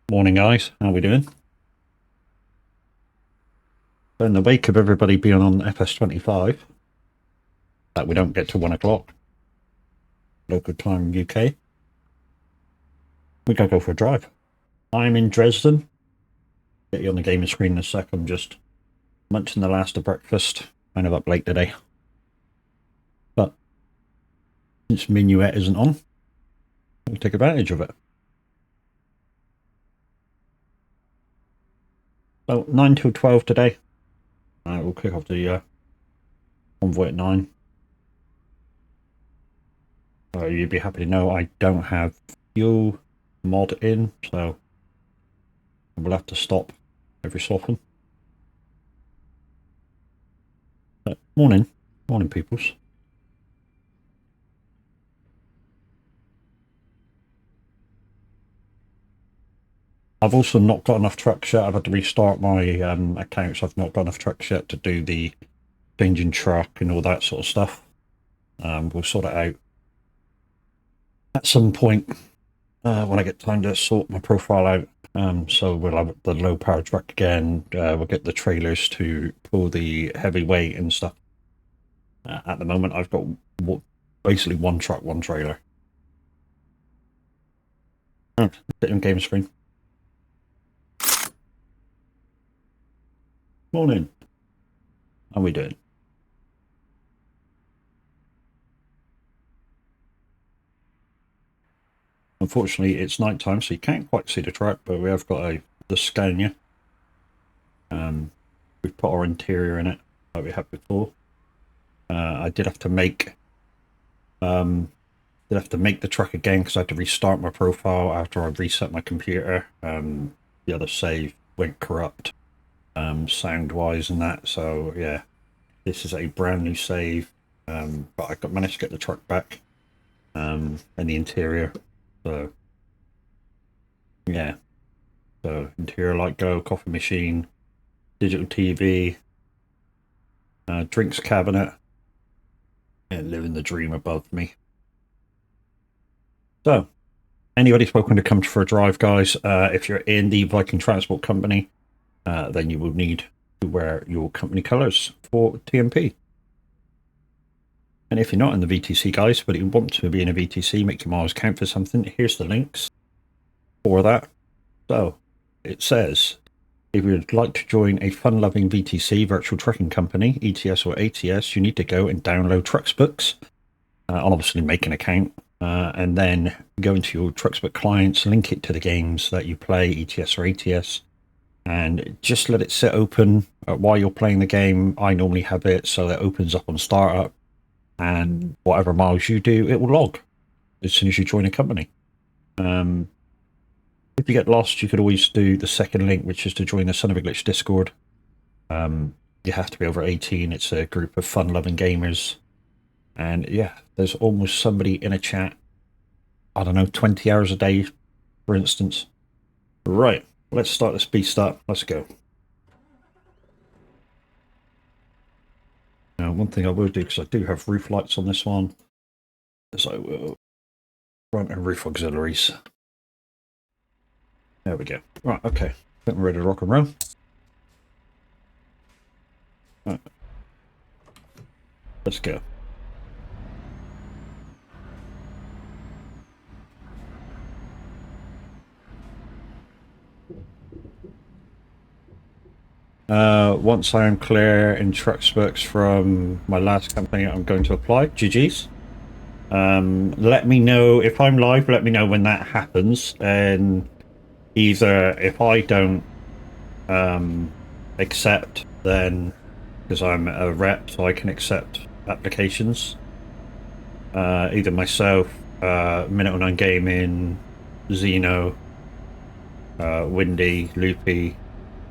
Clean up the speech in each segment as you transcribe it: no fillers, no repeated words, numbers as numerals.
Morning, guys. How we doing? So in the wake of everybody being on fs25, that we don't get to 1 o'clock local time UK, we gotta go for a drive. I'm in Dresden. Get you on the gaming screen in a sec. I'm just munching the last of breakfast. Kind of up late today. But since Minuet isn't on, we take advantage of it. So 9 till 12 today. We'll kick off the convoy at 9. You'd be happy to know I don't have fuel mod in, so we'll have to stop every so often. But morning peoples. I've also not got enough trucks yet. I've had to restart my account, so I've not got enough trucks yet to do the changing truck and all that sort of stuff. We'll sort it out at some point when I get time to sort my profile out. So we'll have the low power truck again. We'll get the trailers to pull the heavy weight and stuff. At the moment, I've got basically one truck, one trailer. Sit on game screen. Morning. How we doing? Unfortunately, it's night time, so you can't quite see the truck, but we have got the Scania. We've put our interior in it like we had before. I did have to make the truck again because I had to restart my profile after I reset my computer. The other save went corrupt, sound wise and that. So yeah, this is a brand new save. But I managed to get the truck back and the interior. So yeah, so interior light go, coffee machine, digital TV, drinks cabinet, and living the dream above me. So, anybody's welcome to come for a drive, guys. If you're in the Viking Transport Company, then you will need to wear your company colours for TMP. And if you're not in the VTC, guys, but you want to be in a VTC, make your miles count for something, here's the links for that. So, it says, if you'd like to join a fun-loving VTC, virtual trucking company, ETS or ATS, you need to go and download Trucksbooks. I'll obviously make an account, and then go into your Trucksbook clients, link it to the games that you play, ETS or ATS, and just let it sit open while you're playing the game. I normally have it so that it opens up on startup, and whatever miles you do, it will log as soon as you join a company. If you get lost, you could always do the second link, which is to join the Son of a Glitch Discord. You have to be over 18. It's a group of fun-loving gamers. And yeah, there's almost somebody in a chat, I don't know, 20 hours a day, for instance. Right, let's start this beast up. Let's go. Now, one thing I will do, because I do have roof lights on this one, is I will front and roof auxiliaries. There we go. Right, okay. I think we're ready to rock and roll. Right. Let's go. Once I am clear in Trucksbooks from my last company, I'm going to apply. GG's. Let me know if I'm live. Let me know when that happens. And either if I don't accept, then because I'm a rep, so I can accept applications. Either myself, Minute 09 Gaming, Xeno, Windy, Loopy,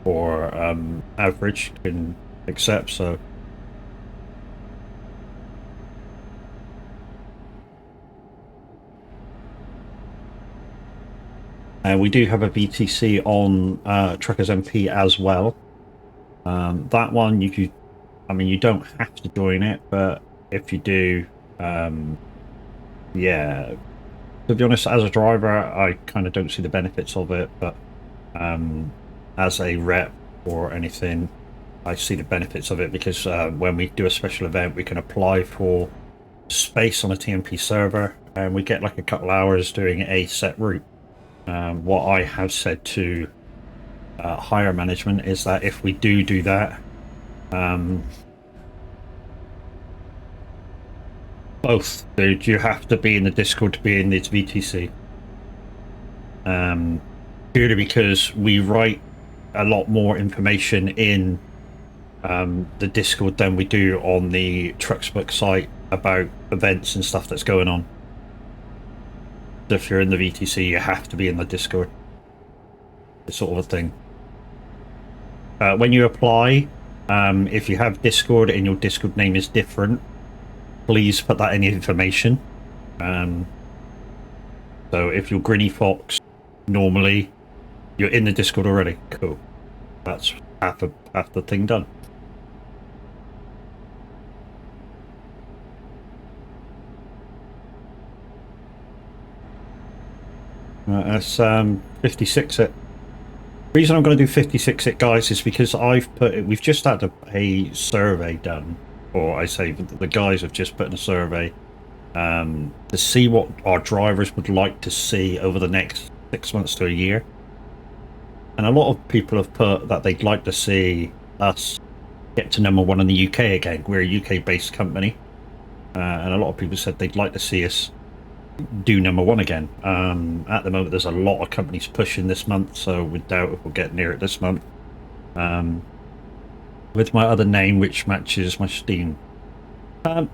or Average can accept. So we do have a VTC on Truckers MP as well. That one you could, I mean, you don't have to join it, but if you do, yeah. To be honest, as a driver, I kind of don't see the benefits of it, but as a rep or anything, I see the benefits of it because when we do a special event, we can apply for space on a TMP server and we get like a couple hours doing a set route. What I have said to higher management is that if we do that, both, dude, you have to be in the Discord to be in this VTC. Purely because we write a lot more information in the Discord than we do on the Trucksbook site about events and stuff that's going on. So if you're in the VTC, you have to be in the Discord. This sort of a thing. When you apply, if you have Discord and your Discord name is different, please put that in the information. So if you're Grinny Fox, normally you're in the Discord already. Cool. That's half the thing done. That's 56 it. The reason I'm going to do 56 it, guys, is because we've just had a survey done, or I say the guys have just put in a survey to see what our drivers would like to see over the next 6 months to a year. And a lot of people have put that they'd like to see us get to #1 in the UK again. We're a UK-based company, and a lot of people said they'd like to see us do #1 again. At the moment, there's a lot of companies pushing this month, so we doubt if we'll get near it this month. With my other name, which matches my Steam. To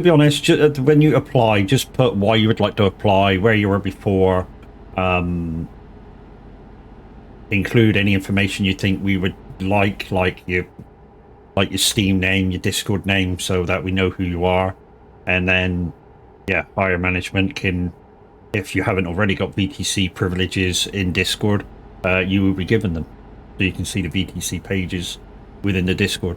be honest, when you apply, just put why you would like to apply, where you were before. Include any information you think we would like your Steam name, your Discord name, so that we know who you are. And then, yeah, higher management can, if you haven't already got VTC privileges in Discord, you will be given them. So you can see the VTC pages within the Discord.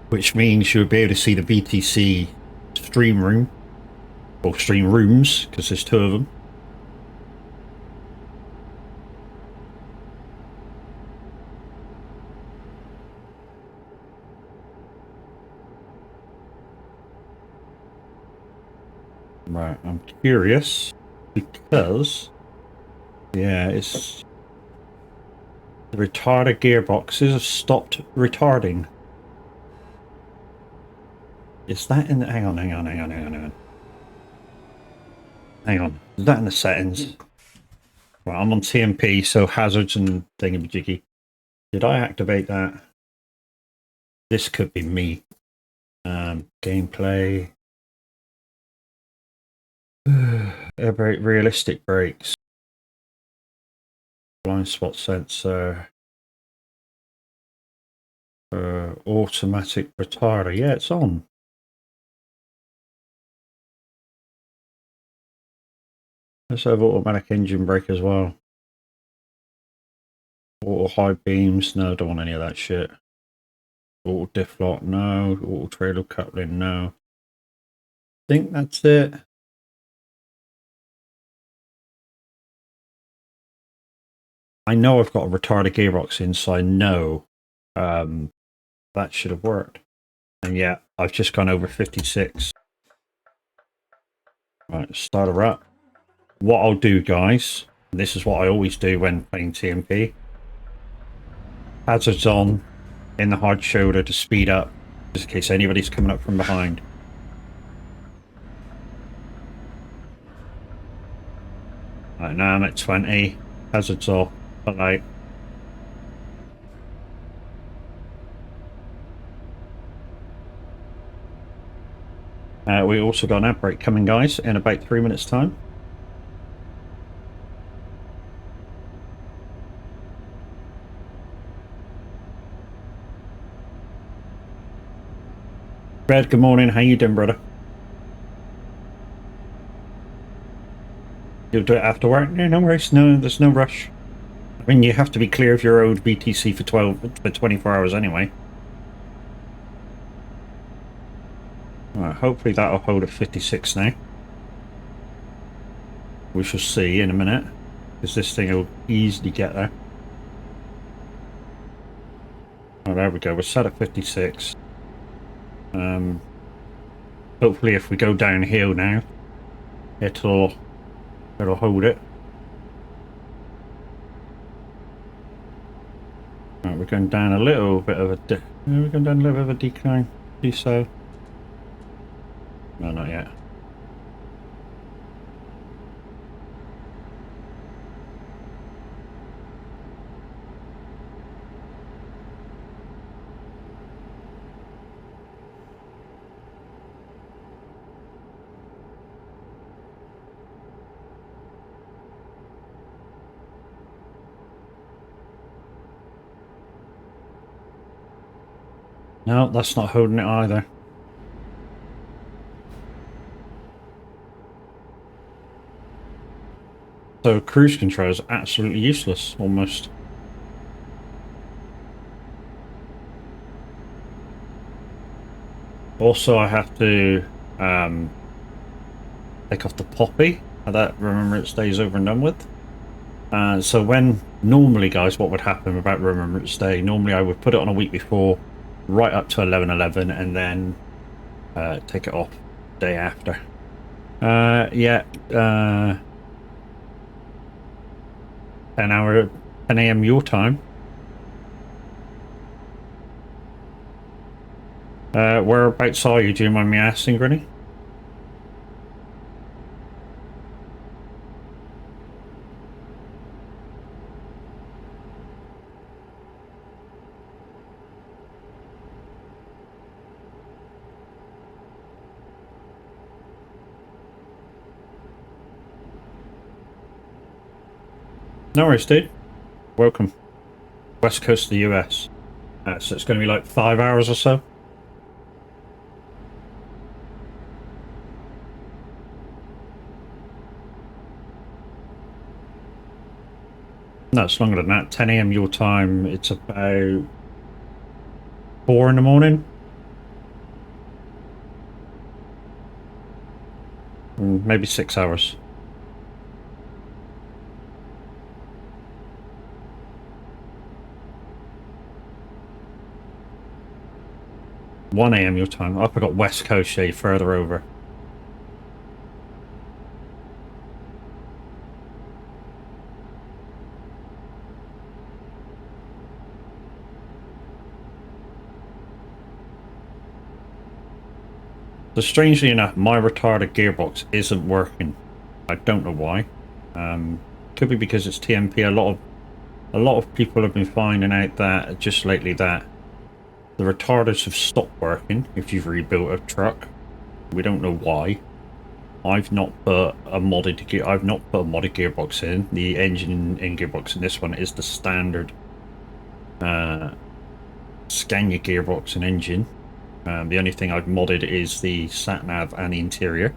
Which means you'll be able to see the VTC stream room, or stream rooms, because there's 2 of them. Right, I'm curious because, yeah, it's the retarded gearboxes have stopped retarding. Is that in the, hang on. Is that in the settings? Right, I'm on TMP, so hazards and thingamajiggy. Did I activate that? This could be me. Gameplay. Realistic brakes. Blind spot sensor. Automatic retarder. Yeah, it's on. Let's have automatic engine brake as well. Auto high beams. No, I don't want any of that shit. Auto diff lock. No. Auto trailer coupling. No. I think that's it. I know I've got a retarded gearbox in, so I know that should have worked. And yeah, I've just gone over 56. Right, start her up. What I'll do, guys, and this is what I always do when playing TMP. Hazards on in the hard shoulder to speed up, just in case anybody's coming up from behind. Right, now I'm at 20. Hazards off. Alright. We also got an ad break coming, guys, in about 3 minutes' time. Red, good morning. How you doing, brother? You'll do it after work? No worries. No, there's no rush. I mean, you have to be clear of your old BTC for 24 hours anyway. Alright, hopefully that'll hold at 56 now. We shall see in a minute, because this thing will easily get there. Oh, there we go. We're set at 56. Hopefully if we go downhill now, it'll hold it. Right, we're going down a little bit of a we're going down a little bit of a decline. So no, not yet. No, that's not holding it either. So cruise control is absolutely useless, almost. Also, I have to take off the poppy. That Remembrance Day is over and done with. So when normally, guys, what would happen about Remembrance Day? Normally, I would put it on a week before, right up to 11/11, and then take it off day after. Yeah. 10 a.m. your time. Whereabouts are you? Do you mind me asking, Granny? No worries, dude. Welcome. West coast of the US. So it's going to be like 5 hours or so. No, it's longer than that. 10 a.m. your time. It's about 4 in the morning. Maybe 6 hours. One a.m. your time. I forgot West Coast shade further over. So strangely enough, my retarded gearbox isn't working. I don't know why. Could be because it's TMP. A lot of people have been finding out that just lately that the retarders have stopped working if you've rebuilt a truck. We don't know why. I've not put a modded gearbox in. The engine in gearbox in this one is the standard Scania gearbox and engine. The only thing I've modded is the sat nav and the interior.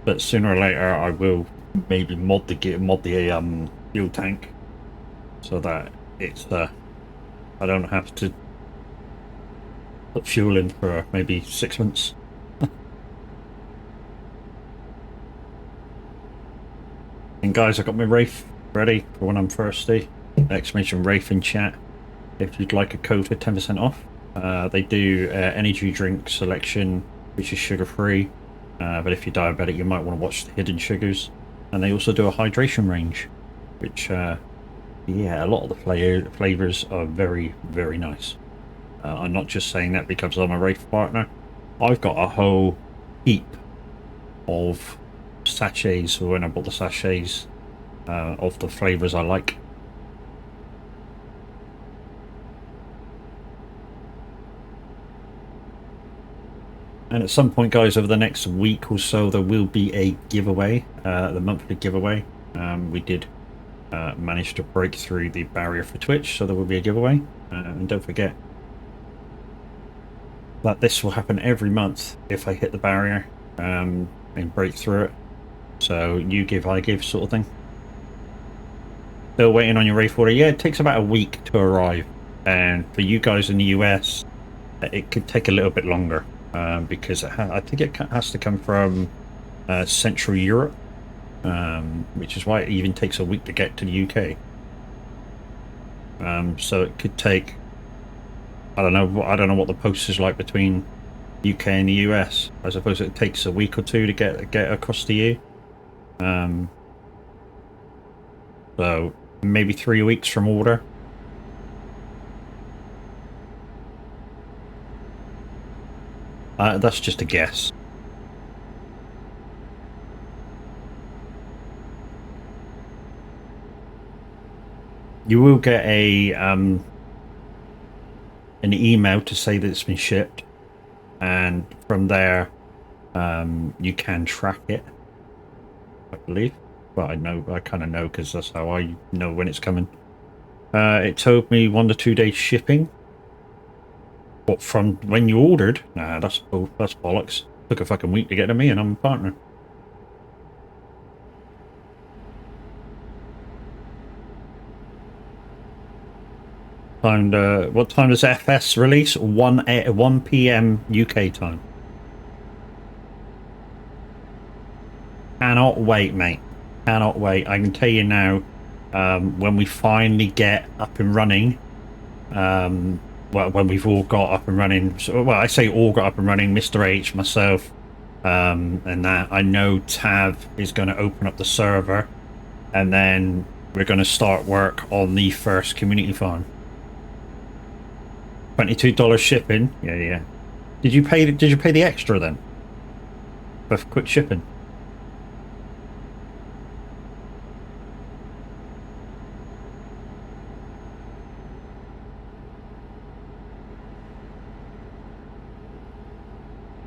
But sooner or later, I will maybe mod the fuel tank so that it's I don't have to put fuel in for maybe 6 months. And guys, I got my wraith ready for when I'm thirsty. Exclamation wraith in chat if you'd like a code for 10% off. They do energy drink selection, which is sugar free. But if you're diabetic, you might want to watch the hidden sugars. And they also do a hydration range, which, yeah, a lot of the flavors are very, very nice. I'm not just saying that because I'm a Wraith partner. I've got a whole heap of sachets, when I bought the sachets, of the flavors I like. And at some point, guys, over the next week or so, there will be a giveaway, the monthly giveaway. We did manage to break through the barrier for Twitch, so there will be a giveaway. And don't forget that this will happen every month if I hit the barrier and break through it. So you give, I give sort of thing. Still waiting on your wraith order? Yeah, it takes about a week to arrive, and for you guys in the US, it could take a little bit longer because I think it has to come from Central Europe, which is why it even takes a week to get to the UK. So it could take, I don't know what the post is like between UK and the US. I suppose it takes a week or two to get across to you. So maybe 3 weeks from order. That's just a guess. You will get an email to say that it's been shipped, and from there you can track it, I believe. Well, I kind of know because that's how I know when it's coming. It told me 1 to 2 days shipping. But from when you ordered? Nah, that's bollocks. Took a fucking week to get to me, and I'm a partner. What time does FS release? 1 p.m. UK time. Cannot wait, mate. Cannot wait. I can tell you now, when we finally get up and running, well, when we've all got up and running, so, well, I say all got up and running, Mr. H, myself, and that, I know Tav is going to open up the server, and then we're going to start work on the first community farm. $22 shipping. Yeah. Did you pay the extra then for quick shipping?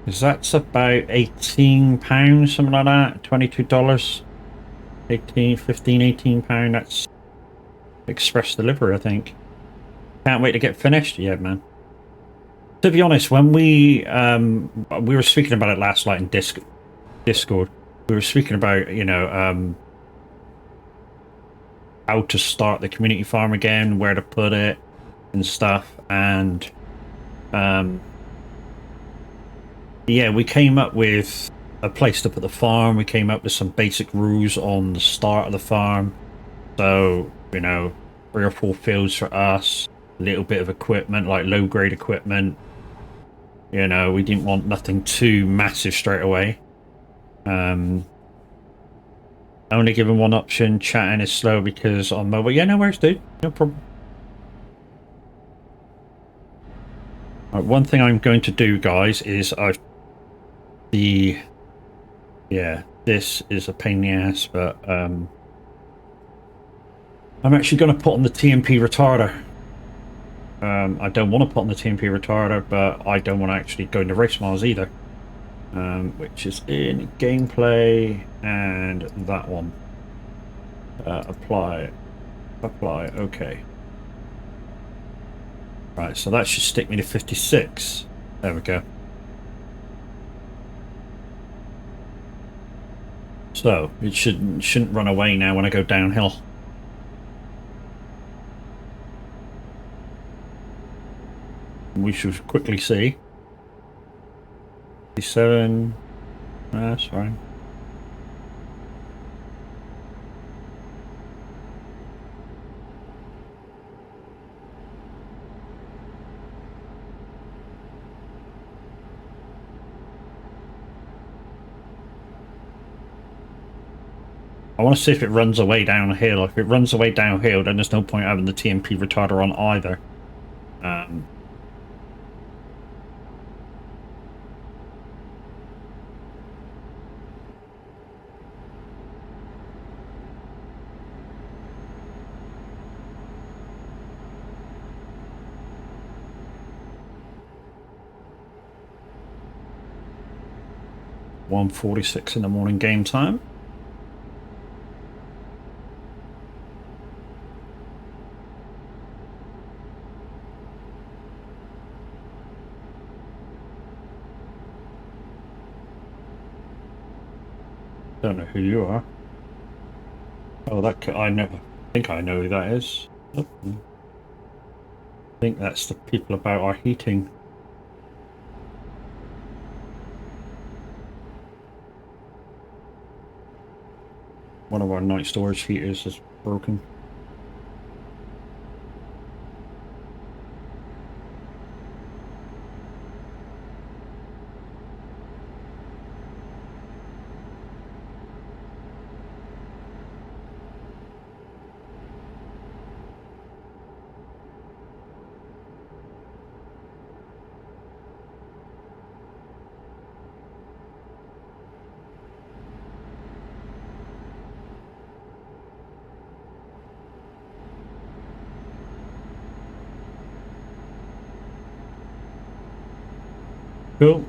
Because that's about £18, something like that. $22. 15, £18. That's express delivery, I think. Can't wait to get finished. Yeah, man. To be honest, when we were speaking about it last night in Discord, we were speaking about, you know, how to start the community farm again, where to put it and stuff, and yeah, we came up with a place to put the farm. We came up with some basic rules on the start of the farm. So, you know, 3 or 4 fields for us, a little bit of equipment, like low-grade equipment. You know, we didn't want nothing too massive straight away. Only given one option, chatting is slow because on mobile. Yeah, no worries, dude. No problem. Right, one thing I'm going to do, guys, is yeah, this is a pain in the ass, but I'm actually going to put on the TMP retarder. I don't want to put on the TMP retarder, but I don't want to actually go into race miles either. Which is in gameplay, and that one. Apply, okay. Right, so that should stick me to 56. There we go. So it shouldn't run away now when I go downhill. We should quickly see. 57. That's fine. I want to see if it runs away downhill. If it runs away downhill, then there's no point having the TMP retarder on either. 1:46 in the morning game time. Don't know who you are. Oh, that I never. think I know who that is. Oh. I think that's the people about our heating. One of our night storage heaters is broken. Cool.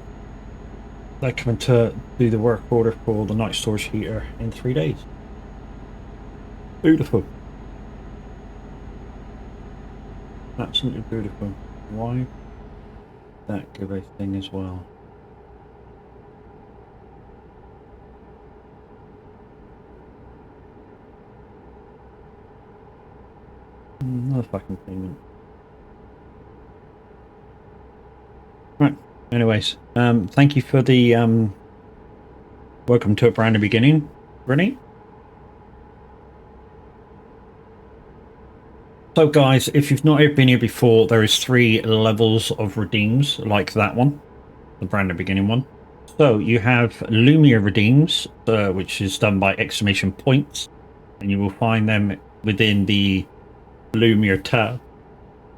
They're coming to do the work order for the night storage heater in 3 days. Beautiful. Absolutely beautiful. Why that give a thing as well? Another fucking payment. Right. Anyways, thank you for the welcome to a brand new beginning, Rennie. So guys, if you've not been here before, there is 3 levels of redeems like that one, the brand new beginning one. So you have Lumia redeems, which is done by exclamation points, and you will find them within the Lumia tab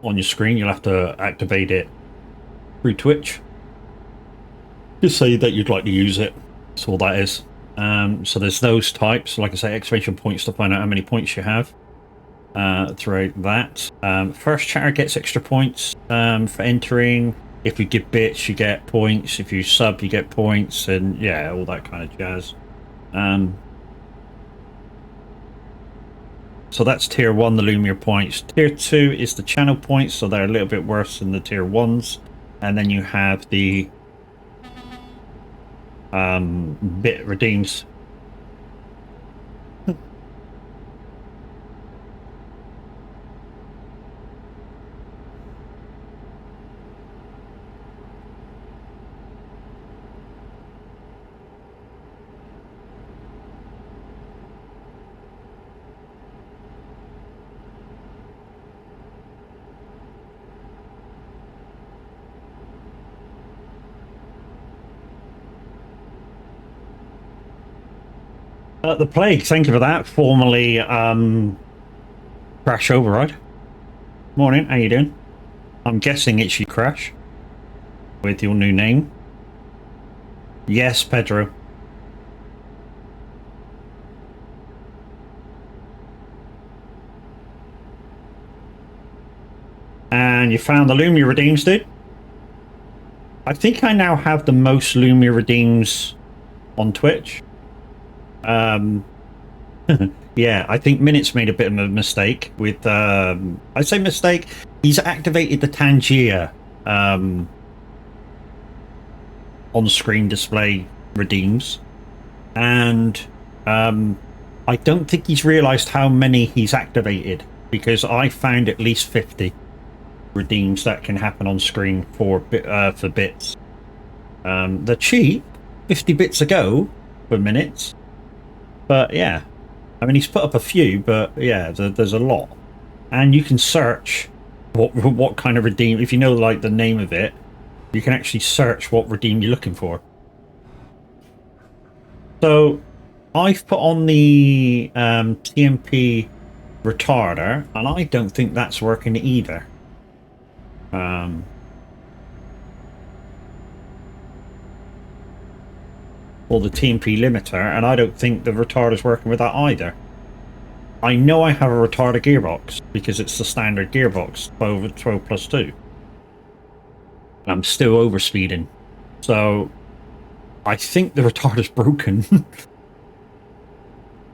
on your screen. You'll have to activate it through Twitch. Just say that you'd like to use it. That's all that is. So there's those types, like I say, exclamation points to find out how many points you have throughout that. First chatter gets extra points for entering. If you give bits, you get points. If you sub, you get points, and yeah, all that kind of jazz. So that's tier 1, the Lumia points. Tier 2 is the channel points, so they're a little bit worse than the tier 1s. And then you have the bit redeems. The Plague, thank you for that. Formerly Crash Override. Morning, how you doing? I'm guessing it's you, Crash, with your new name. Yes, Pedro. And you found the Lumia redeems, dude? I think I now have the most Lumia redeems on Twitch. Yeah, I think Minutes made a bit of a mistake with I say mistake, he's activated the Tangier on screen display redeems, and I don't think he's realized how many he's activated, because I found at least 50 redeems that can happen on screen for bits. They're cheap, 50 bits a go for Minutes. But yeah, I mean, he's put up a few, but yeah, there's a lot. And you can search what kind of redeem, if you know like the name of it, you can actually search what redeem you're looking for. So I've put on the TMP retarder, and I don't think that's working either. Or the TMP limiter, and I don't think the retarder's working with that either. I know I have a retarder gearbox because it's the standard gearbox 12 plus 2. And I'm still overspeeding, so I think the retarder's broken.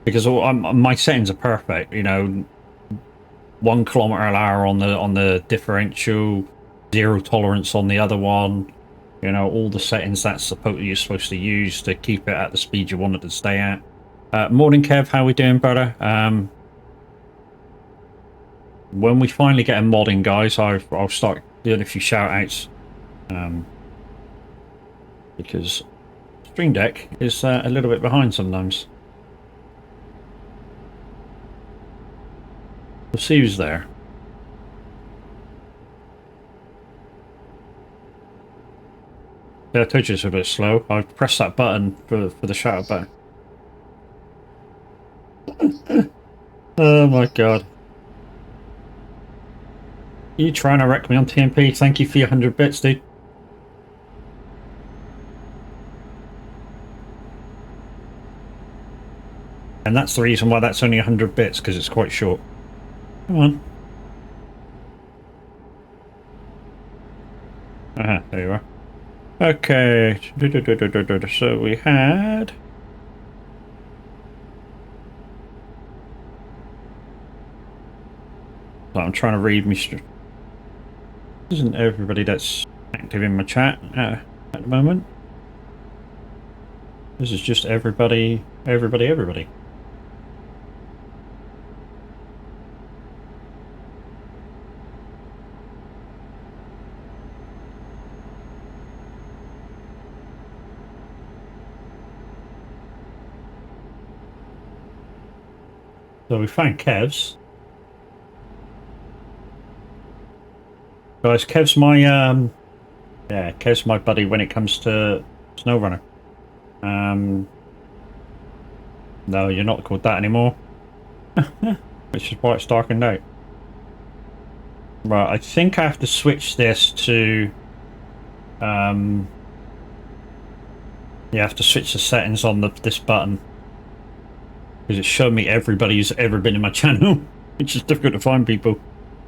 Because my settings are perfect, you know, 1 km/h on the differential, 0 tolerance on the other one. You know, all the settings that's you're supposed to use to keep it at the speed you want it to stay at. Morning, Kev. How we doing, brother? when we finally get a mod in, guys, I'll start doing a few shout outs. Because Stream Deck is a little bit behind sometimes. We'll see who's there. Yeah, I told you it's a bit slow. I pressed that button for the shout out button. Oh my god. You trying to wreck me on TMP? Thank you for your 100 bits, dude. And that's the reason why that's only 100 bits, because it's quite short. Come on. Aha, there you are. Okay. So we had... I'm trying to read me. Isn't everybody that's active in my chat at the moment? This is just everybody. So we found Kev's. Guys, Kev's my Kev's my buddy when it comes to SnowRunner. No, you're not called that anymore. Which is why it's darkened out. Right, I think I have to switch this to you have to switch the settings on this button. Because it's shown me everybody who's ever been in my channel. It's just difficult to find people.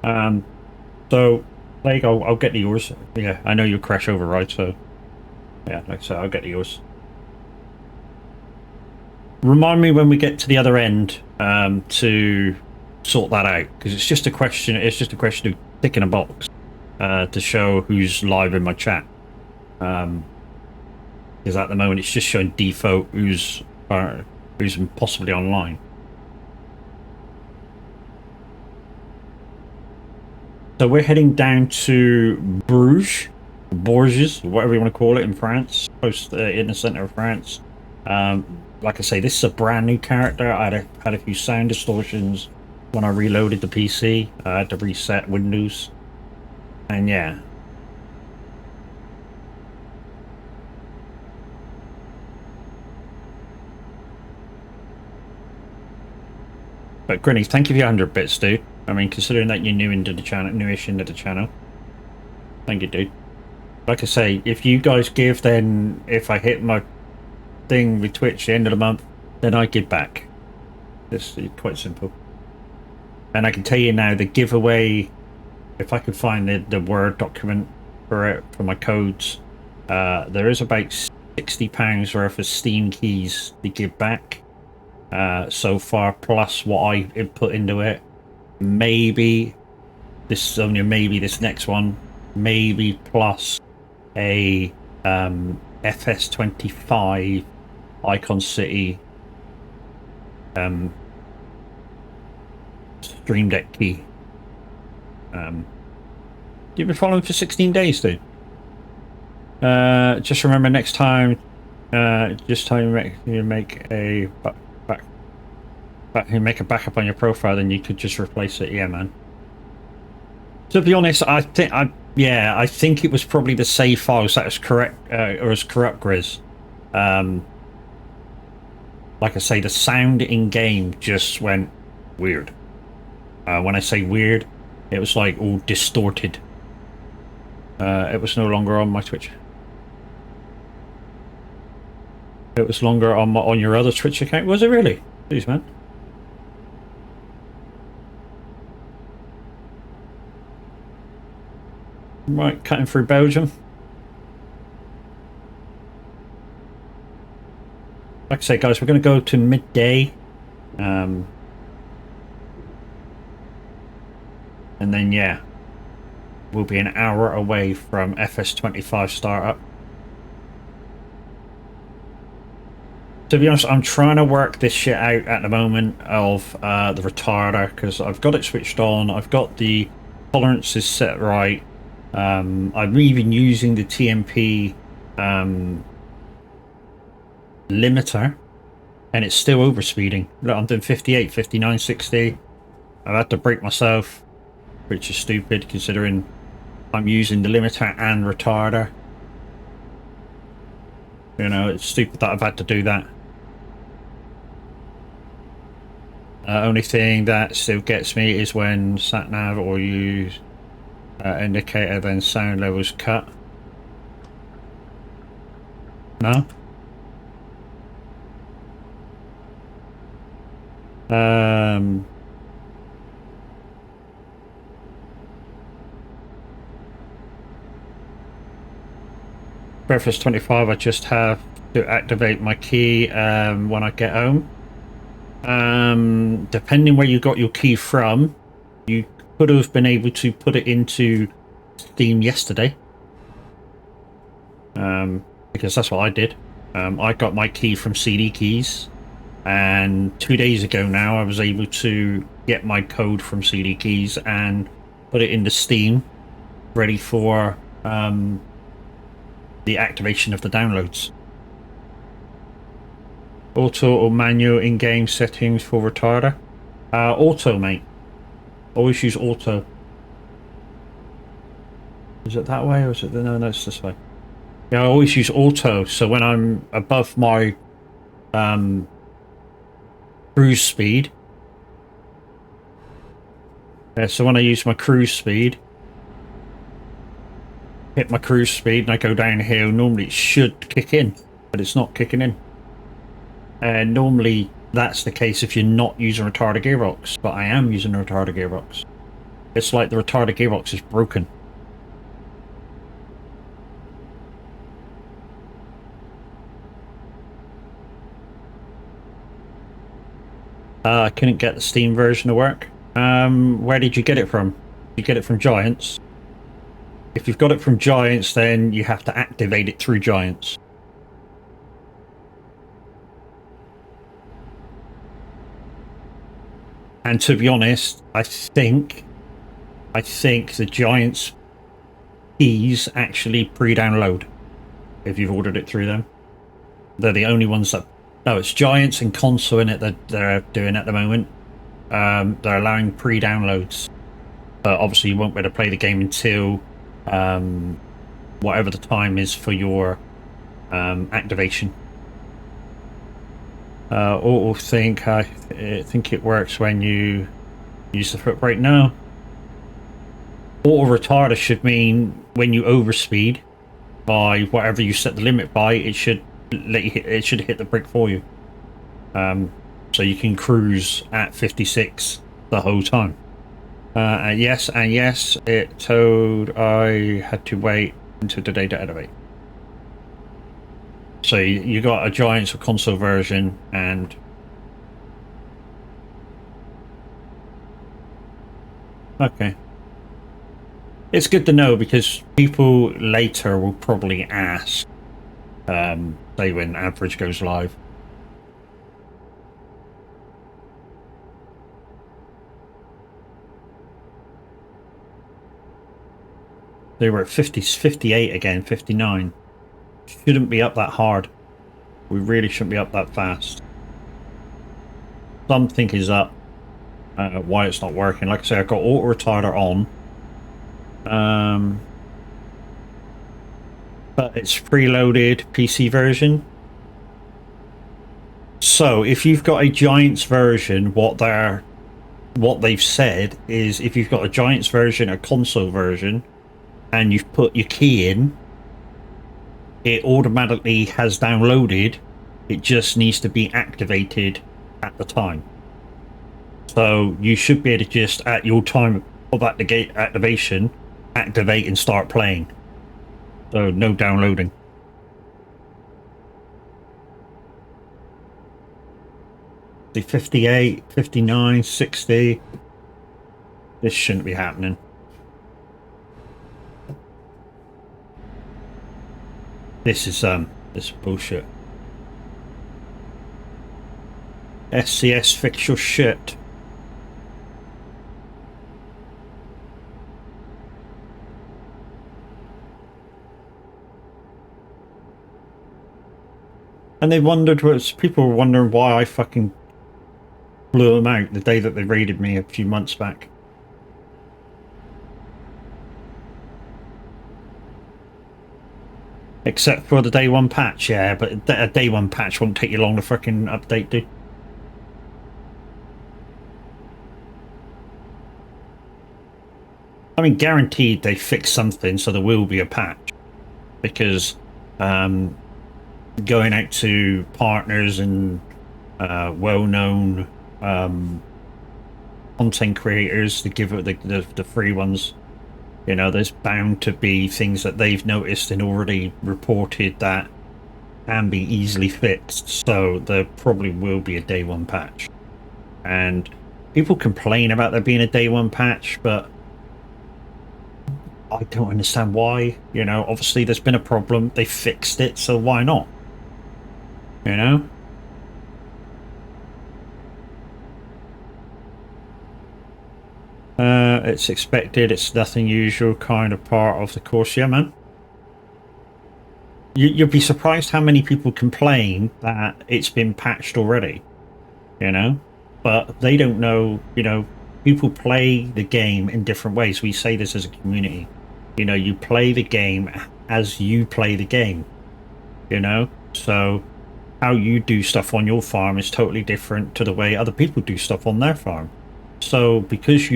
So like I'll get to yours. Yeah, I know you'll crash override, so yeah, like I said, I'll get to yours. Remind me when we get to the other end to sort that out, because it's just a question of ticking a box to show who's live in my chat. Because at the moment it's just showing default who's possibly online. So we're heading down to Bourges, whatever you want to call it, in France, close in the center of France. Like I say, this is a brand new character. I had a few sound distortions when I reloaded the PC. I had to reset Windows, and yeah. But Grinny, thank you for your 100 bits, dude. I mean, considering that you're newish into the channel. Thank you, dude. Like I say, if you guys give, then if I hit my thing with Twitch at the end of the month, then I give back. This is quite simple. And I can tell you now, the giveaway, if I could find the Word document for it, for my codes, there is about £60 worth of Steam keys to give back so far, plus what I put into it. Maybe this is only this next one, maybe plus a fs25 Icon City Stream Deck key. You've been following for 16 days, dude. Just remember next time, just time you make a backup on your profile, then you could just replace it. Yeah, man. To be honest, I think it was probably the save files that was correct, or was corrupt, Grizz. Like I say, the sound in game just went weird. When I say weird, it was like all distorted. It was no longer on my Twitch. It was longer on your other Twitch account. Was it really? Jeez, man. Right, cutting through Belgium. Like I say, guys, we're going to go to midday. And then, yeah, we'll be an hour away from fs25 startup. To be honest, I'm trying to work this shit out at the moment of the retarder, because I've got it switched on, I've got the tolerances set right, I'm even using the TMP limiter, and it's still overspeeding. Look, I'm doing 58, 59, 60. I've had to brake myself, which is stupid considering I'm using the limiter and retarder. You know, it's stupid that I've had to do that. Only thing that still gets me is when sat nav or use indicator, then sound levels cut. No. fs25, I just have to activate my key when I get home. Depending where you got your key from, you could have been able to put it into Steam yesterday, because that's what I did. I got my key from CD Keys, and 2 days ago now I was able to get my code from CD Keys and put it into Steam, ready for the activation of the downloads. Auto or manual in-game settings for retarder? Auto, mate. Always use auto. Is it that way or is it the... No, it's this way. Yeah, I always use auto, so when I'm above my cruise speed, so when I use my cruise speed, hit my cruise speed and I go downhill, normally it should kick in, but it's not kicking in. And normally that's the case if you're not using a retarder gearbox, but I am using a retarder gearbox. It's like the retarder gearbox is broken. I couldn't get the Steam version to work. Where did you get it from? You get it from Giants? If you've got it from Giants, then you have to activate it through Giants. And to be honest, I think the Giants keys actually pre-download if you've ordered it through them. They're the only ones that... No, it's Giants and Console in it that they're doing at the moment. They're allowing pre-downloads. Obviously, you won't be able to play the game until whatever the time is for your activation. I think it works when you use the foot brake. No. Auto retarder should mean when you overspeed by whatever you set the limit by, it should let you hit, it should hit the brake for you. So you can cruise at 56 the whole time. Yes, it told I had to wait until the day to activate. So you got a Giants or Console version, and okay, it's good to know because people later will probably ask, say when average goes live. They were at 58 again, 59. Shouldn't be up that hard. We really shouldn't be up that fast. Something is up. Why it's not working. Like I say, I've got auto retarder on. But it's preloaded PC version. So if you've got a Giants version, what they've said is if you've got a Giants version, a Console version, and you've put your key in, it automatically has downloaded. It just needs to be activated at the time. So you should be able to just at your time of activation, activate and start playing. So no downloading. The 58, 59, 60. This shouldn't be happening. This is bullshit. SCS, fix your shit. And they wondered, people were wondering why I fucking blew them out the day that they raided me a few months back. Except for the day one patch, yeah, but a day one patch won't take you long to fucking update, dude. I mean, guaranteed they fix something, so there will be a patch. Because going out to partners and well-known content creators to give it the free ones, you know, there's bound to be things that they've noticed and already reported that can be easily fixed. So there probably will be a day one patch. And people complain about there being a day one patch, but I don't understand why. You know, obviously there's been a problem, they fixed it, so why not? You know? It's expected, it's nothing usual, kind of part of the course. Yeah, man. You'll be surprised how many people complain that it's been patched already, you know? But they don't know, you know, people play the game in different ways. We say this as a community. You know, you play the game as you play the game, you know? So how you do stuff on your farm is totally different to the way other people do stuff on their farm. So because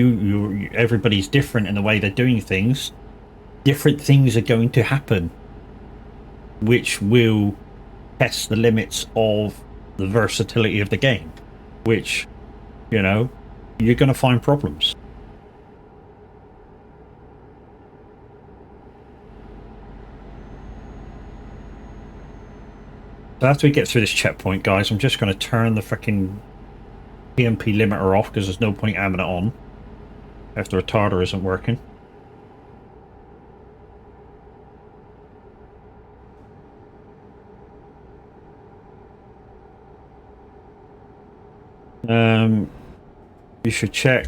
everybody's different in the way they're doing things, different things are going to happen, which will test the limits of the versatility of the game, which, you know, you're going to find problems. So after we get through this checkpoint, guys, I'm just going to turn the freaking PMP limiter off because there's no point having it on if the retarder isn't working. You should check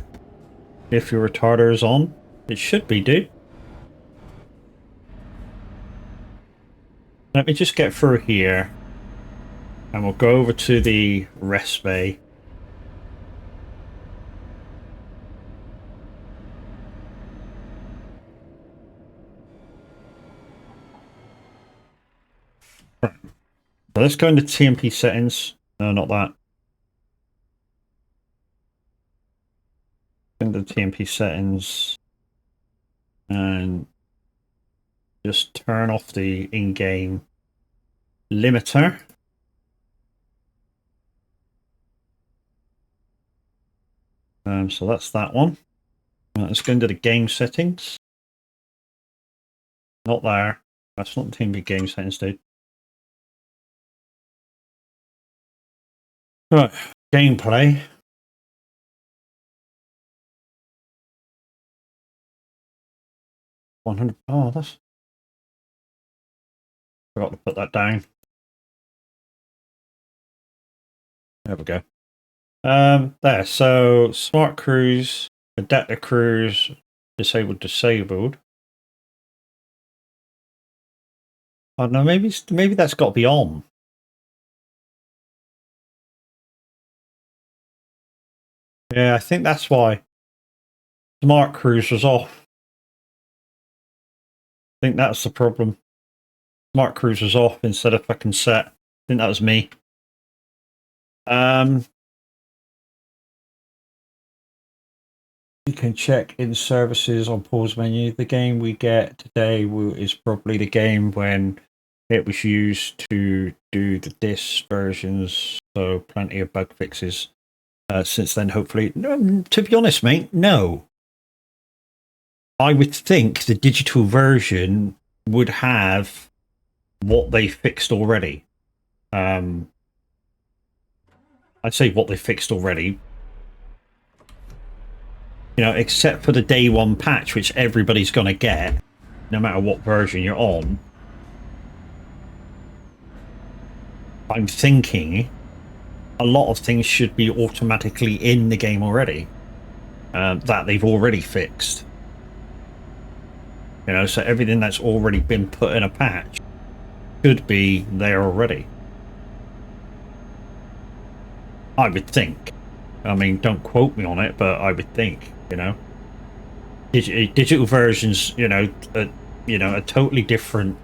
if your retarder is on. It should be, dude. Let me just get through here and we'll go over to the rest bay. Right. So let's go into TMP settings. No, not that. Into TMP settings and just turn off the in-game limiter. So that's that one. Let's go into the game settings. Not there. That's not the TMP game settings, dude. Right, gameplay. 100. Oh, that's. Forgot to put that down. There we go. There. So smart cruise, adaptive cruise, disabled. I don't know. Maybe that's got to be on. Yeah, I think that's why smart cruise was off. I think that's the problem. Smart cruise was off instead of fucking set. I think that was me. You can check in services on pause menu. The game we get today is probably the game when it was used to do the disc versions. So plenty of bug fixes since then, hopefully. To be honest, mate, no. I would think the digital version would have what they fixed already. I'd say what they fixed already. You know, except for the day one patch, which everybody's going to get, no matter what version you're on. I'm thinking a lot of things should be automatically in the game already, that they've already fixed. You know, so everything that's already been put in a patch should be there already. I would think. I mean, don't quote me on it, but I would think, you know. Digital versions, you know, are totally different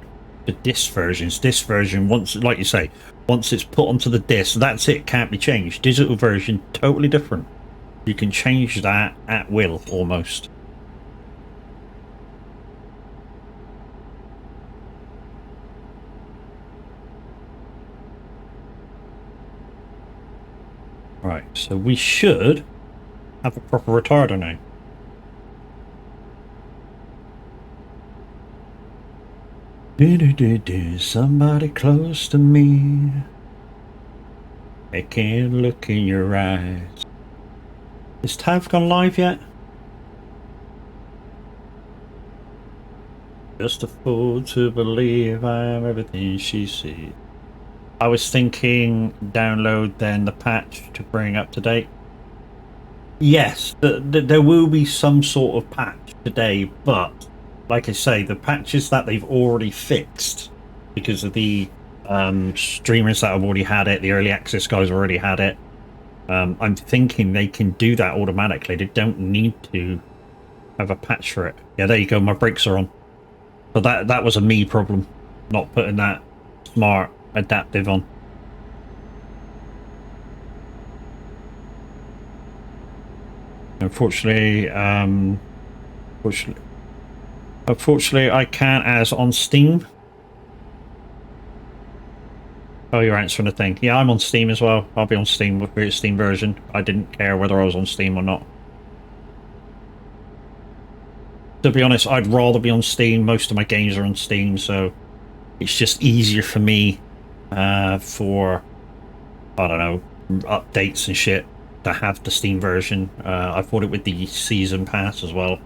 to disc versions. Disc version, once, like you say, once it's put onto the disc, that's it, can't be changed. Digital version, totally different. You can change that at will, almost. Right, so we should have a proper retarder now. Somebody close to me. I can't look in your eyes. Is Tav gone live yet? Just a fool to believe I'm everything she sees. I was thinking download then the patch to bring up to date. Yes, there will be some sort of patch today, but like I say, the patches that they've already fixed because of the streamers that have already had it, the early access guys already had it. I'm thinking they can do that automatically. They don't need to have a patch for it. Yeah, there you go. My brakes are on. So that was a me problem, not putting that smart adaptive on. Unfortunately, unfortunately, I can't as on Steam. Oh, you're answering the thing. Yeah, I'm on Steam as well. I'll be on Steam with the Steam version. I didn't care whether I was on Steam or not. To be honest, I'd rather be on Steam. Most of my games are on Steam, so it's just easier for me for, I don't know, updates and shit to have the Steam version. I bought it with the season pass as well.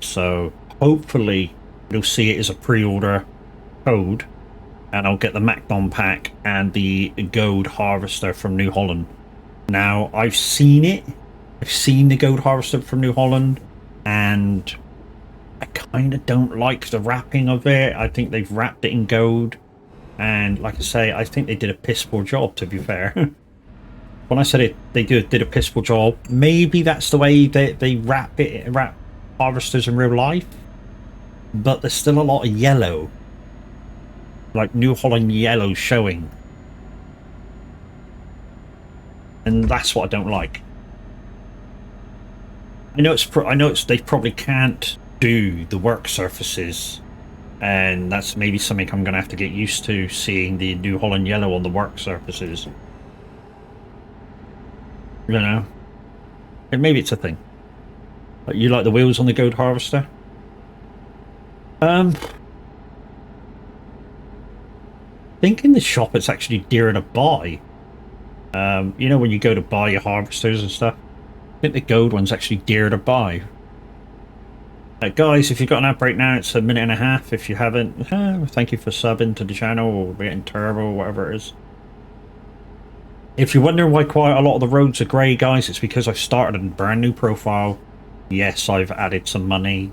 So hopefully you'll see it as a pre-order code, and I'll get the MacDon pack and the Gold Harvester from New Holland. Now, I've seen it. I've seen the Gold Harvester from New Holland, and I kind of don't like the wrapping of it. I think they've wrapped it in gold, and like I say, I think they did a piss poor job, to be fair. When I said they did a piss poor job, maybe that's the way they wrap harvesters in real life, but there's still a lot of yellow, like New Holland yellow showing, and that's what I don't like. I know it's they probably can't do the work surfaces, and that's maybe something I'm going to have to get used to, seeing the New Holland yellow on the work surfaces. You know, and maybe it's a thing. But you like the wheels on the Gold Harvester? I think in the shop it's actually dearer to buy. You know, when you go to buy your harvesters and stuff, I think the gold one's actually dearer to buy. Guys, if you've got an ad break now, it's 1.5 minutes. If you haven't, thank you for subbing to the channel or getting turbo or whatever it is. If you're wondering why quite a lot of the roads are grey, guys, it's because I've started a brand new profile. Yes, I've added some money.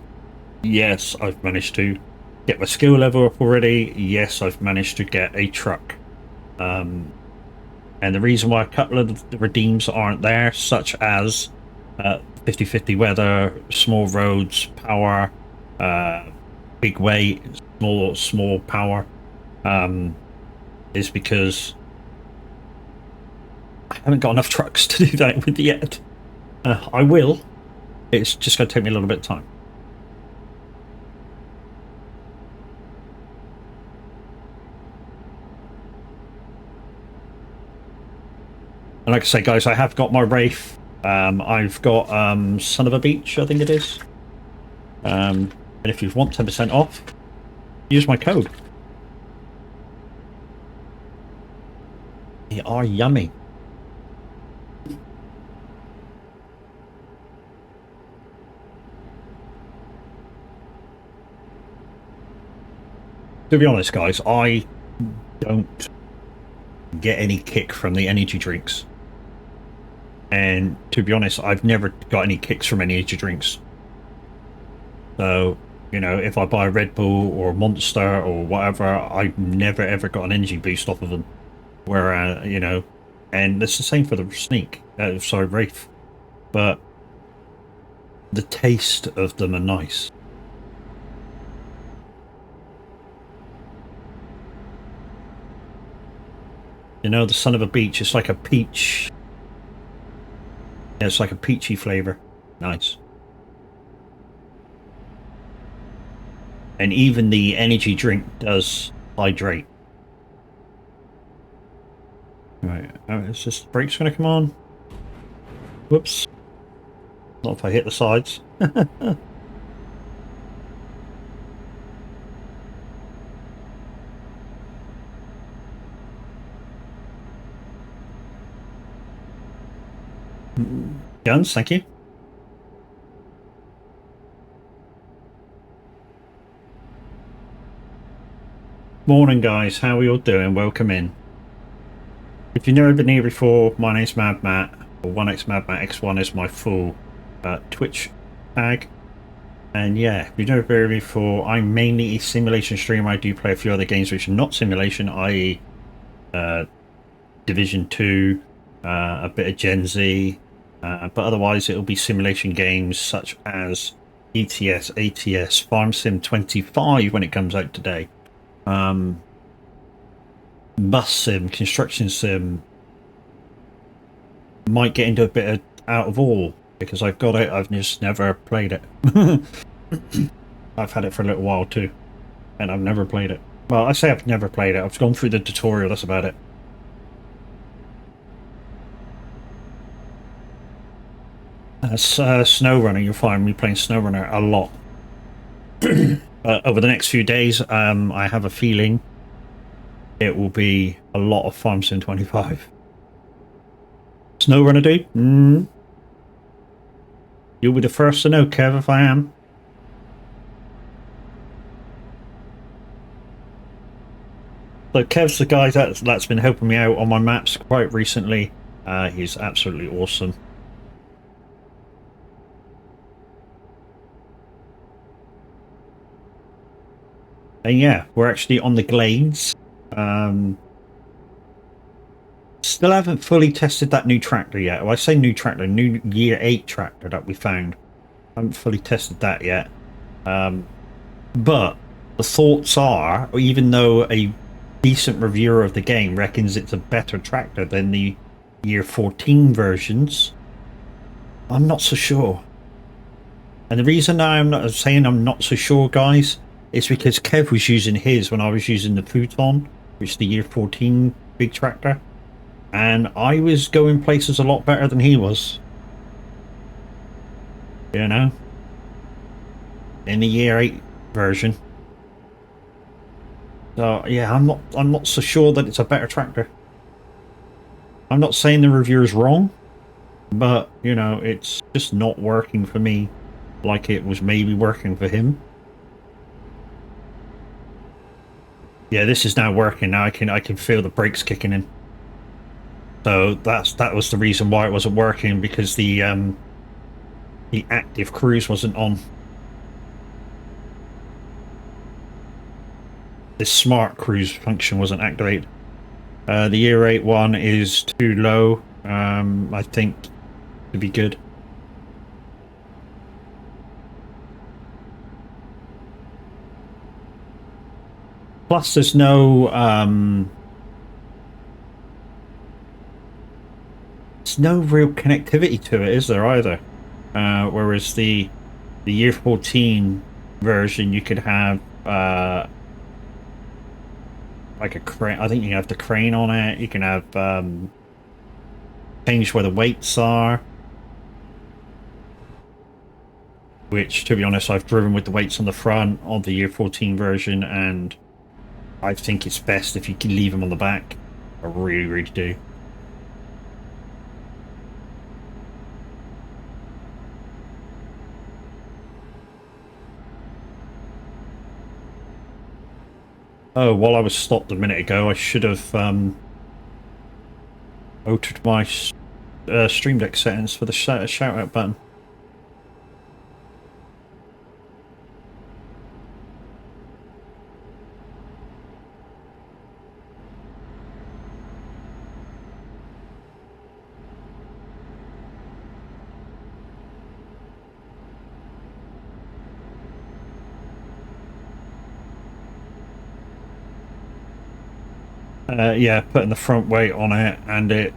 Yes, I've managed to get my skill level up already. Yes, I've managed to get a truck. And the reason why a couple of the redeems aren't there, such as 50/50 weather, small roads, power, big weight, small power, is because I haven't got enough trucks to do that with yet. I will. It's just going to take me a little bit of time. And like I say, guys, I have got my wraith. I've got Son of a Beach, I think it is. And if you want 10% off, use my code. They are yummy. To be honest, guys, I don't get any kick from the energy drinks. And to be honest, I've never got any kicks from any energy drinks. So, you know, if I buy a Red Bull or a Monster or whatever, I've never ever got an energy boost off of them. Where, you know, and it's the same for the Sneak, sorry, Wraith. But the taste of them are nice. You know, the Son of a Beach, it's like a peach. Yeah, it's like a peachy flavor. Nice. And even the energy drink does hydrate. Right, it's just brakes gonna come on. Whoops. Not if I hit the sides. Guns, thank you. Morning, guys. How are you all doing? Welcome in. If you've never been here before, my name's Mad Matt, or 1xMadMattX1 is my full Twitch tag. And yeah, if you've never been here before, I'm mainly a simulation streamer. I do play a few other games which are not simulation, i.e. Division 2, a bit of Gen Z, but otherwise it'll be simulation games such as ETS, ATS, Farm Sim 25 when it comes out today. Bus sim, construction sim. Might get into a bit of out of all because I've got it, I've just never played it. I've had it for a little while too, and I've never played it. Well, I say I've never played it, I've gone through the tutorial, that's about it. SnowRunner, you'll find me playing SnowRunner a lot. Over the next few days, I have a feeling it will be a lot of Farm Sim 25. SnowRunner, dude? You'll be the first to know, Kev, if I am. So Kev's the guy that's been helping me out on my maps quite recently. He's absolutely awesome. And yeah, we're actually on the Glades. Still haven't fully tested that new tractor yet. Well, I say new tractor, new year 8 tractor that we found. I haven't fully tested that yet. But the thoughts are, even though a decent reviewer of the game reckons it's a better tractor than the year 14 versions, I'm not so sure. And the reason I'm not saying I'm not so sure, guys, is because Kev was using his when I was using the Futon, which is the year 14 big tractor, and I was going places a lot better than he was. You know, in the year 8 version. So yeah, I'm not so sure that it's a better tractor. I'm not saying the reviewer is wrong, but you know, it's just not working for me like it was maybe working for him. Yeah, this is now working now. I can feel the brakes kicking in. So that was the reason why it wasn't working, because the active cruise wasn't on. This smart cruise function wasn't activated. The year 8 one is too low, I think, to be good. Plus, there's no real connectivity to it, is there, either? Whereas the year 14 version, you could have like a crane. I think you can have the crane on it. You can have change where the weights are. Which, to be honest, I've driven with the weights on the front of the year 14 version, and I think it's best if you can leave them on the back. I really, really do. Oh, while I was stopped a minute ago, I should have altered my Stream Deck settings for the shout out button. Yeah, putting the front weight on it, and it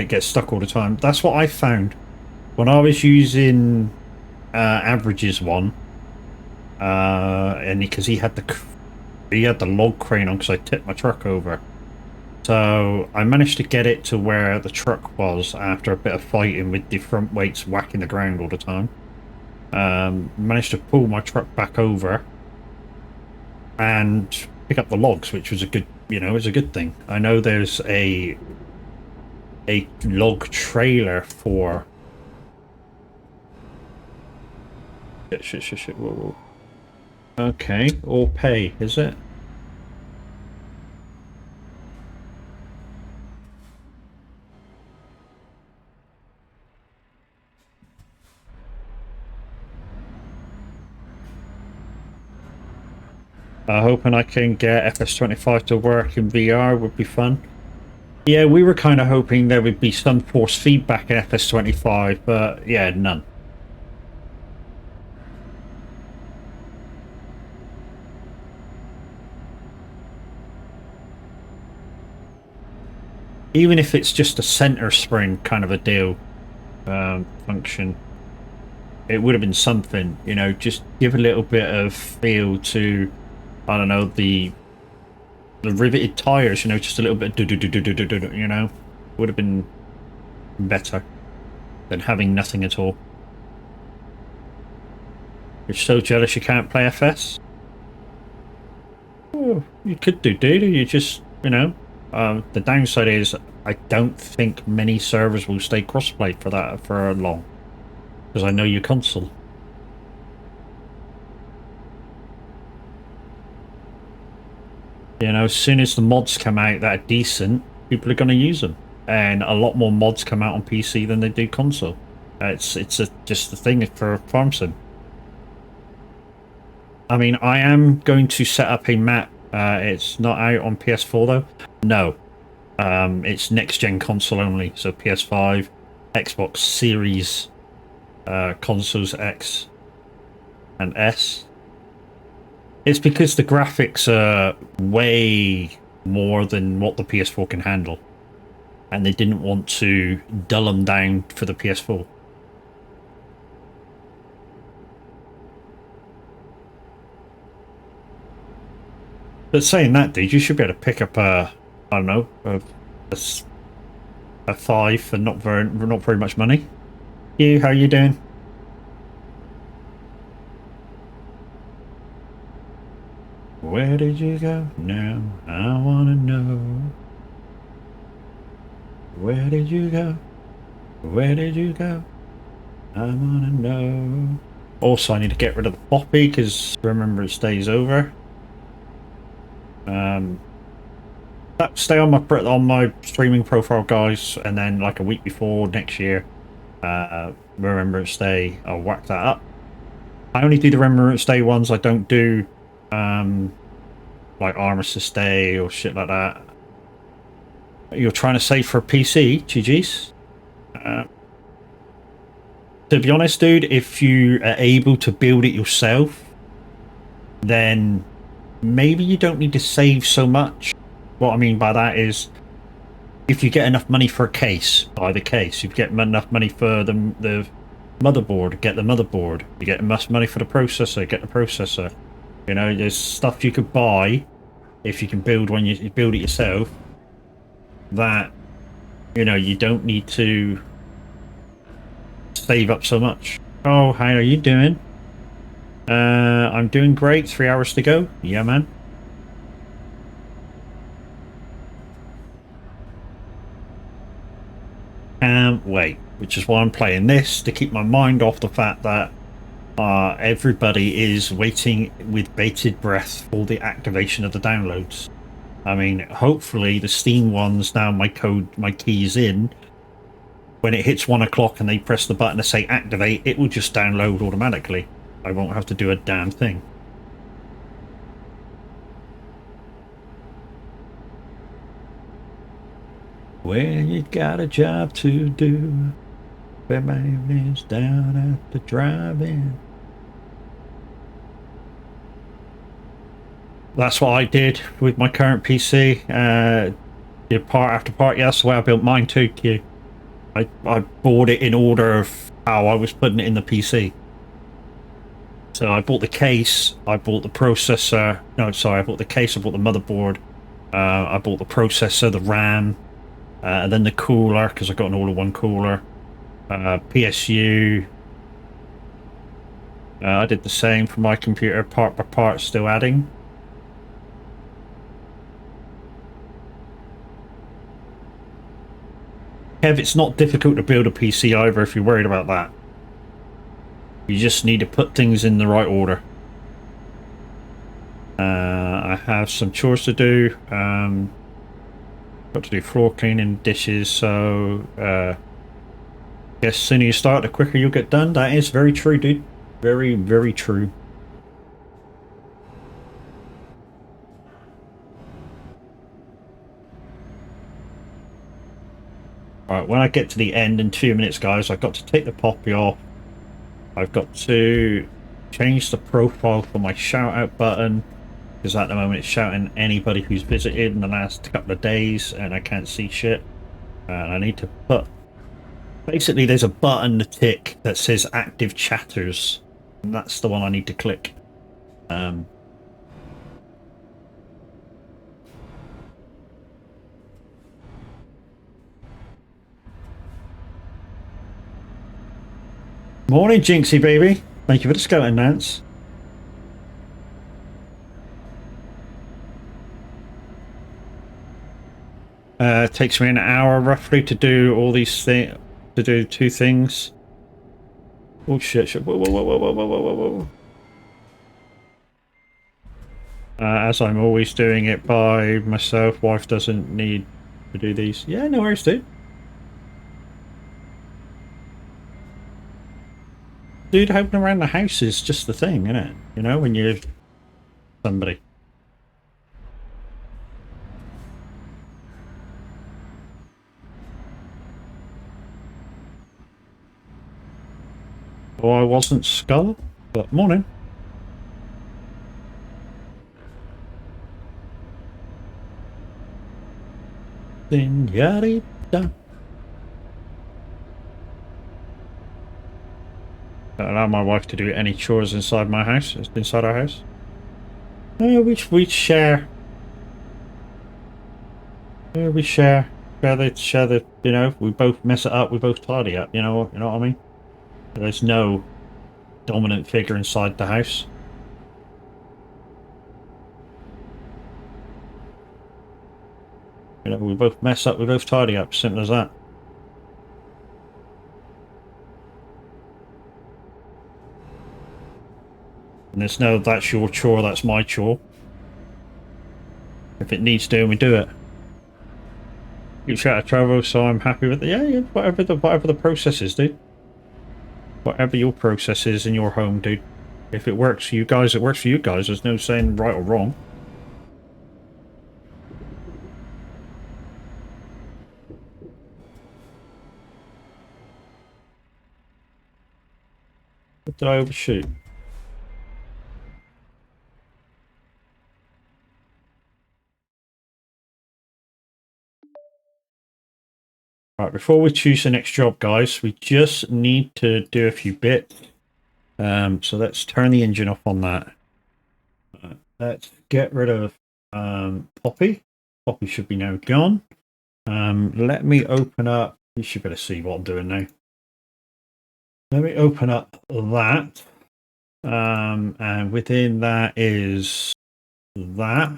gets stuck all the time. That's what I found when I was using Average's one, and because he had the log crane on, because I tipped my truck over. So I managed to get it to where the truck was after a bit of fighting with the front weights whacking the ground all the time. Managed to pull my truck back over and pick up the logs, which was a good, was a good thing. I know there's a log trailer for shit. Whoa. Okay, or pay, is it? Hoping I can get fs25 to work in VR would be fun. Yeah, we were kind of hoping there would be some force feedback in fs25, but yeah, none. Even if it's just a center spring kind of a deal, function, it would have been something, just give a little bit of feel to, I don't know, the riveted tires, just a little bit, would have been better than having nothing at all. You're so jealous you can't play FS? Oh, you could do, dude. You just, the downside is I don't think many servers will stay crossplay for that for long, because I know your console. As soon as the mods come out that are decent, people are going to use them, and a lot more mods come out on PC than they do console. It's just the thing for farm sim. I mean, I am going to set up a map. It's not out on PS4 though. No, it's next gen console only. So PS5, Xbox Series, consoles X and S. It's because the graphics are way more than what the PS4 can handle, and they didn't want to dull them down for the PS4. But saying that, dude, you should be able to pick up a, I don't know, a 5 for not very much money. You, how you doing? Where did you go now? I wanna know. Where did you go? Where did you go? I wanna know. Also, I need to get rid of the poppy because Remembrance Day is over. Stay on my streaming profile, guys, and then like a week before next year, Remembrance Day, I'll whack that up. I only do the Remembrance Day ones. I don't do like Armistice Day or shit like that. You're trying to save for a PC, GG's. To be honest, dude, if you are able to build it yourself, then maybe you don't need to save so much. What I mean by that is, if you get enough money for a case, buy the case. If you get enough money for the motherboard, get the motherboard. You get enough money for the processor, get the processor. There's stuff you could buy if you can build when you build it yourself. That, you don't need to save up so much. Oh, how are you doing? I'm doing great. 3 hours to go. Yeah, man. Can't wait. Which is why I'm playing this, to keep my mind off the fact that everybody is waiting with bated breath for the activation of the downloads. I mean, hopefully the Steam ones, now my key's in, when it hits 1 o'clock and they press the button to say activate, it will just download automatically. I won't have to do a damn thing. When you got a job to do, spend my evenings down at the drive-in. That's what I did with my current PC. Did part after part. Yeah, that's the way I built mine too, Q. I bought it in order of how I was putting it in the PC. So I bought the case, I bought the processor. No, sorry, I bought the case, I bought the motherboard. I bought the processor, the RAM, and then the cooler, because I got an all-in-one cooler. PSU. I did the same for my computer, part by part, still adding. Kev, it's not difficult to build a PC either if you're worried about that. You just need to put things in the right order. I have some chores to do. Got to do floor cleaning, dishes, so guess the sooner you start, the quicker you'll get done. That is very true, dude. Very, very true. Alright, when I get to the end in 2 minutes, guys, I've got to take the poppy off. I've got to change the profile for my shout out button, because at the moment it's shouting anybody who's visited in the last couple of days and I can't see shit. And I need to put... Basically, there's a button to tick that says active chatters, and that's the one I need to click. Morning, Jinxie baby. Thank you for the skeleton dance. It takes me an hour roughly to do all these things, to do 2 things. Oh shit, shit. Whoa, whoa, whoa, whoa, whoa, whoa, whoa, whoa. As I'm always doing it by myself, wife doesn't need to do these. Yeah, no worries, dude. Dude, helping around the house is just the thing, isn't it? You know, when you're somebody. Oh, I wasn't Skull, but morning. Señorita. Don't allow my wife to do any chores inside my house, inside our house. We share. We share. Share the, you know, we both mess it up, we both tidy up, you know what I mean? There's no dominant figure inside the house. You know, we both mess up, we both tidy up, simple as that. And there's no, that's your chore, that's my chore. If it needs doing, we do it. Keeps you out of trouble, so I'm happy with it. Yeah, whatever the process is, dude. Whatever your process is in your home, dude. If it works for you guys, it works for you guys. There's no saying right or wrong. What did I overshoot? Right, before we choose the next job, guys, we just need to do a few bits. So let's turn the engine off on that. Let's get rid of Poppy. Poppy should be now gone. Let me open up. You should better see what I'm doing now. Let me open up that. And within that is that.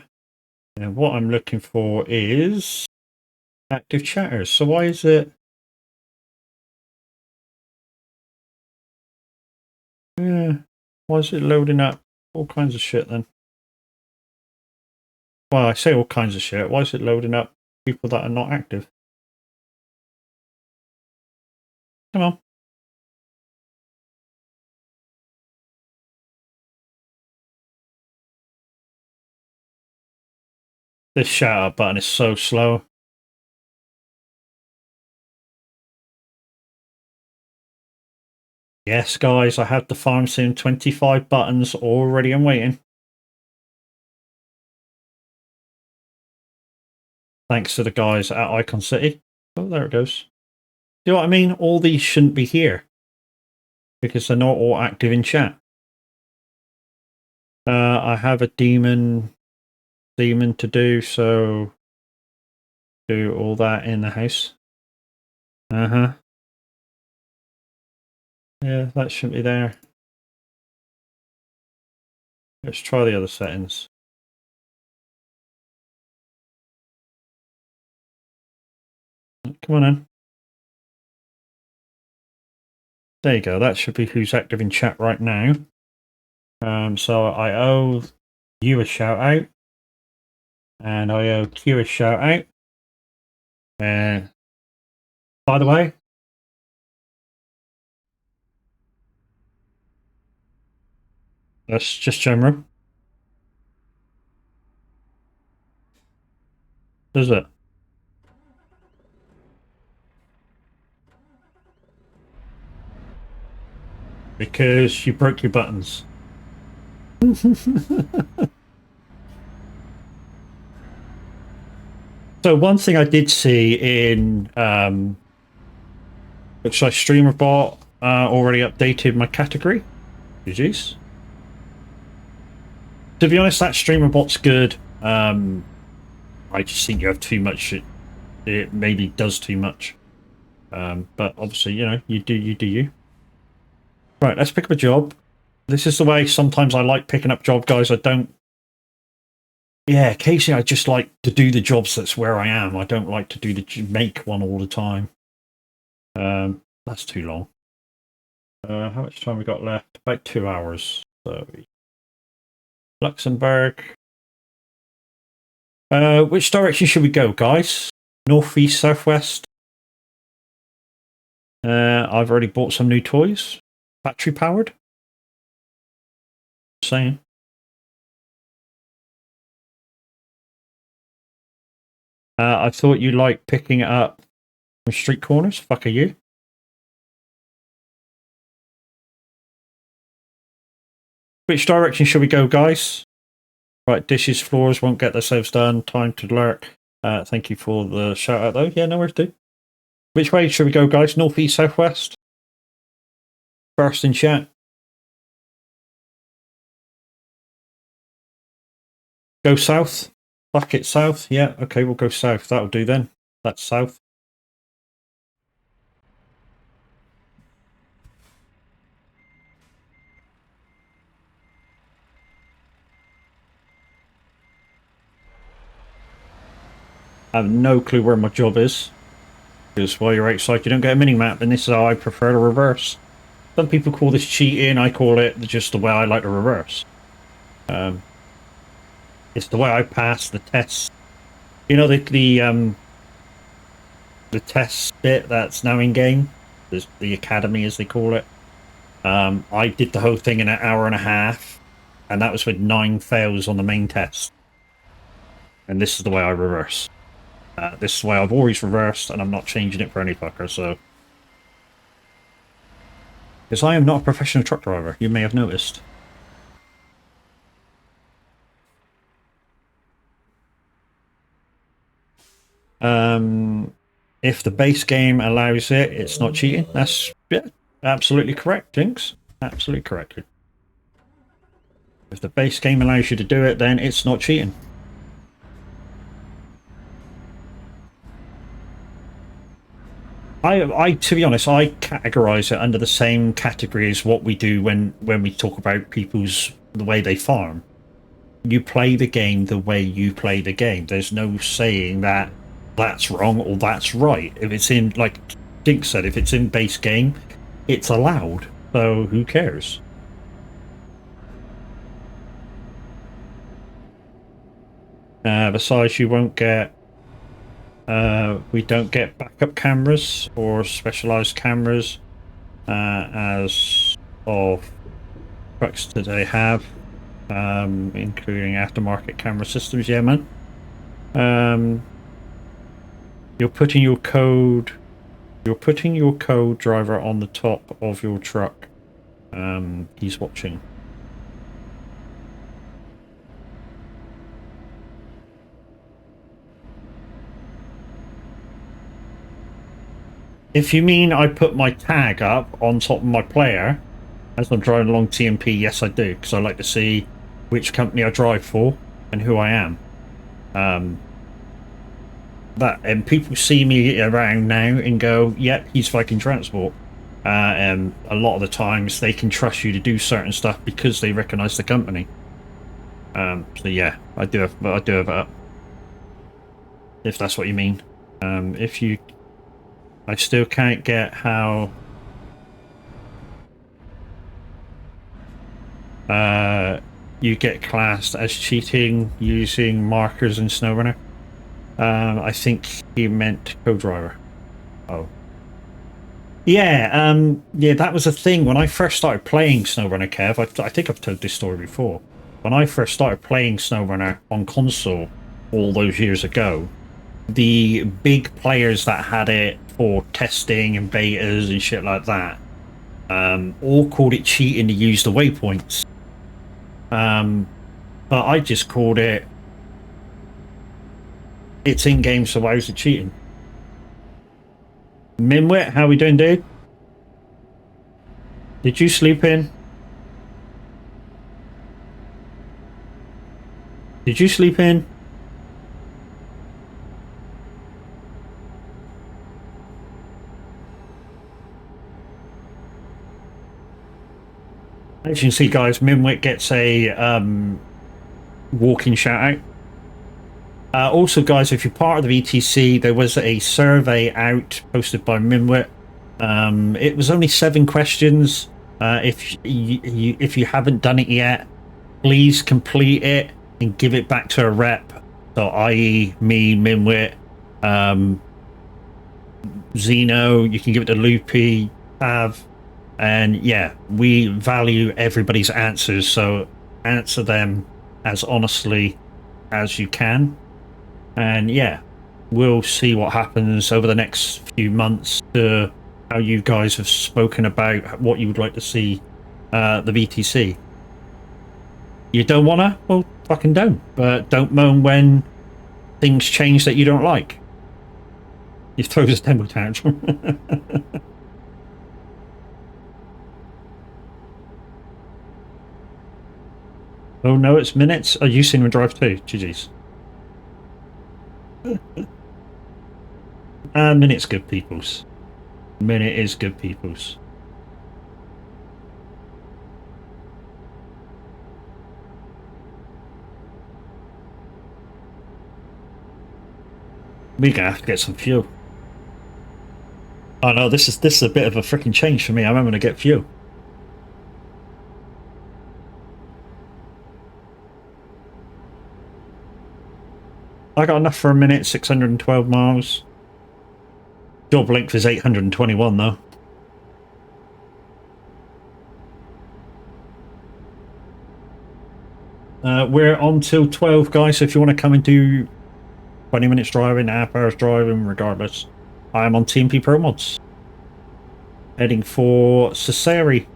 And what I'm looking for is active chatters. So why is it? Yeah. Why is it loading up all kinds of shit then? Well, I say all kinds of shit. Why is it loading up people that are not active? Come on. This shout out button is so slow. Yes, guys, I have the Farm Sim 25 buttons already and waiting. Thanks to the guys at Icon City. Oh, there it goes. Do you know what I mean? All these shouldn't be here because they're not all active in chat. I have a demon to do, so do all that in the house. Uh-huh. Yeah, that shouldn't be there. Let's try the other settings. Come on in. There you go. That should be who's active in chat right now. So I owe you a shout out. And I owe Q a shout out. By the way, that's just general. Does it? Because you broke your buttons. So one thing I did see in looks like StreamerBot already updated my category. GG's. To be honest, that StreamerBot's good. I just think you have too much. It maybe does too much. But obviously, you know, you do you. Right, let's pick up a job. This is the way sometimes I like picking up job, guys. I don't. Yeah, occasionally I just like to do the jobs that's where I am. I don't like to do make one all the time. That's too long. How much time we got left? About 2 hours. So, Luxembourg. Which direction should we go, guys? North, east, southwest? I've already bought some new toys. Battery powered? Saying. I thought you liked picking it up from street corners. Fuck are you? Which direction should we go, guys? Right, dishes, floors won't get themselves done. Time to lurk. Thank you for the shout out, though. Yeah, no worries, dude. Which way should we go, guys? North, east, southwest? First in chat. Go south. Fuck it, south. Yeah, okay, we'll go south. That'll do then. That's south. I have no clue where my job is. Because while you're outside, you don't get a mini-map, and this is how I prefer to reverse. Some people call this cheating. I call it just the way I like to reverse. It's the way I pass the tests. You know, the test bit that's now in game, the academy as they call it. I did the whole thing in an hour and a half, and that was with 9 fails on the main test. And this is the way I reverse. This is the way I've always reversed, and I'm not changing it for any fucker, so. Because I am not a professional truck driver, you may have noticed. If the base game allows it, it's not cheating. That's absolutely correct, Jinx. Absolutely correct. If the base game allows you to do it, then it's not cheating. To be honest, I categorize it under the same category as what we do when we talk about the way they farm. You play the game the way you play the game. There's no saying that that's wrong or that's right. If it's in, like Dink said, if it's in base game, it's allowed. So who cares? Besides, you won't get. We don't get backup cameras or specialized cameras as of trucks today have, including aftermarket camera systems. Yeah, man. You're putting your code. You're putting your code driver on the top of your truck. He's watching. If you mean I put my tag up on top of my player as I'm driving along TMP, yes I do, because I like to see which company I drive for and who I am. And people see me around now and go, yep, he's Viking Transport. And a lot of the times they can trust you to do certain stuff because they recognise the company. So yeah, I do have it up. If that's what you mean. I still can't get how you get classed as cheating using markers in SnowRunner. I think he meant co-driver. Oh. Yeah, yeah, that was a thing. When I first started playing SnowRunner, Kev, I think I've told this story before. When I first started playing SnowRunner on console all those years ago, the big players that had it for testing and betas and shit like that all called it cheating to use the waypoints. But I just called it, it's in-game, so why is it cheating? Minwit, how we doing, dude? Did you sleep in? Did you sleep in? As you can see, guys, Minwit gets a walking shout out. Also, guys, if you're part of the VTC, there was a survey out posted by Minwit. It was only 7 questions. If you haven't done it yet, please complete it and give it back to a rep. So, i.e., me, Minwit, Zeno. You can give it to Loopy, Pav. And yeah, we value everybody's answers, so answer them as honestly as you can. And yeah, we'll see what happens over the next few months to how you guys have spoken about what you would like to see the VTC. You don't wanna? Well, fucking don't. But don't moan when things change that you don't like. You throw this temper tantrum. Oh no, it's minutes. Oh, you've seen him drive too. GG's. Minute's good peoples. Minute is good peoples. We're gonna have to get some fuel. Oh no, this is a bit of a freaking change for me. I'm having to get fuel. I got enough for a minute, 612 miles. Job length is 821 though. We're on till 12, guys, so if you want to come and do 20 minutes driving, half hours driving, regardless. I'm on TMP Pro Mods. Heading for Cesare.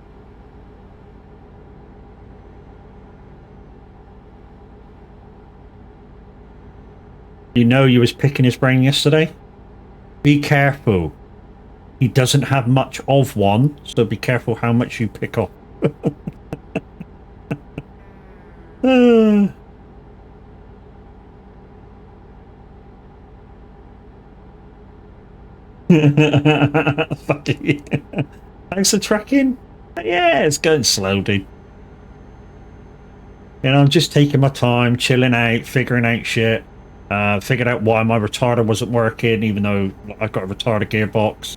You know you was picking his brain yesterday? Be careful. He doesn't have much of one, so be careful how much you pick off. Fuck you. Thanks for tracking. Yeah, it's going slow, dude. You know, I'm just taking my time, chilling out, figuring out shit. Figured out why my retarder wasn't working, even though I've got a retarder gearbox.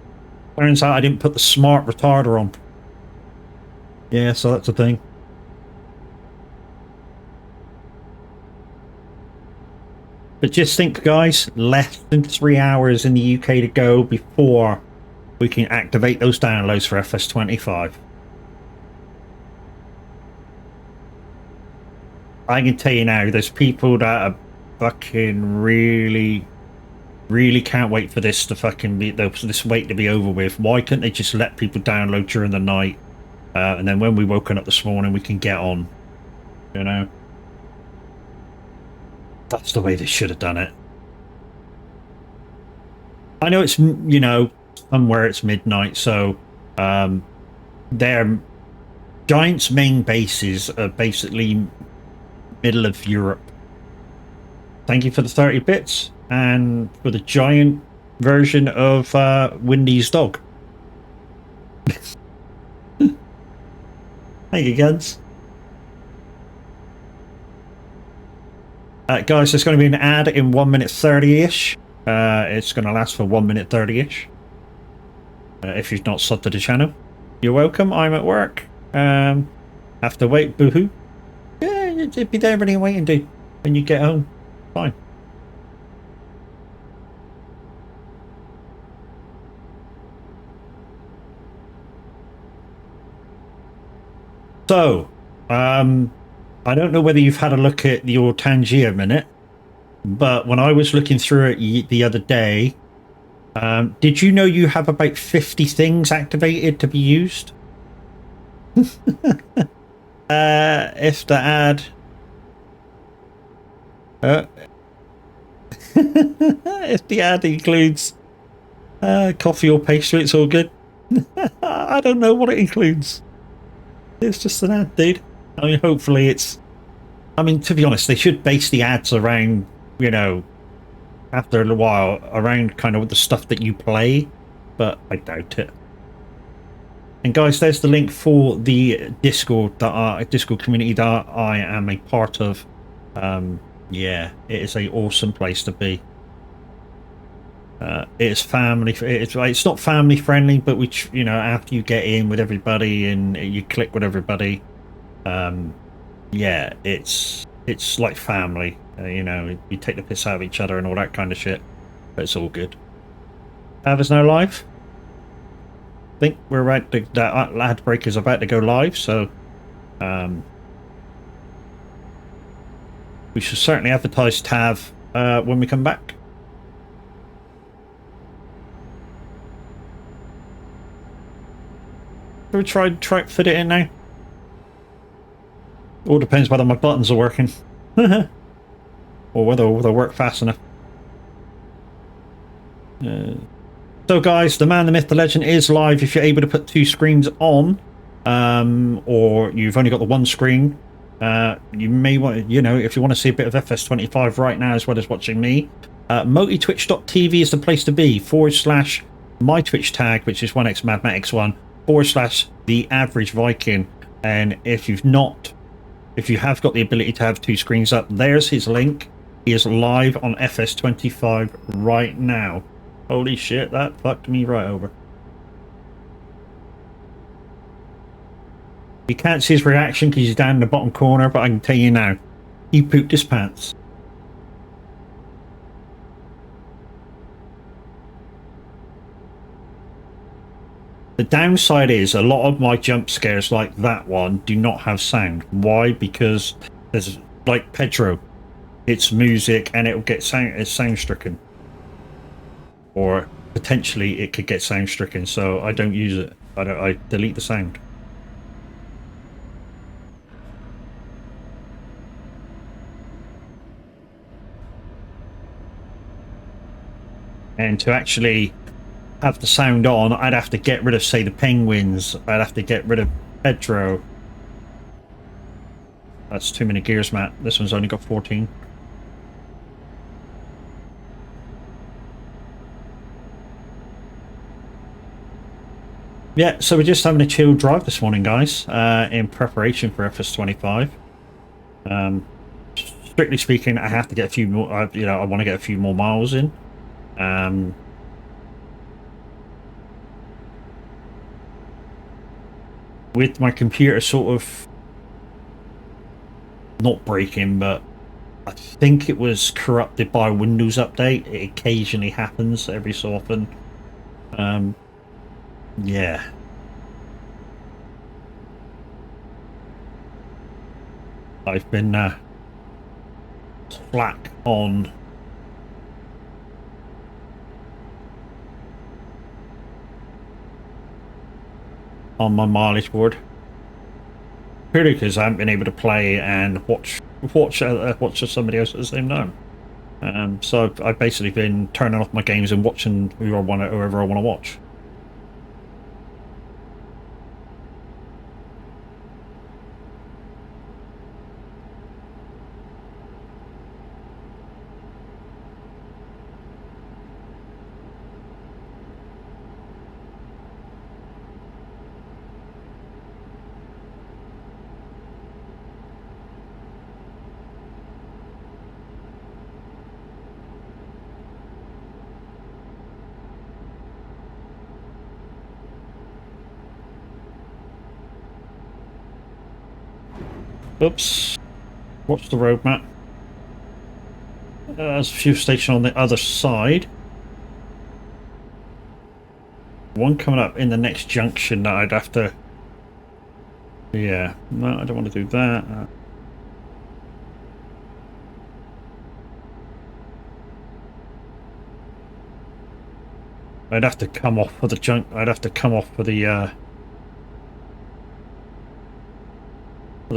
Turns out I didn't put the smart retarder on. Yeah, so that's the thing. But just think, guys, less than 3 hours in the UK to go before we can activate those downloads for fs25. I can tell you now, there's people that are fucking really can't wait for this to fucking be, this wait to be over with. Why couldn't they just let people download during the night? And then when we woken up this morning, we can get on, you know? That's the way they should have done it. I know it's, you know, somewhere it's midnight, so their Giant's main bases are basically middle of Europe. Thank you for the 30 bits and for the Giant version of Windy's dog. Thank you, Guns. Guys, there's going to be an ad in 1 minute 30-ish. It's going to last for 1 minute 30-ish. If you've not subbed to the channel, you're welcome. I'm at work. Have to wait. Boohoo. Yeah, it'd be there ready and waiting, dude. When you get home, fine. So, I don't know whether you've had a look at your Tangier minute, but when I was looking through it the other day, did you know you have about 50 things activated to be used? If the ad... if the ad includes coffee or pastry, it's all good. I don't know what it includes. It's just an ad, dude. I mean, hopefully it's... I mean, to be honest, they should base the ads around, you know, after a while, around kind of the stuff that you play, but I doubt it. And guys, there's the link for the Discord, Discord community that I am a part of. Yeah, it is a awesome place to be. It's family. It's not family friendly, but which, you know, after you get in with everybody and you click with everybody, yeah, it's like family. You know, you take the piss out of each other and all that kind of shit, but it's all good. There's no live. I think we're about to, that ad break is about to go live, so we should certainly advertise Tav when we come back. Should we try to fit it in now? All depends whether my buttons are working. Or whether they'll work fast enough. So guys, the man, the myth, the legend is live. If you're able to put 2 screens on, or you've only got the 1 screen, you may want, you know, if you want to see a bit of fs25 right now as well as watching me, motitwitch.tv is the place to be, / my Twitch tag, which is 1xmadmatics1 / the average Viking. And if you have got the ability to have 2 screens up, there's his link. He is live on fs25 right now. Holy shit, that fucked me right over. You can't see his reaction because he's down in the bottom corner, but I can tell you now, he pooped his pants. The downside is a lot of my jump scares like that one do not have sound. Why? Because there's, like Pedro, it's music and it will get sound stricken. Or potentially it could get sound stricken, so I don't use it. I delete the sound. And to actually have the sound on, I'd have to get rid of, say, the penguins. I'd have to get rid of Pedro. That's too many gears, Matt. This one's only got 14. Yeah, so we're just having a chill drive this morning, guys, in preparation for fs25. Strictly speaking, I have to get a few more, you know, I want to get a few more miles in. With my computer sort of not breaking, but I think it was corrupted by a Windows update. It occasionally happens every so often. Yeah. I've been slack on my mileage board. Purely because I haven't been able to play and watch somebody else at the same time. So I've basically been turning off my games and watching whoever I want to watch. Oops. Watch the road map. There's a fuel station on the other side. One coming up in the next junction that I'd have to... Yeah, no, I don't want to do that. I'd have to come off for the I'd have to come off for the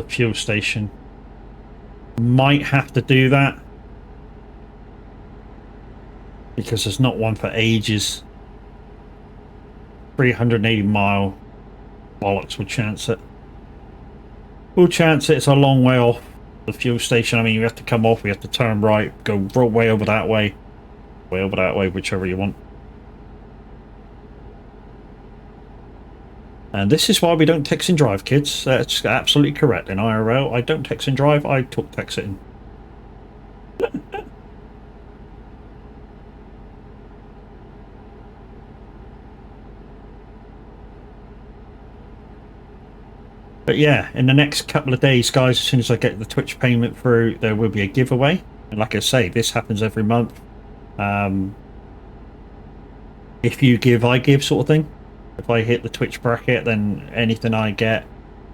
fuel station. Might have to do that because there's not one for ages. 380-mile bollocks, we'll chance it. We'll chance it. It's a long way off the fuel station. I mean, you have to come off, we have to turn right, go way over that way, whichever you want. And this is why we don't text and drive, kids. That's absolutely correct. In IRL, I don't text and drive, I talk texting. But yeah, in the next couple of days, guys, as soon as I get the Twitch payment through, there will be a giveaway. And like I say, this happens every month. If you give, I give sort of thing. If I hit the Twitch bracket, then anything I get,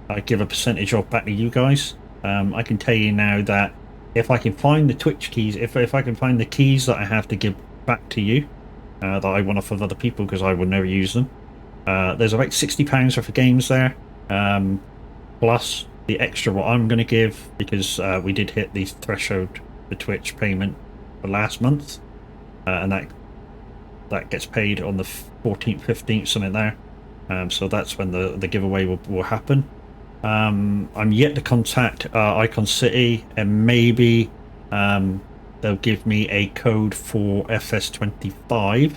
I give a percentage of back to you guys. I can tell you now that if I can find the Twitch keys, if I can find the keys that I have to give back to you, that I want off of other people because I would never use them, there's about £60 worth of games there. Plus the extra what I'm going to give, because we did hit the threshold for Twitch payment for last month, and that gets paid on the 14th, 15th, something there. So that's when the giveaway will happen. I'm yet to contact Icon City, and maybe they'll give me a code for fs25,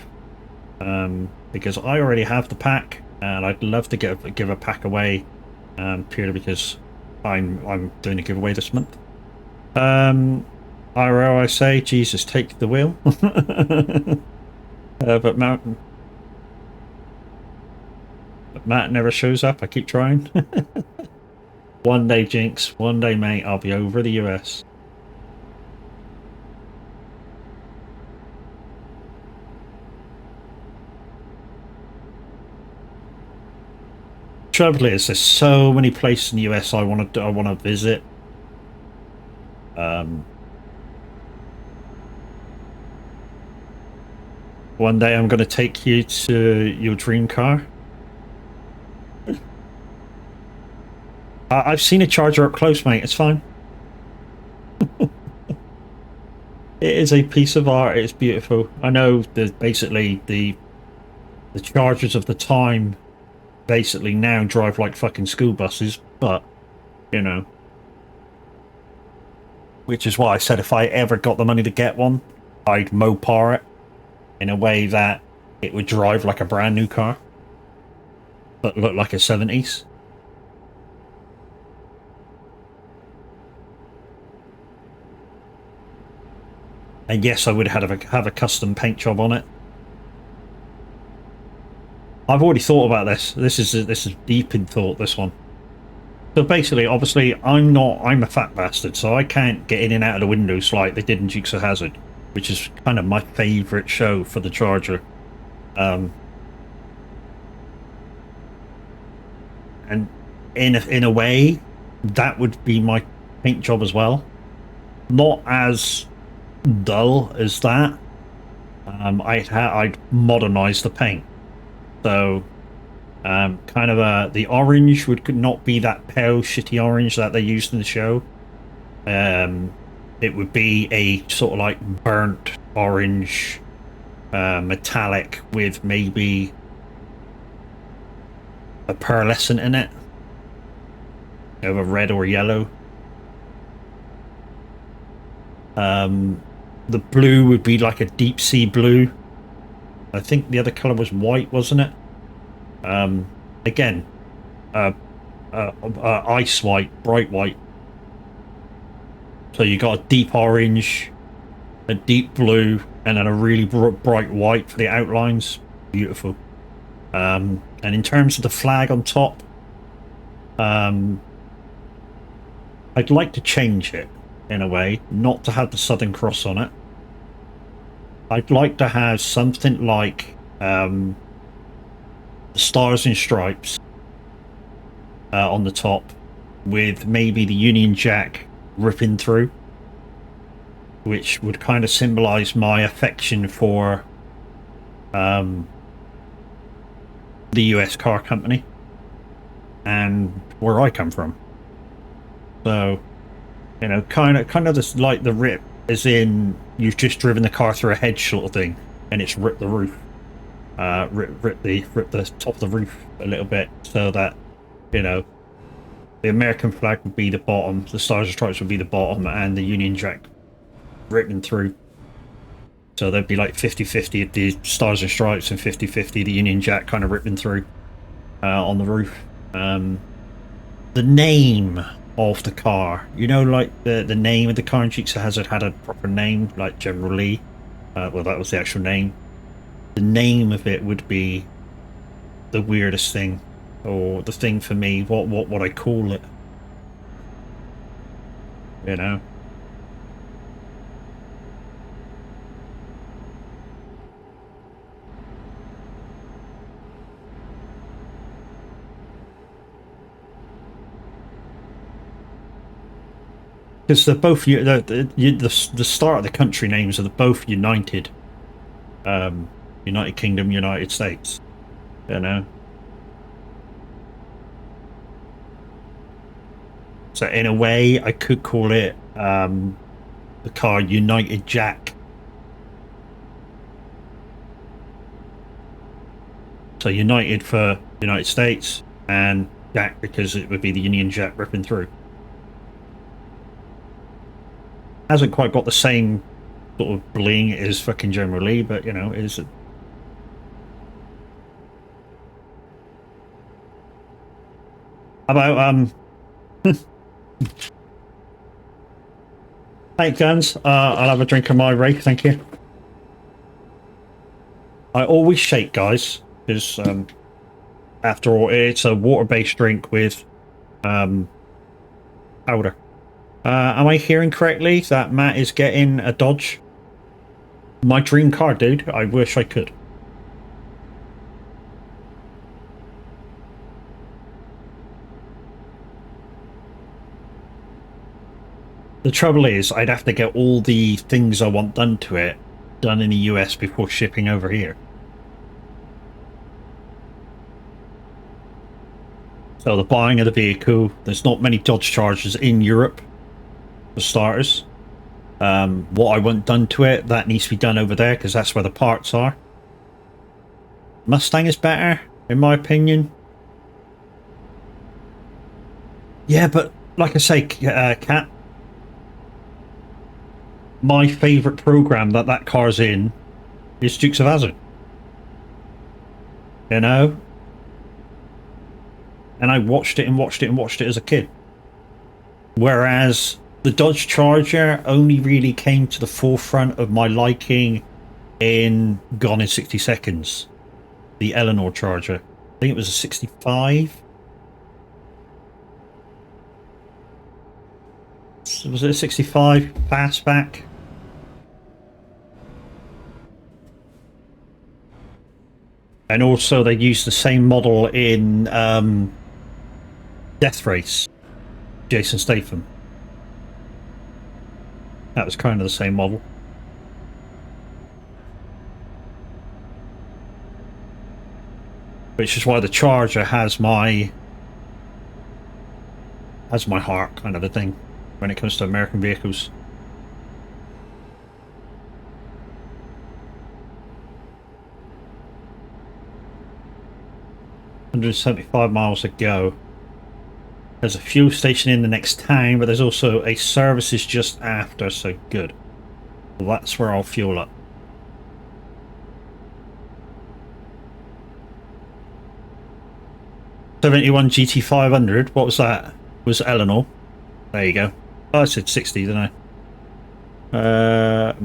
because I already have the pack, and I'd love to give a pack away. Purely because I'm doing a giveaway this month. IRL, I say, Jesus, take the wheel. But Matt never shows up. I keep trying. One day, Jinx. One day, mate. I'll be over the US. Trouble is, there's so many places in the US I want to visit. One day I'm going to take you to your dream car. I've seen a Charger up close, mate. It's fine. It is a piece of art. It's beautiful. I know that basically the Chargers of the time basically now drive like fucking school buses, but you know, which is why I said if I ever got the money to get one, I'd Mopar it in a way that it would drive like a brand new car but look like a 70s. And yes, I would have a custom paint job on it. I've already thought about this. This is deep in thought, this one. So basically, obviously, I'm a fat bastard, so I can't get in and out of the windows like they did in Dukes of Hazzard, which is kind of my favourite show for the Charger. And in a way, that would be my paint job as well. Not as dull as that. I'd modernise the paint. So kind of the orange could not be that pale shitty orange that they used in the show. It would be a sort of like burnt orange, metallic with maybe a pearlescent in it, of a red or yellow. The blue would be like a deep sea blue. I think the other color was white, wasn't it? Again, ice white, bright white. So you got a deep orange, a deep blue, and then a really bright white for the outlines. Beautiful. And in terms of the flag on top, I'd like to change it in a way, not to have the Southern Cross on it. I'd like to have something like the Stars and Stripes on the top, with maybe the Union Jack ripping through, which would kind of symbolize my affection for the US car company and where I come from. So, you know, kind of this, like the rip, as in you've just driven the car through a hedge sort of thing, and it's ripped the roof, rip the top of the roof a little bit, so that, you know, the American flag would be the bottom, the Stars and Stripes would be the bottom, and the Union Jack ripping through. So there'd be like 50-50 of the Stars and Stripes and 50-50 the Union Jack kind of ripping through on the roof. The name of the car, you know, like the name of the car in Dukes of Hazzard had a proper name, like General Lee. Well, that was the actual name. The name of it would be the weirdest thing, or the thing for me. What would I call it? You know. Because they're both the start of the country names are both United, United Kingdom, United States, you know. So in a way, I could call it the car United Jack. So United for United States, and Jack because it would be the Union Jack ripping through. Hasn't quite got the same sort of bling as fucking General Lee, but you know, is it? How about thank guns. I'll have a drink of my wraith, thank you. I always shake, guys, because after all, it's a water-based drink with powder. Am I hearing correctly that Matt is getting a Dodge? My dream car, dude. I wish I could. The trouble is, I'd have to get all the things I want done to it done in the US before shipping over here. So the buying of the vehicle, there's not many Dodge Chargers in Europe, for starters. What I want done to it, that needs to be done over there, because that's where the parts are. Mustang is better, in my opinion. Yeah, but like I say, Cat, my favourite program that car's in is Dukes of Hazzard. You know? And I watched it and watched it and watched it as a kid. Whereas the Dodge Charger only really came to the forefront of my liking in Gone in 60 Seconds. The Eleanor Charger. I think it was a 65. Was it a 65 fastback? And also they used the same model in Death Race, Jason Statham. That was kind of the same model. Which is why the Charger has my heart, kind of a thing, when it comes to American vehicles. $175 miles to go. There's a fuel station in the next town, but there's also a services just after, so good. Well, that's where I'll fuel up. '71 GT500. What was that? Was Eleanor? There you go. Oh, I said 60, didn't I?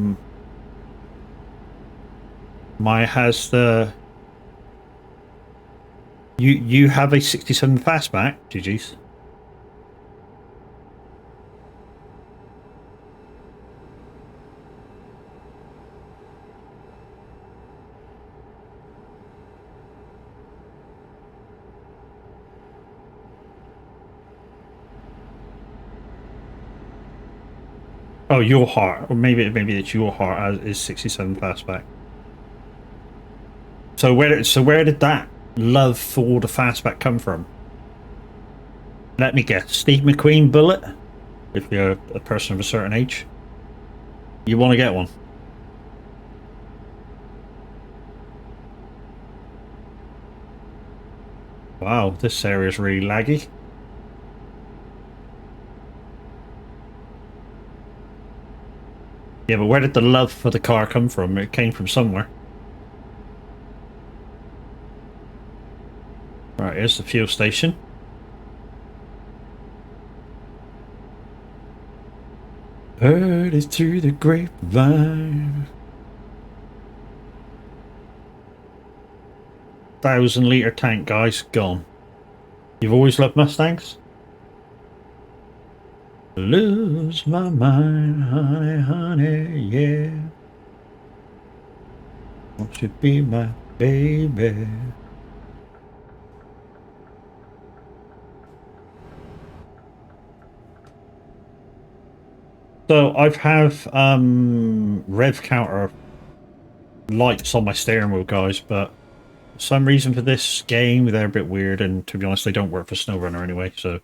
My has the. You have a 67 fastback, GG's. Oh, your heart, or maybe it's your heart is 67 fastback. So where did that love for the fastback come from? Let me guess. Steve McQueen bullet. If you're a person of a certain age, you want to get one. Wow, this area is really laggy. Yeah, but where did the love for the car come from? It came from somewhere. Right, here's the fuel station. Heard it through the grapevine. 1,000-litre tank, guys, gone. You've always loved Mustangs? Lose my mind, honey, honey, yeah. Won't you be my baby? So I have rev counter lights on my steering wheel, guys, but for some reason for this game they're a bit weird, and to be honest they don't work for SnowRunner anyway, so.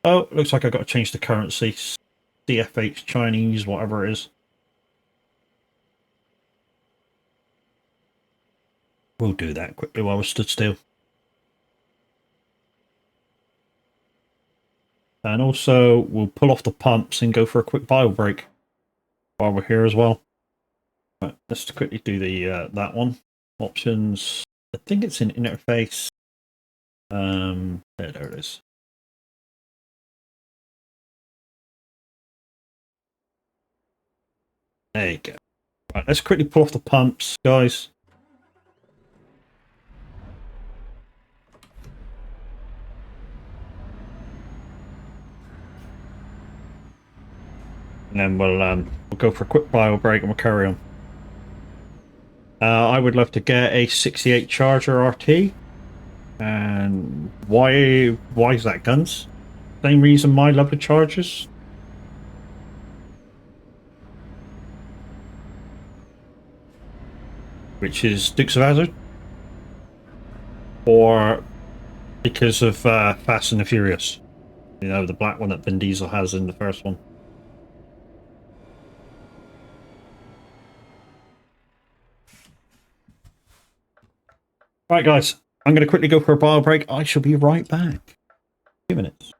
Oh, looks like I've got to change the currency. CFH, Chinese, whatever it is. We'll do that quickly while we're stood still. And also, we'll pull off the pumps and go for a quick bio break while we're here as well. Right, let's quickly do the that one. Options. I think it's in interface. There it is. There you go. Right, let's quickly pull off the pumps, guys. And then we'll go for a quick bio break and we'll carry on. I would love to get a 68 Charger RT. And why is that, guns? Same reason my love of Chargers. Which is Dukes of Hazzard. Or because of Fast and the Furious. You know, the black one that Vin Diesel has in the first one. Right, guys, I'm going to quickly go for a bio break. I shall be right back. 2 minutes.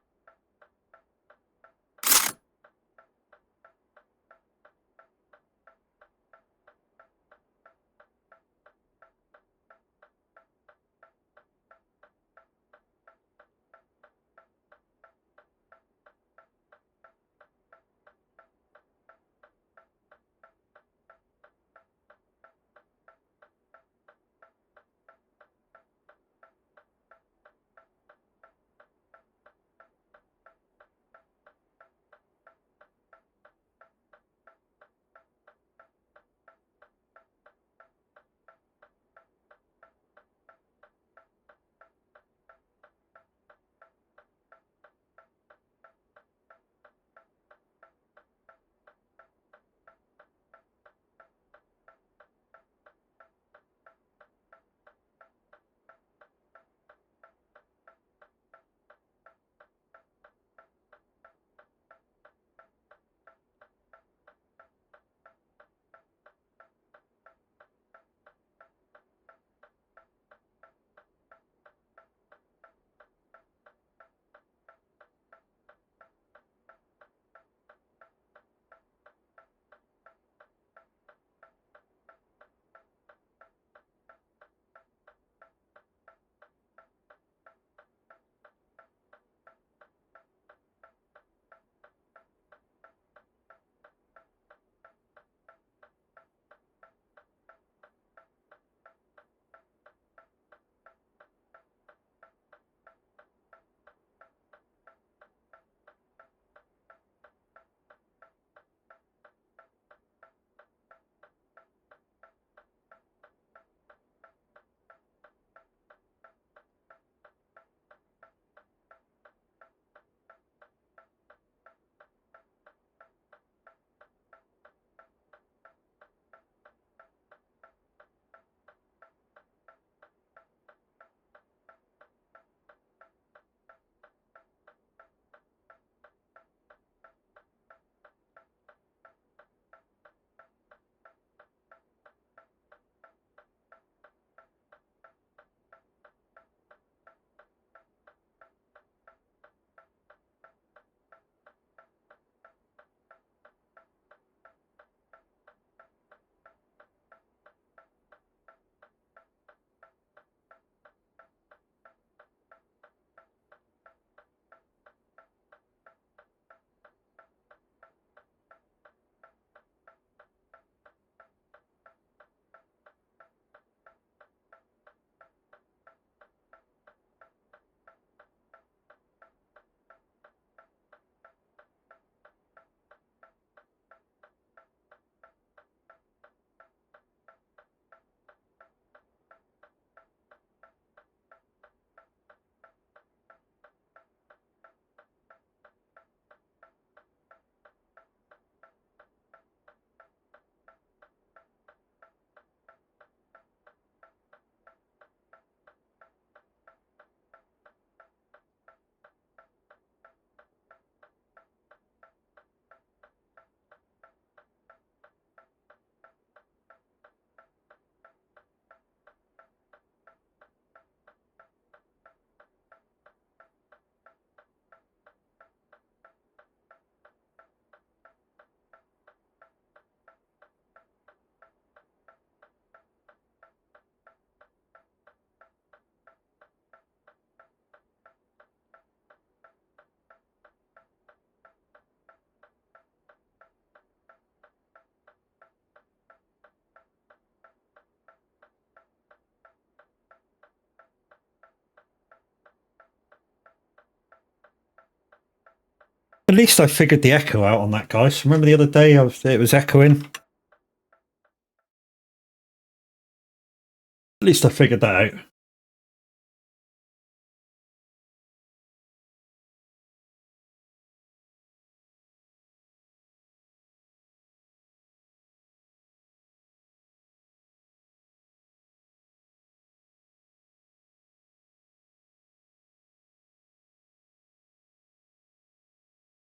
At least I figured the echo out on that, guys. Remember the other day it was echoing? At least I figured that out.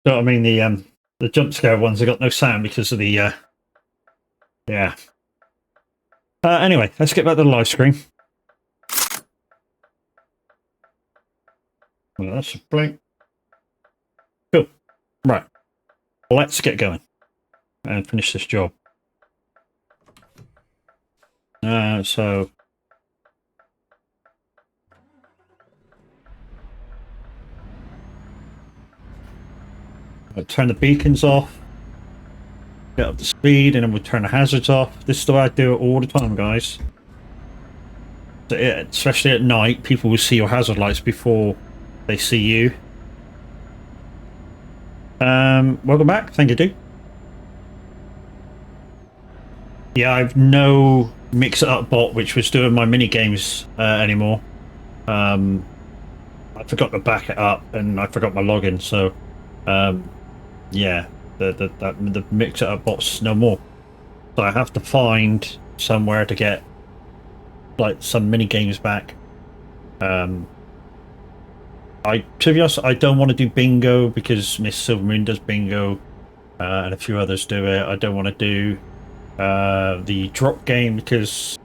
So I mean the jump scare ones have got no sound because of the yeah. Anyway, let's get back to the live screen. Well, that's a blink. Cool. Right. Let's get going and finish this job. So I'll turn the beacons off, get up to speed, and then we'll turn the hazards off. This is the way I do it all the time, guys. So especially at night, people will see your hazard lights before they see you. Welcome back. Thank you, dude. Yeah, I've no mix-it-up bot which was doing my mini games anymore. I forgot to back it up, and I forgot my login. So, yeah, the mix-it-up bot's no more. So I have to find somewhere to get like some mini games back. To be honest, I don't want to do bingo because Miss Silvermoon does bingo, and a few others do it. I don't want to do the drop game because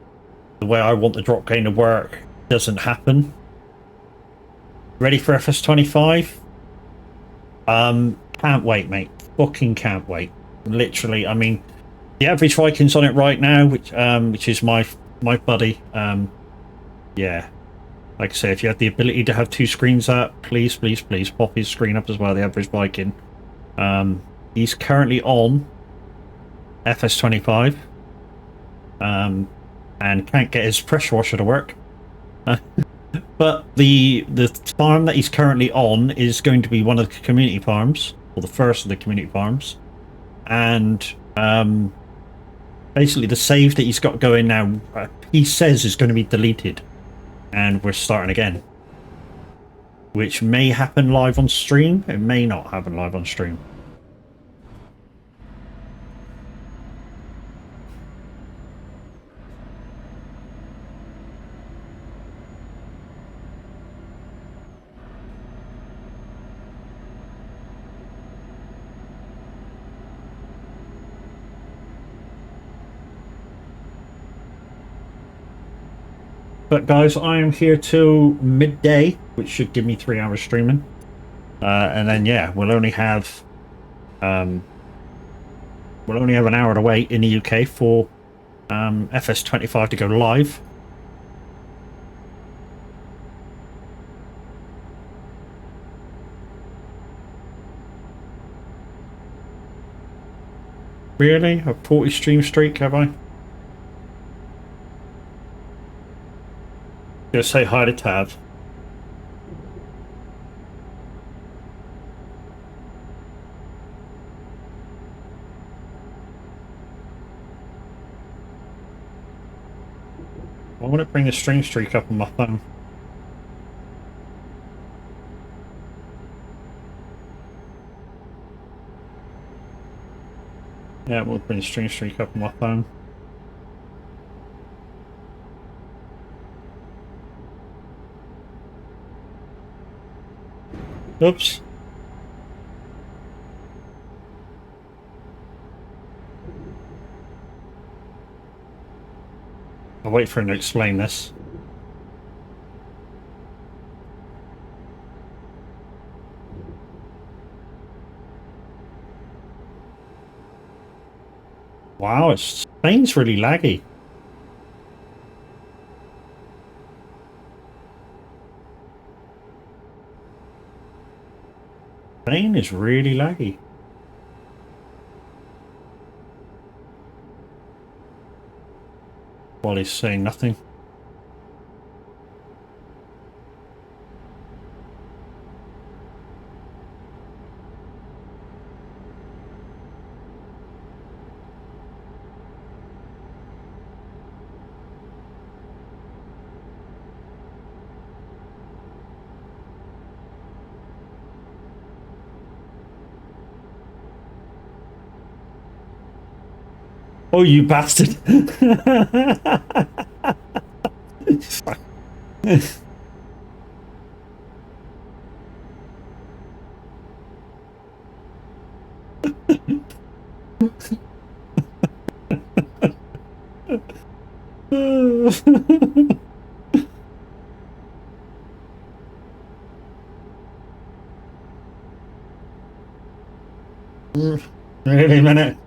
the way I want the drop game to work doesn't happen. Ready for fs25? Can't wait, mate. Fucking can't wait. Literally, I mean, the average Viking's on it right now, which is my buddy. Yeah, like I say, if you have the ability to have two screens up, please pop his screen up as well. The average Viking. He's currently on fs25, and can't get his pressure washer to work. But the farm that he's currently on is going to be one of the community farms, or the first of the community farms, and basically the save that he's got going now, he says is going to be deleted, and we're starting again, which may happen live on stream. It may not happen live on stream. But guys, I am here till midday, which should give me 3 hours streaming, and then yeah, we'll only have an hour to wait in the UK for fs25 to go live. Really? A 40 stream streak, have I? Go say hi to Tav. I want to bring the stream streak up on my phone. Yeah, we'll bring the stream streak up on my phone. Oops. I'll wait for him to explain this. Wow, Spain's really laggy. Spain is really laggy. While he's saying nothing. Oh, you bastard. Really, minute.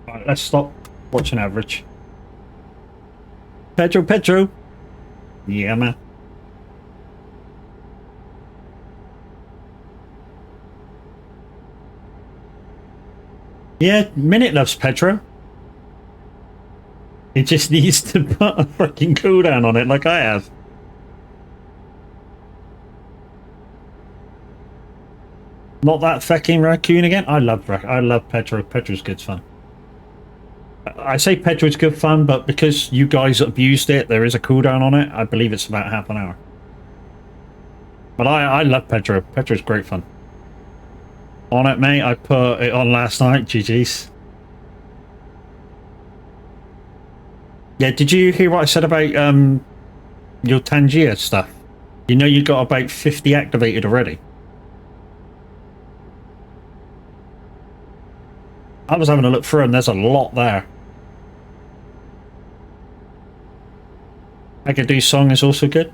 Right, let's stop watching average. Pedro. Yeah, man. Yeah, Minute loves Pedro. It just needs to put a freaking cooldown on it like I have. Not that fucking raccoon again. I love Pedro. Pedro's good fun. I say Pedro's good fun, but because you guys abused it, there is a cooldown on it. I believe it's about half an hour. But I love Pedro. Pedro's great fun. On it, mate. I put it on last night. GG's. Yeah, did you hear what I said about your Tangier stuff? You know you got about 50 activated already. I was having a look through and there's a lot there. I Could Do Song is also good.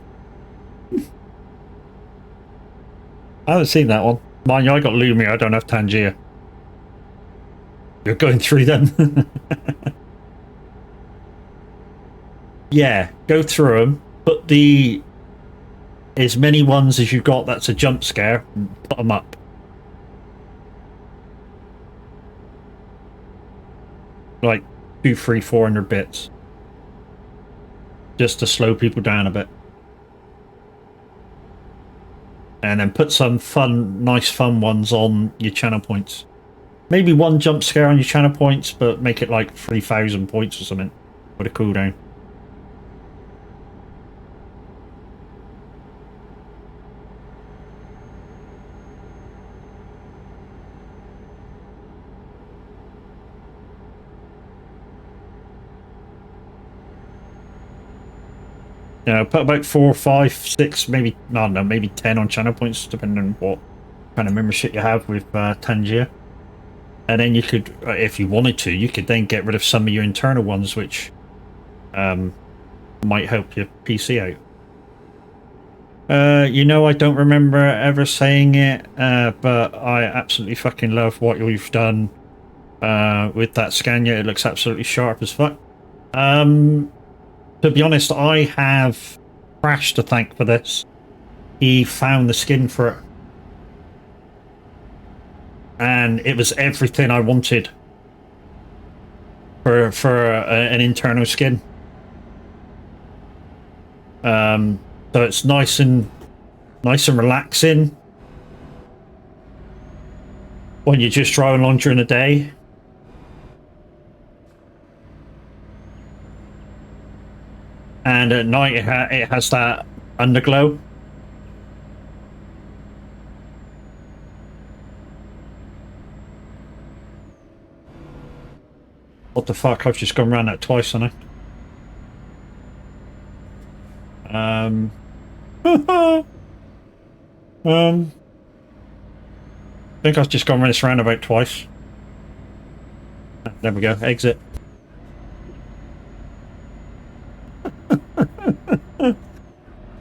I haven't seen that one. Mind you, I got Lumia, I don't have Tangier. You're going through them. Yeah, go through them. Put as many ones as you got that's a jump scare, put them up. Like 200, 300, 400 bits. Just to slow people down a bit. And then put some nice fun ones on your channel points. Maybe one jump scare on your channel points, but make it like 3,000 points or something with a cooldown. You know, put about 4, 5, 6, maybe, I don't know, maybe 10 on channel points, depending on what kind of membership you have with Tangier. And then you could, if you wanted to, you could then get rid of some of your internal ones, which might help your PC out. You know, I don't remember ever saying it, but I absolutely fucking love what you've done with that Scania. It looks absolutely sharp as fuck. To be honest, I have Crash to thank for this. He found the skin for it. And it was everything I wanted for an internal skin. So it's nice and relaxing when you're just driving along during the day. And at night it has that underglow. What the fuck? I've just gone around that twice, haven't I? I think I've just gone around this roundabout twice. There we go. Exit.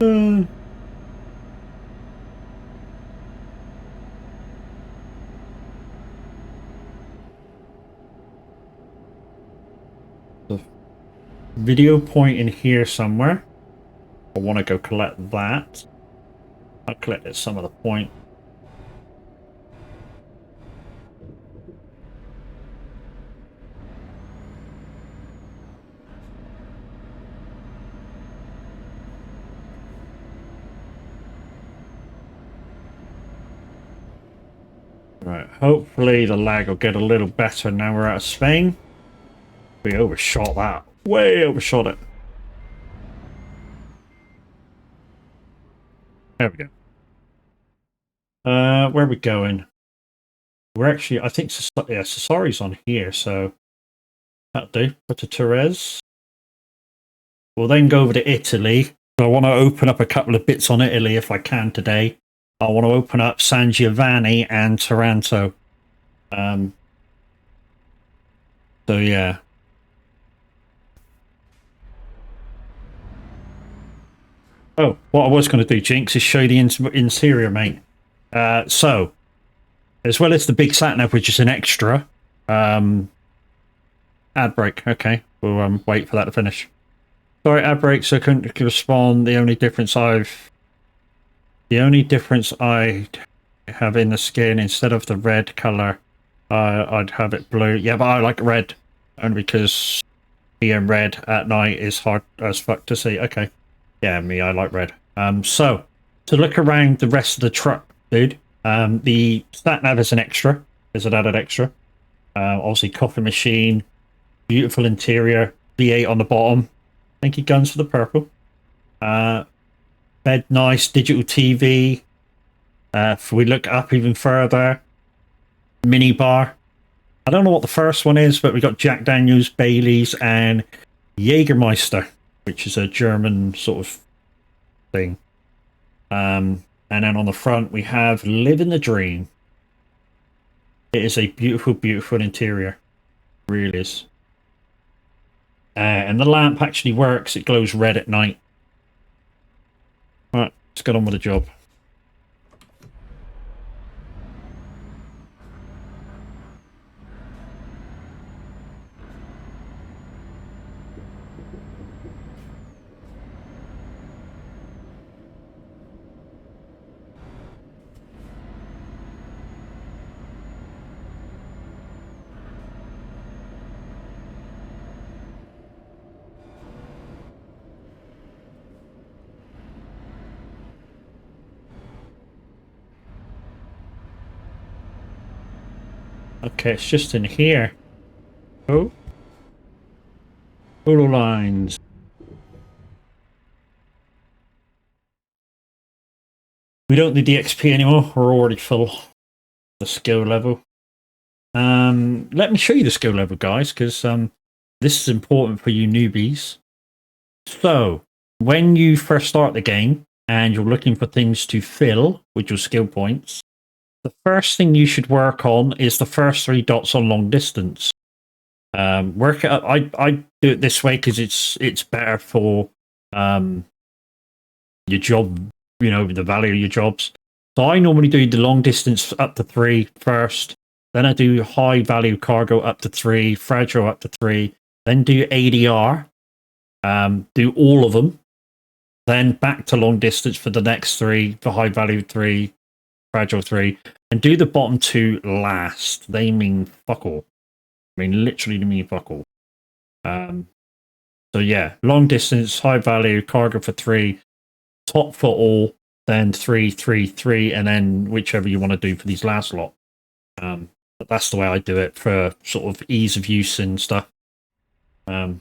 The video point in here somewhere. I want to go collect that. I'll collect at some of the point. Right, hopefully the lag will get a little better now we're out of Spain. We overshot that. Way overshot it. There we go. Where are we going? We're actually, I think, yeah, Sassari's on here, so that'll do. Put to Therese. We'll then go over to Italy. So I want to open up a couple of bits on Italy if I can today. I want to open up San Giovanni and Taranto. So yeah. Oh, what I was going to do, Jinx, is show you the interior, mate. So, as well as the big sat nav, which is an extra, ad break. Okay, we'll wait for that to finish. Sorry, ad break, so I couldn't respond. The only difference I have in the skin, instead of the red color, I'd have it blue. Yeah, but I like red, only because being red at night is hard as fuck to see. Okay, yeah, I like red. So to look around the rest of the truck, dude, the sat nav is an extra. Is an added extra. Obviously, coffee machine, beautiful interior, V8 on the bottom. Thank you, guns, for the purple. Bed, nice, digital TV. If we look up even further, mini bar. I don't know what the first one is, but we got Jack Daniels, Bailey's, and Jägermeister, which is a German sort of thing. And then on the front, we have Living the Dream. It is a beautiful, beautiful interior. It really is. And the lamp actually works. It glows red at night. Alright, let's get on with the job. Okay, it's just in here. Oh. Photo lines. We don't need the XP anymore. We're already full. The skill level. Let me show you the skill level, guys, because this is important for you newbies. So, when you first start the game and you're looking for things to fill with your skill points, the first thing you should work on is the first 3 dots on long distance. Work it up. I do it this way because it's better for your job, you know, the value of your jobs. So I normally do the long distance up to 3 first, then I do high value cargo up to 3, fragile up to 3, then do ADR, do all of them, then back to long distance for the next 3, for high value 3, fragile 3, and do the bottom 2 last. They mean fuck all. I mean, literally mean fuck all. So yeah, long distance, high value, cargo for 3, top for all, then 3, 3, 3, and then whichever you want to do for these last lot. But that's the way I do it for sort of ease of use and stuff. Right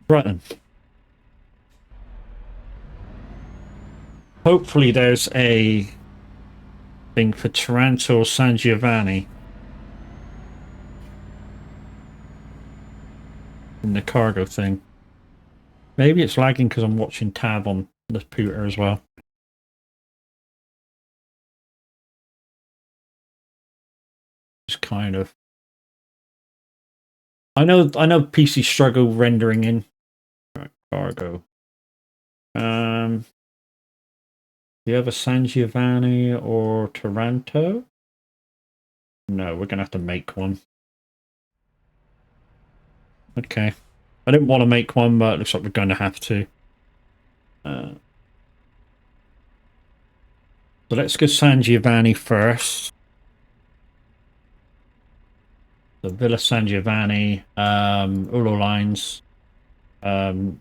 then. Hopefully there's a thing for Taranto or San Giovanni in the cargo thing. Maybe it's lagging because I'm watching tab on the computer as well. Just kind of. I know PC struggle rendering in. Right, cargo. Do you have a San Giovanni or Taranto? No, we're gonna have to make one. Okay. I didn't want to make one, but it looks like we're going to have to. So let's go San Giovanni first. The Villa San Giovanni, all lines.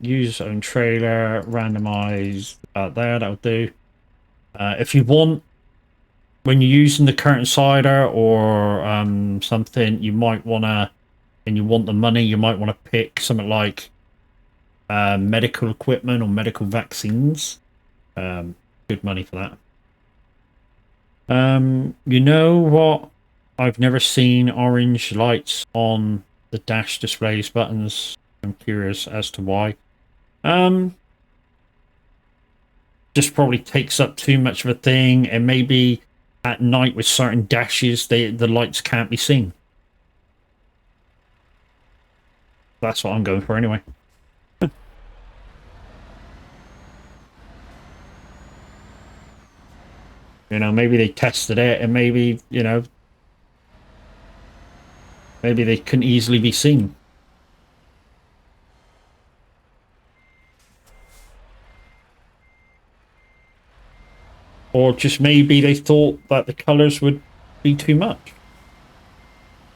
Use own trailer, randomize there, that'll do. If you want, when you're using the curtain cider or something, you might want to, and you want the money, you might want to pick something like medical equipment or medical vaccines. Good money for that. You know what? I've never seen orange lights on the dash displays buttons. I'm curious as to why. Just probably takes up too much of a thing, and maybe at night with certain dashes, the lights can't be seen. That's what I'm going for anyway. You know, maybe they tested it, and maybe, you know, maybe they couldn't easily be seen. Or just maybe they thought that the colours would be too much.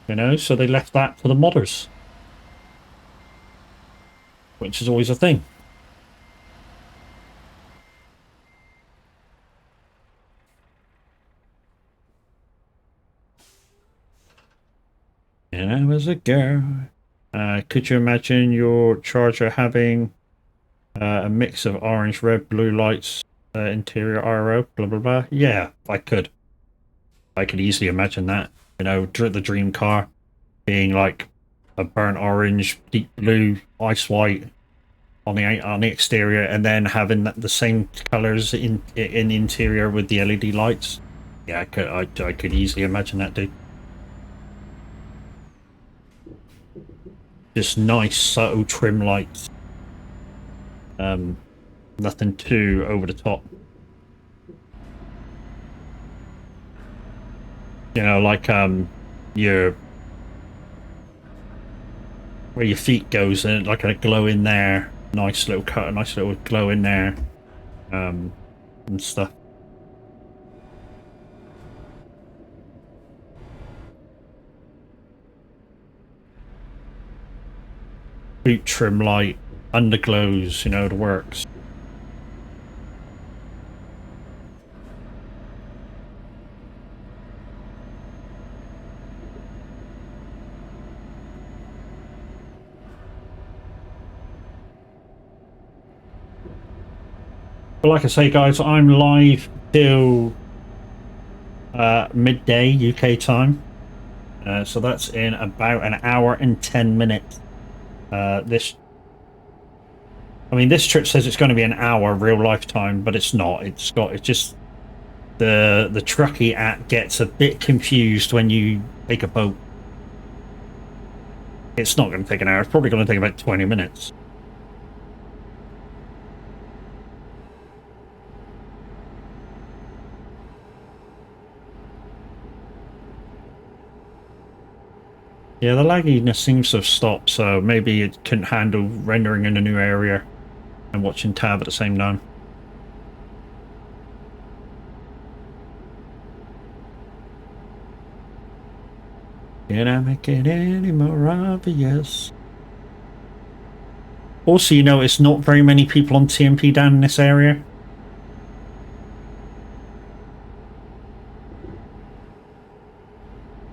You know, so they left that to the modders. Which is always a thing. And I was a girl. Could you imagine your charger having a mix of orange, red, blue lights, interior RO, blah, blah, blah? Yeah, I could. I could easily imagine that. You know, the dream car being like a burnt orange, deep blue, ice white on the exterior, and then having the same colors in the interior with the LED lights. Yeah, I could easily imagine that, dude. Just nice, subtle trim lights. Nothing too over the top. You know, like your where your feet goes, and like a glow in there. Nice little cut, a nice little glow in there, and stuff. Boot trim light, underglows, you know, the works. But like I say, guys, I'm live till midday UK time. So that's in about an hour and 10 minutes. This trip says it's going to be an hour real life time, but it's not. It's just the Truckee app gets a bit confused when you take a boat. It's not going to take an hour. It's probably going to take about 20 minutes. Yeah, the lagginess seems to have stopped, so maybe it couldn't handle rendering in a new area and watching tab at the same time. Can I make it any more obvious? Also, you notice not very many people on TMP down in this area.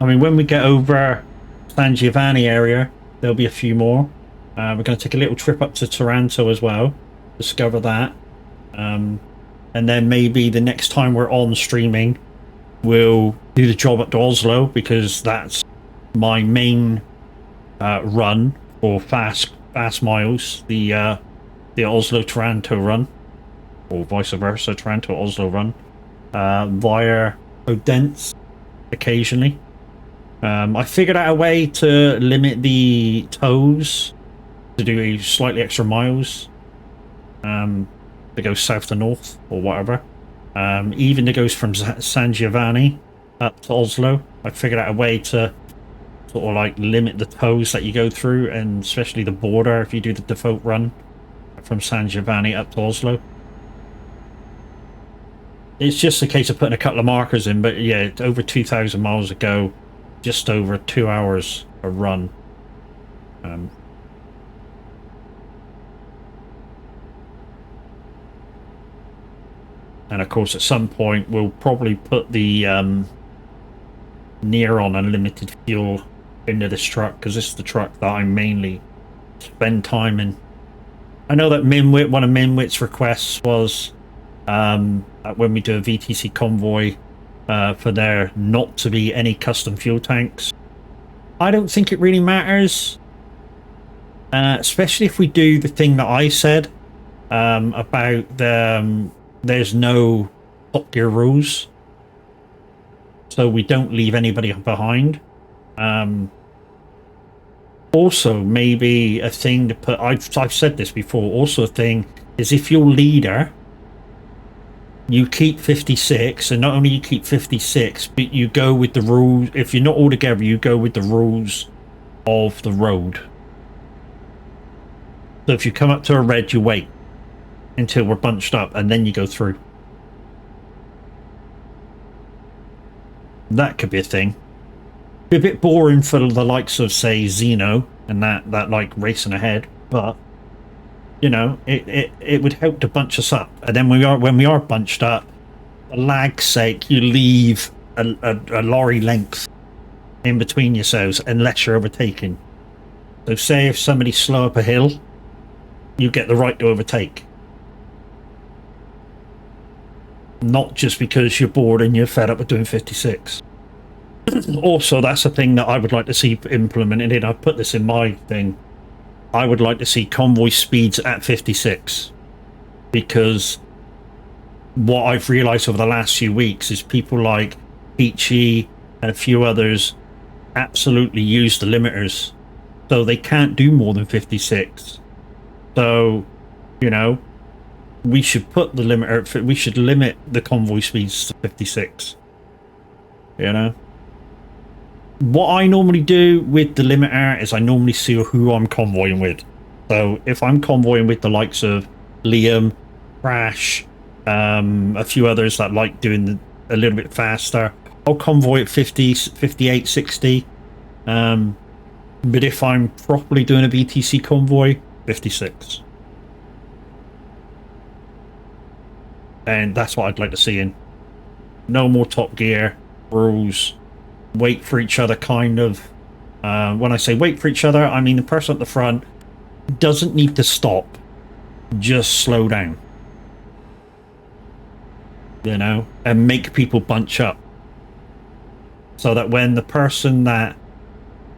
I mean, when we get over San Giovanni area, there'll be a few more. We're going to take a little trip up to Taranto as well, discover that. And then maybe the next time we're on streaming, we'll do the job up to Oslo, because that's my main run for fast miles, the Oslo Taranto run, or vice versa, Taranto Oslo run, via Odense occasionally. I figured out a way to limit the tows to do slightly extra miles, to go south to north or whatever. Even it goes from San Giovanni up to Oslo. I figured out a way to sort of like limit the tows that you go through, and especially the border if you do the default run from San Giovanni up to Oslo. It's just a case of putting a couple of markers in, but yeah, it's over 2,000 miles to go, just over 2 hours a run. And of course, at some point, we'll probably put the near on unlimited fuel into this truck, because this is the truck that I mainly spend time in. I know that one of Minwit's requests was when we do a VTC convoy for there not to be any custom fuel tanks. I don't think it really matters, especially if we do the thing that I said about there's no Top Gear rules, so we don't leave anybody behind. Also, maybe a thing to put, I've said this before, also a thing is if your leader, you keep 56, and not only you keep 56, but you go with the rules. If you're not all together, you go with the rules of the road. So if you come up to a red, you wait until we're bunched up, and then you go through. That could be a thing. Be a bit boring for the likes of, say, Xeno and that like racing ahead, but you know, it would help to bunch us up. And then when we are bunched up, for lag's sake, you leave a lorry length in between yourselves unless you're overtaking. So say if somebody's slow up a hill, you get the right to overtake. Not just because you're bored and you're fed up with doing 56. Also, that's a thing that I would like to see implemented in. I've put this in my thing. I would like to see convoy speeds at 56. Because what I've realised over the last few weeks is people like Peachy and a few others absolutely use the limiters. So they can't do more than 56. So, you know, we should put the limiter, we should limit the convoy speeds to 56. You know? What I normally do with the limiter is I normally see who I'm convoying with. So if I'm convoying with the likes of Liam, Crash, a few others that like doing a little bit faster, I'll convoy at 50, 58, 60. But if I'm properly doing a VTC convoy, 56. And that's what I'd like to see in. No more Top Gear rules. Wait for each other, kind of. When I say wait for each other, I mean the person at the front doesn't need to stop. Just slow down. You know? And make people bunch up. So that when the person that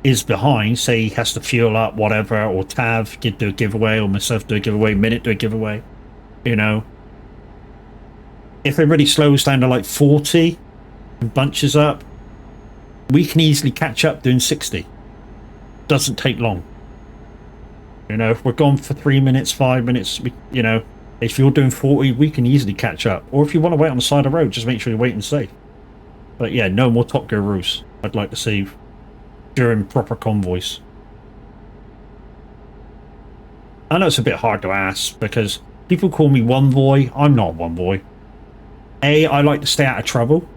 is behind, say he has to fuel up, whatever, or Tav did do a giveaway, or myself do a giveaway, Minute do a giveaway, you know? If everybody slows down to like 40 and bunches up, we can easily catch up doing 60. Doesn't take long. You know, if we're gone for 3 minutes, 5 minutes, you know, if you're doing 40, we can easily catch up. Or if you want to wait on the side of the road, just make sure you're waiting safe. But yeah, no more Top Gear rules. I'd like to see during proper convoys. I know it's a bit hard to ask because people call me one boy. I'm not one boy. A, I like to stay out of trouble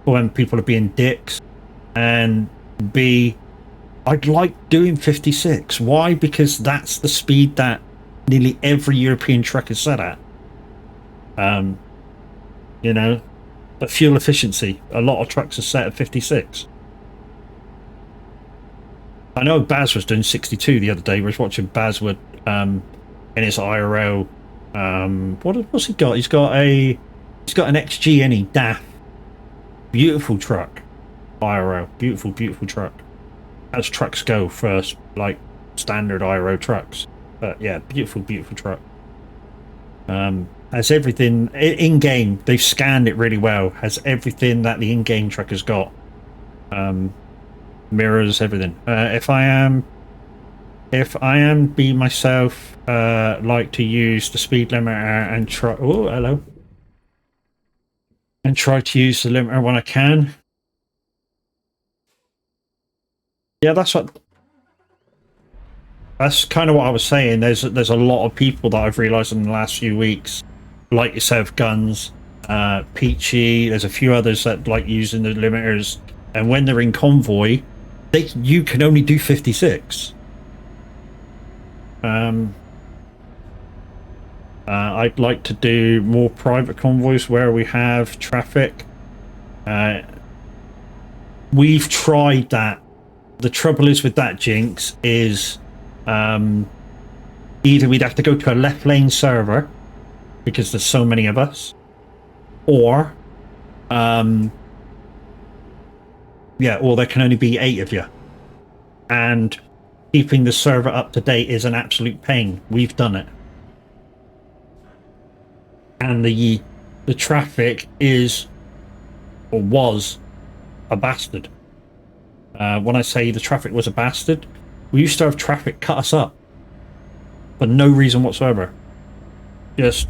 when people are being dicks, and B, I'd like doing 56. Why? Because that's the speed that nearly every European truck is set at. You know, but fuel efficiency, a lot of trucks are set at 56. I know Baz was doing 62 the other day. We was watching Baz in his IRL. What's he got? He's got an XG, any DAF. Beautiful truck. IRO. Beautiful truck. As trucks go first, like standard IRO trucks. But yeah, beautiful truck. Has everything in-game. They've scanned it really well. Has everything that the in-game truck has got. Mirrors, everything. If I am be myself, like to use the speed limiter and try. Oh, hello. And try to use the limiter when I can. Yeah, that's kind of what I was saying. There's a lot of people that I've realised in the last few weeks, like yourself, Guns, Peachy. There's a few others that like using the limiters, and when they're in convoy, you can only do 56. And I'd like to do more private convoys where we have traffic. We've tried that. The trouble is with that, Jinx, is either we'd have to go to a left lane server because there's so many of us, or or there can only be 8 of you, and keeping the server up to date is an absolute pain. We've done it, and the traffic is, or was, a bastard. When I say the traffic was a bastard, we used to have traffic cut us up for no reason whatsoever. Just,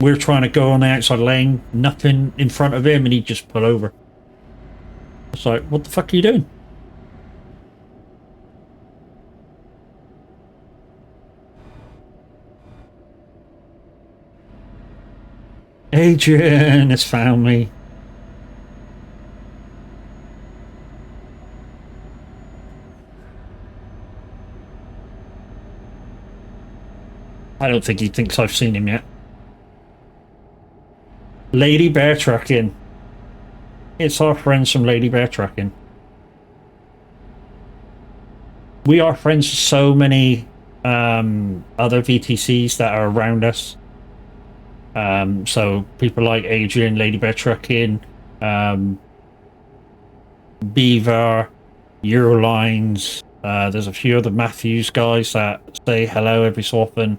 we're trying to go on the outside lane, nothing in front of him, and he'd just pull over. It's like, what the fuck are you doing? Adrian has found me. I don't think he thinks I've seen him yet. Lady Bear Trucking. It's our friends from Lady Bear Trucking. We are friends with so many other VTCs that are around us. So people like Adrian, Lady Bear Trucking, Beaver, Eurolines. There's a few other Matthews guys that say hello every so often.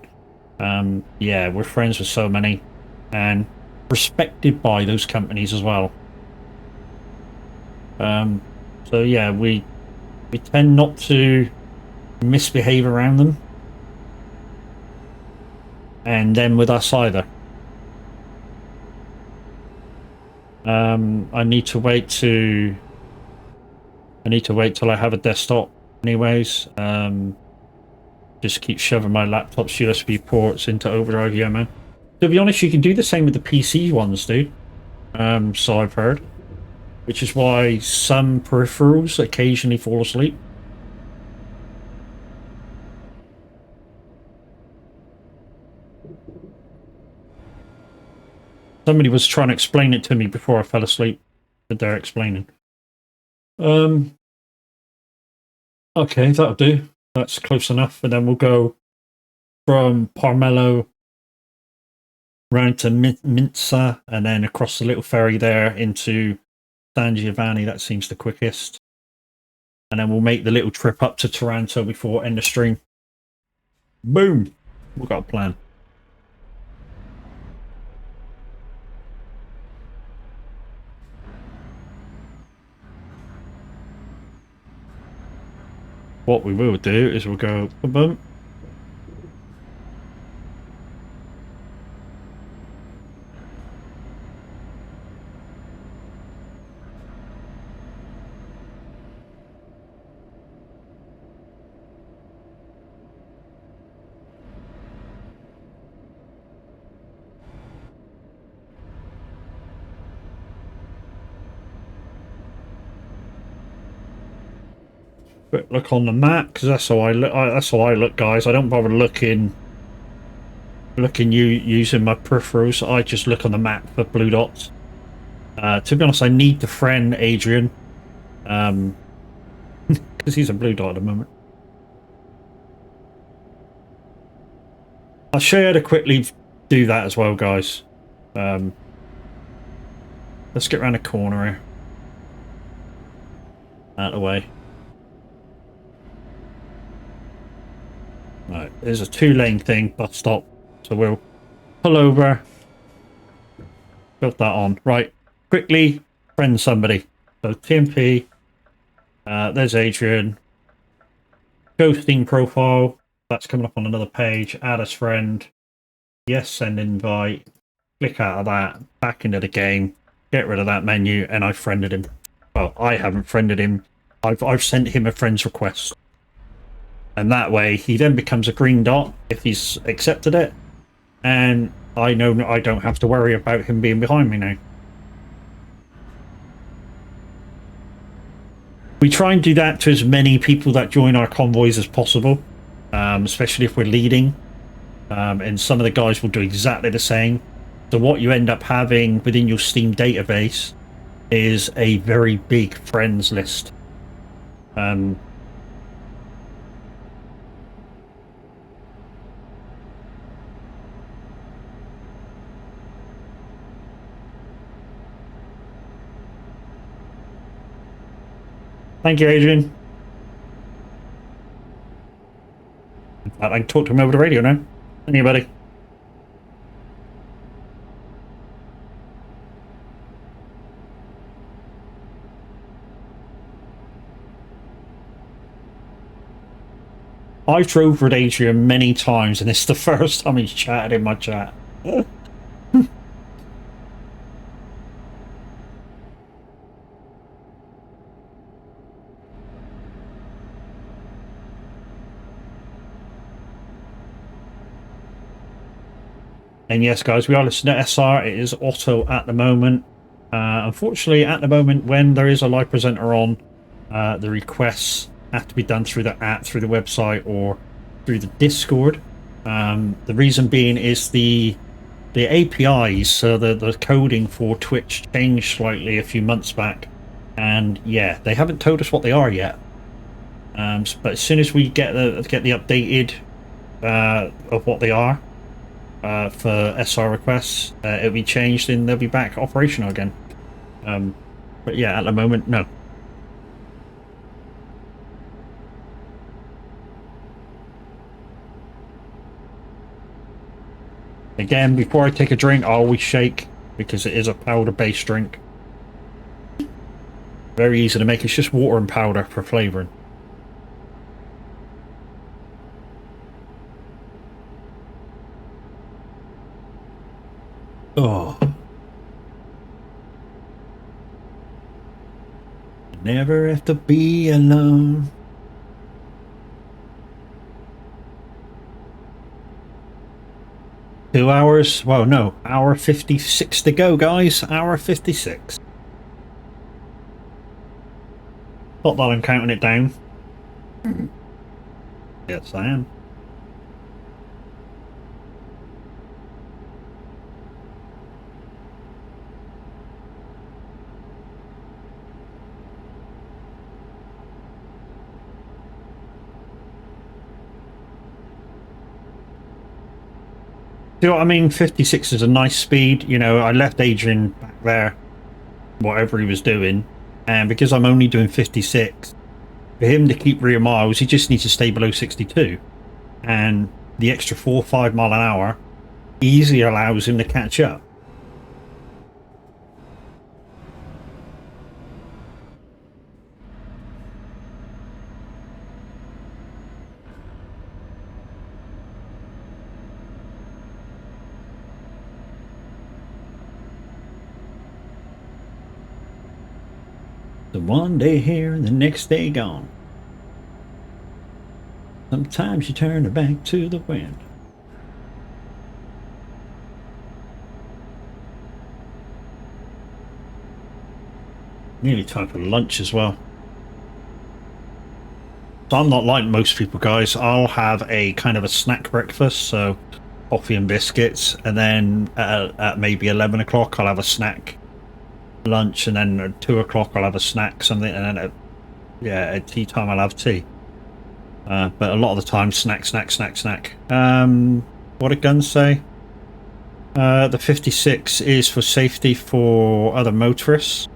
Yeah, we're friends with so many and respected by those companies as well. So yeah, we tend not to misbehave around them, and then with us either. I need to wait till I have a desktop anyways. Just keep shoving my laptop's USB ports into overdrive, yeah man. To be honest, you can do the same with the PC ones, dude. So I've heard. Which is why some peripherals occasionally fall asleep. Somebody was trying to explain it to me before I fell asleep. But they're explaining. Okay, that'll do. That's close enough. And then we'll go from Parmello round to Minza, and then across the little ferry there into San Giovanni. That seems the quickest. And then we'll make the little trip up to Taranto before end of stream. Boom! We've got a plan. What we will do is we'll go boom. Quick look on the map, because that's how I look. That's how I look, guys. I don't bother looking using my peripherals. I just look on the map for blue dots. To be honest, I need to friend Adrian, because he's a blue dot at the moment. I'll show you how to quickly do that as well, guys. Let's get around the corner here. Out of the way. Right, there's a 2-lane thing, bus stop. So we'll pull over. Put that on. Right, quickly friend somebody. So TMP. There's Adrian. Ghosting profile. That's coming up on another page. Add as friend. Yes, send invite. Click out of that. Back into the game. Get rid of that menu, and I friended him. Well, I haven't friended him. I've sent him a friend's request. And that way, he then becomes a green dot if he's accepted it. And I know I don't have to worry about him being behind me now. We try and do that to as many people that join our convoys as possible, especially if we're leading. and some of the guys will do exactly the same. So what you end up having within your Steam database is a very big friends list. Thank you, Adrian. In fact, I can talk to him over the radio now. Anybody? I've drove with Adrian many times, and it's the first time he's chatted in my chat. And yes, guys, we are listening to SR. It is auto at the moment. Unfortunately, at the moment, when there is a live presenter on, the requests have to be done through the app, through the website, or through the Discord. The reason being is the APIs, so the coding for Twitch changed slightly a few months back, and yeah, they haven't told us what they are yet. But as soon as we get the updated of what they are for SR requests, it'll be changed and they'll be back operational again. But yeah, at the moment, no. Again, before I take a drink, I always shake, because it is a powder-based drink. Very easy to make. It's just water and powder for flavouring. Oh. Never have to be alone. Two hours? Well, no. Hour 56 to go, guys. Hour 56. Not that I'm counting it down. Yes, I am. See what I mean? 56 is a nice speed. You know, I left Adrian back there, whatever he was doing, and because I'm only doing 56, for him to keep rear miles, he just needs to stay below 62. And the extra 4 or 5 mile an hour easily allows him to catch up. The one day here and the next day gone. Sometimes you turn your back to the wind. Nearly time for lunch as well. So I'm not like most people, guys. I'll have a kind of a snack breakfast, so coffee and biscuits, and then at maybe 11 o'clock I'll have a snack lunch, and then at 2 o'clock I'll have a snack, something, and then at tea time I'll have tea. But a lot of the time, snack. What did guns say? The 56 is for safety for other motorists.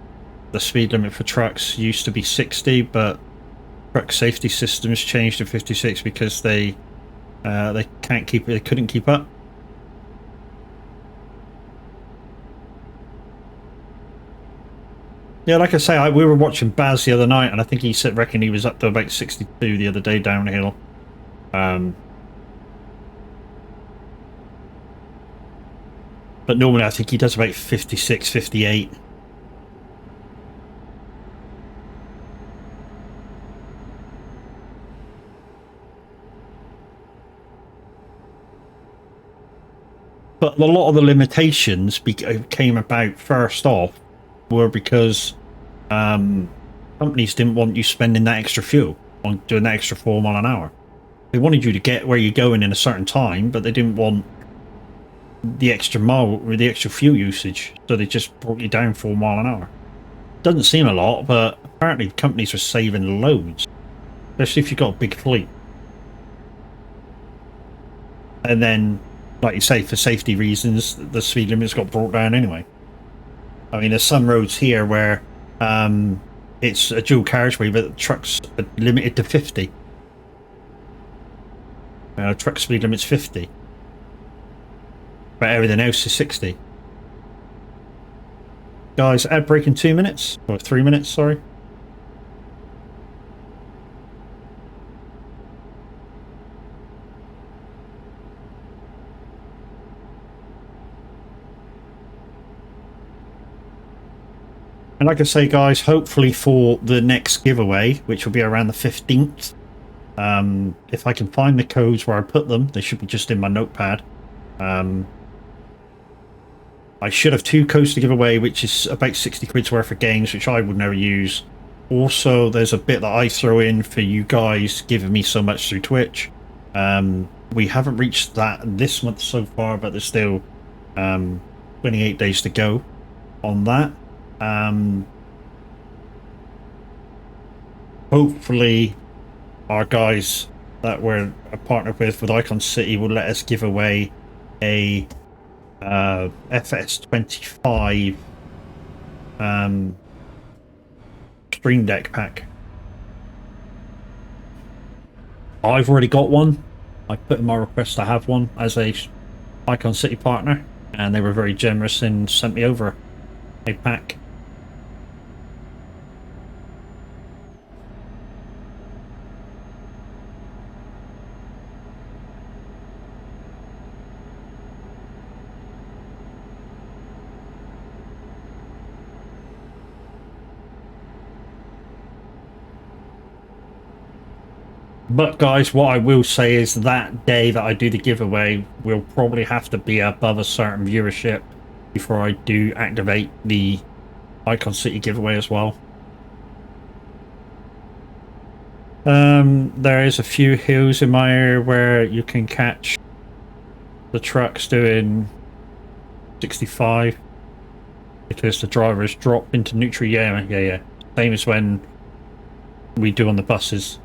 The speed limit for trucks used to be 60, but truck safety systems changed to 56 because they couldn't keep up. Yeah, like I say, we were watching Baz the other night, and I think he reckoned he was up to about 62 the other day downhill. But normally I think he does about 56, 58. But a lot of the limitations came about first off were because companies didn't want you spending that extra fuel on doing that extra 4 mile an hour. They wanted you to get where you're going in a certain time, but they didn't want the extra mile or the extra fuel usage, so they just brought you down 4 miles an hour. Doesn't seem a lot, but apparently companies are saving loads, especially if you've got a big fleet. And then, like you say, for safety reasons, the speed limit's got brought down anyway. I mean, there's some roads here where it's a dual carriageway, but the trucks are limited to 50. Truck speed limit's 50. But everything else is 60. Guys, ad break in 2 minutes. Or 3 minutes, sorry. And like I say, guys, hopefully for the next giveaway, which will be around the 15th, if I can find the codes where I put them, they should be just in my notepad. I should have 2 codes to give away, which is about 60 quid's worth of games, which I would never use. Also, there's a bit that I throw in for you guys giving me so much through Twitch. We haven't reached that this month so far, but there's still 28 days to go on that. Hopefully our guys that we're partnered with Icon City will let us give away a fs25 Stream Deck pack. I've already got one. I put in my request to have one as a Icon City partner, and they were very generous and sent me over a pack. But guys, what I will say is that day that I do the giveaway will probably have to be above a certain viewership before I do activate the Icon City giveaway as well. There is a few hills in my area where you can catch the trucks doing 65 because the drivers drop into neutral. Yeah. Same as when we do on the buses.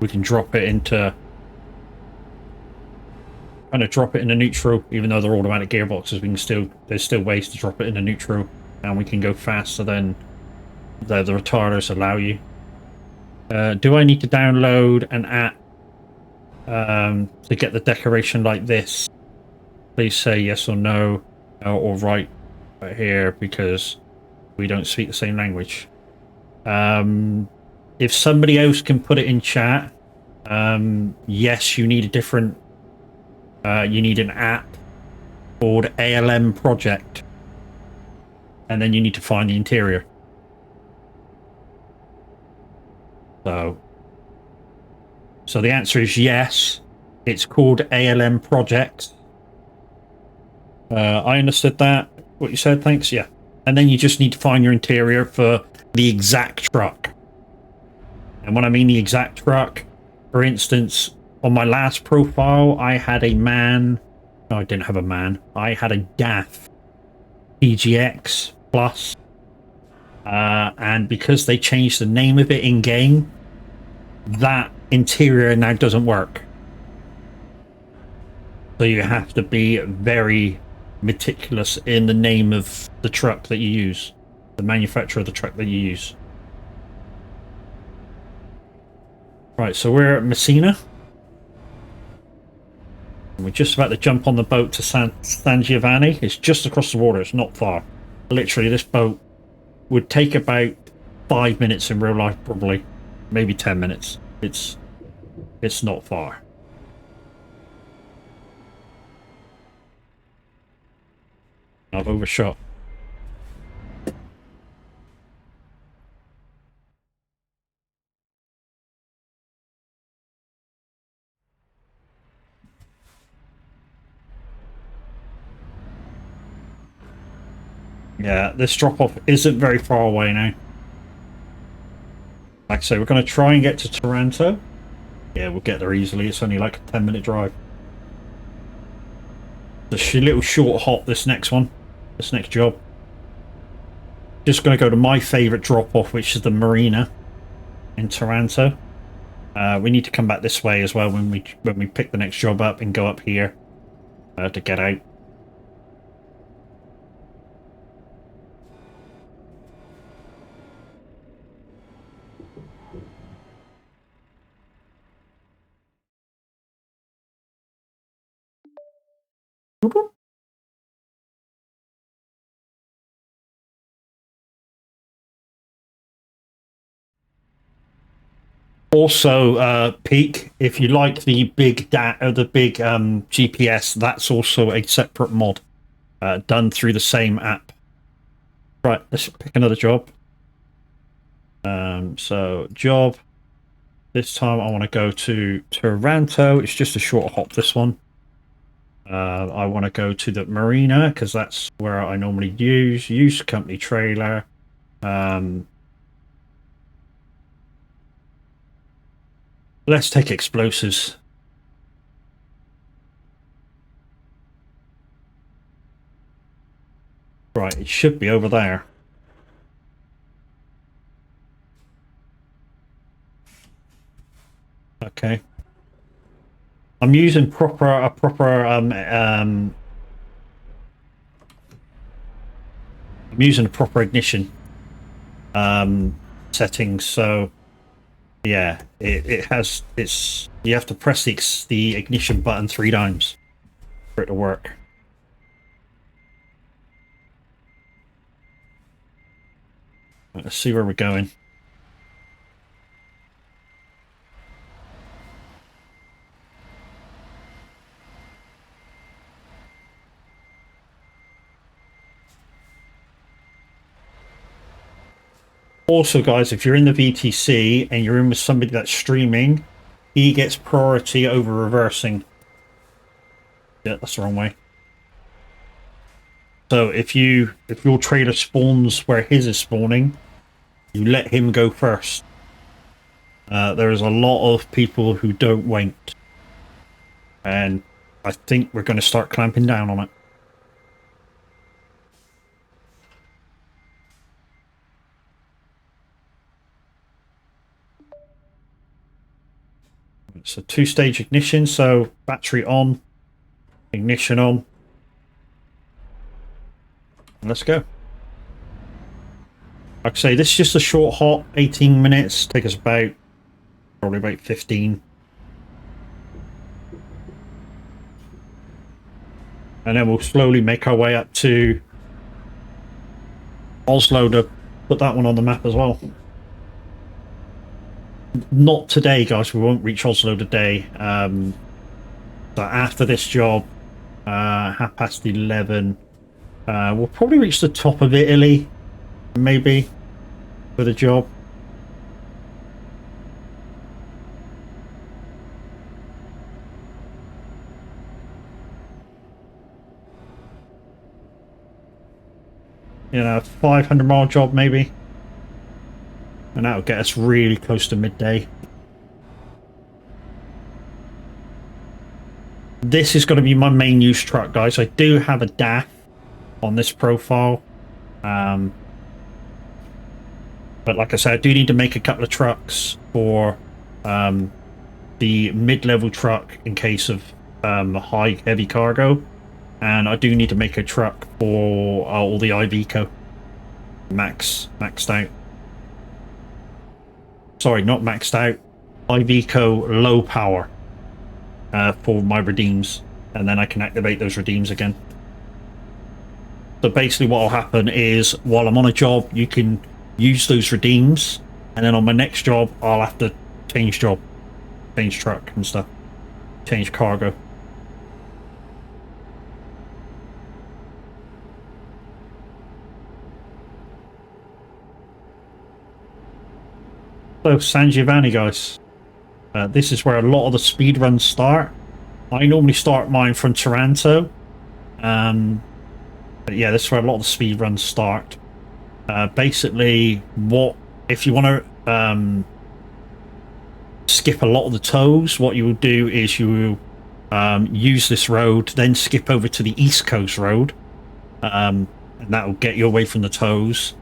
We can drop it into drop it into neutral, even though they're automatic gearboxes. We can there's still ways to drop it into neutral, and we can go faster than the retarders allow you. Do I need to download an app to get the decoration like this? Please say yes or no, or right here, because we don't speak the same language. If somebody else can put it in chat, yes, you need a different, you need an app called ALM Project, and then you need to find the interior. So the answer is yes, it's called ALM Project. I understood that, what you said, thanks, yeah. And then you just need to find your interior for the exact truck. And when I mean the exact truck, for instance, on my last profile, I had a MAN. No, I didn't have a MAN. I had a DAF PGX Plus. And because they changed the name of it in game, that interior now doesn't work. So you have to be very meticulous in the name of the truck that you use, the manufacturer of the truck that you use. Right, so we're at Messina. And we're just about to jump on the boat to San Giovanni. It's just across the water, it's not far. Literally, this boat would take about 5 minutes in real life, probably. Maybe 10 minutes. It's not far. I've overshot. Yeah, this drop-off isn't very far away now. Like I say, we're going to try and get to Taranto Yeah, we'll get there easily. It's only like a 10-minute drive. The little short hop, this next job. Just going to go to my favourite drop-off, which is the marina in Taranto. We need to come back this way as well when we pick the next job up and go up here to get out. Also, Peak, if you like the big GPS, that's also a separate mod done through the same app. Right, let's pick another job. So job. This time I want to go to Taranto. It's just a short hop, this one. I want to go to the marina because that's where I normally use company trailer. Let's take explosives. Right, it should be over there. Okay. I'm using a proper I'm using a proper ignition settings, so yeah, you have to press the ignition button 3 times for it to work. Let's see where we're going. Also, guys, if you're in the VTC and you're in with somebody that's streaming, he gets priority over reversing. Yeah, that's the wrong way. So if your trailer spawns where his is spawning, you let him go first. There is a lot of people who don't wait. And I think we're going to start clamping down on it. It's a 2-stage ignition, so battery on, ignition on. And let's go. Like I say, this is just a short hop, 18 minutes, take us probably about 15. And then we'll slowly make our way up to Oslo to put that one on the map as well. Not today, guys. We won't reach Oslo today. So after this job, 11:30, we'll probably reach the top of Italy, maybe, for the job. You know, 500-mile job, maybe. And that'll get us really close to midday. This is going to be my main use truck, guys. I do have a DAF on this profile. But like I said, I do need to make a couple of trucks for the mid-level truck in case of high heavy cargo. And I do need to make a truck for all the Iveco maxed out. Sorry, not maxed out. Iveco low power for my redeems, and then I can activate those redeems again. So basically what will happen is while I'm on a job, you can use those redeems, and then on my next job, I'll have to change job, change truck and stuff, change cargo. So San Giovanni, guys, this is where a lot of the speed runs start. I normally start mine from Taranto, but yeah, this is where a lot of the speed runs start. Basically, if you want to skip a lot of the tows. What you will do is you will use this road, then skip over to the East Coast road, and that will get you away from the tows.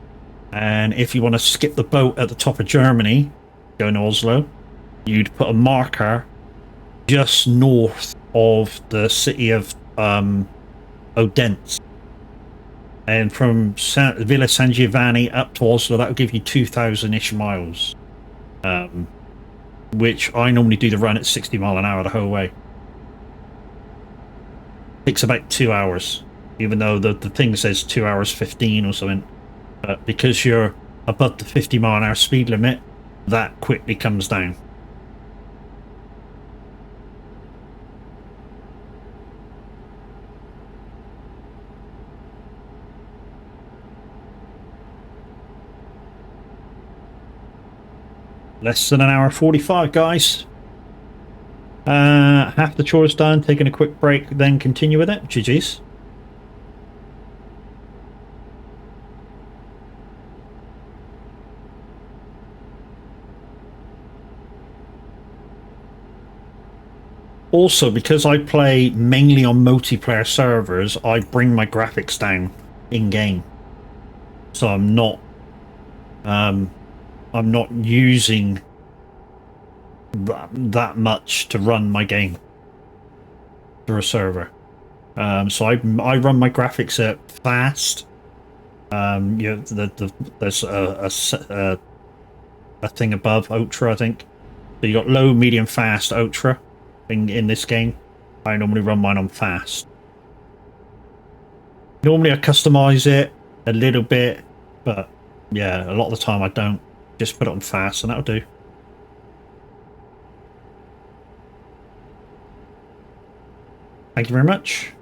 And if you want to skip the boat at the top of Germany, going to Oslo, you'd put a marker just north of the city of Odense. And from Villa San Giovanni up to Oslo, that will give you 2,000-ish miles. Which I normally do the run at 60 mile an hour the whole way. Takes about 2 hours, even though the thing says 2 hours 15 or something. But because you're above the 50 mile an hour speed limit, that quickly comes down. Less than an hour 45, guys. Half the chores done, taking a quick break, then continue with it. GG's. Also, because I play mainly on multiplayer servers, I bring my graphics down in-game. So I'm not using that much to run my game through a server. So I run my graphics at fast. There's a thing above ultra, I think. So you got low, medium, fast, ultra in this game. I normally run mine on fast. Normally I customize it a little bit, but yeah, a lot of the time I don't. Just put it on fast and that'll do. Thank you very much.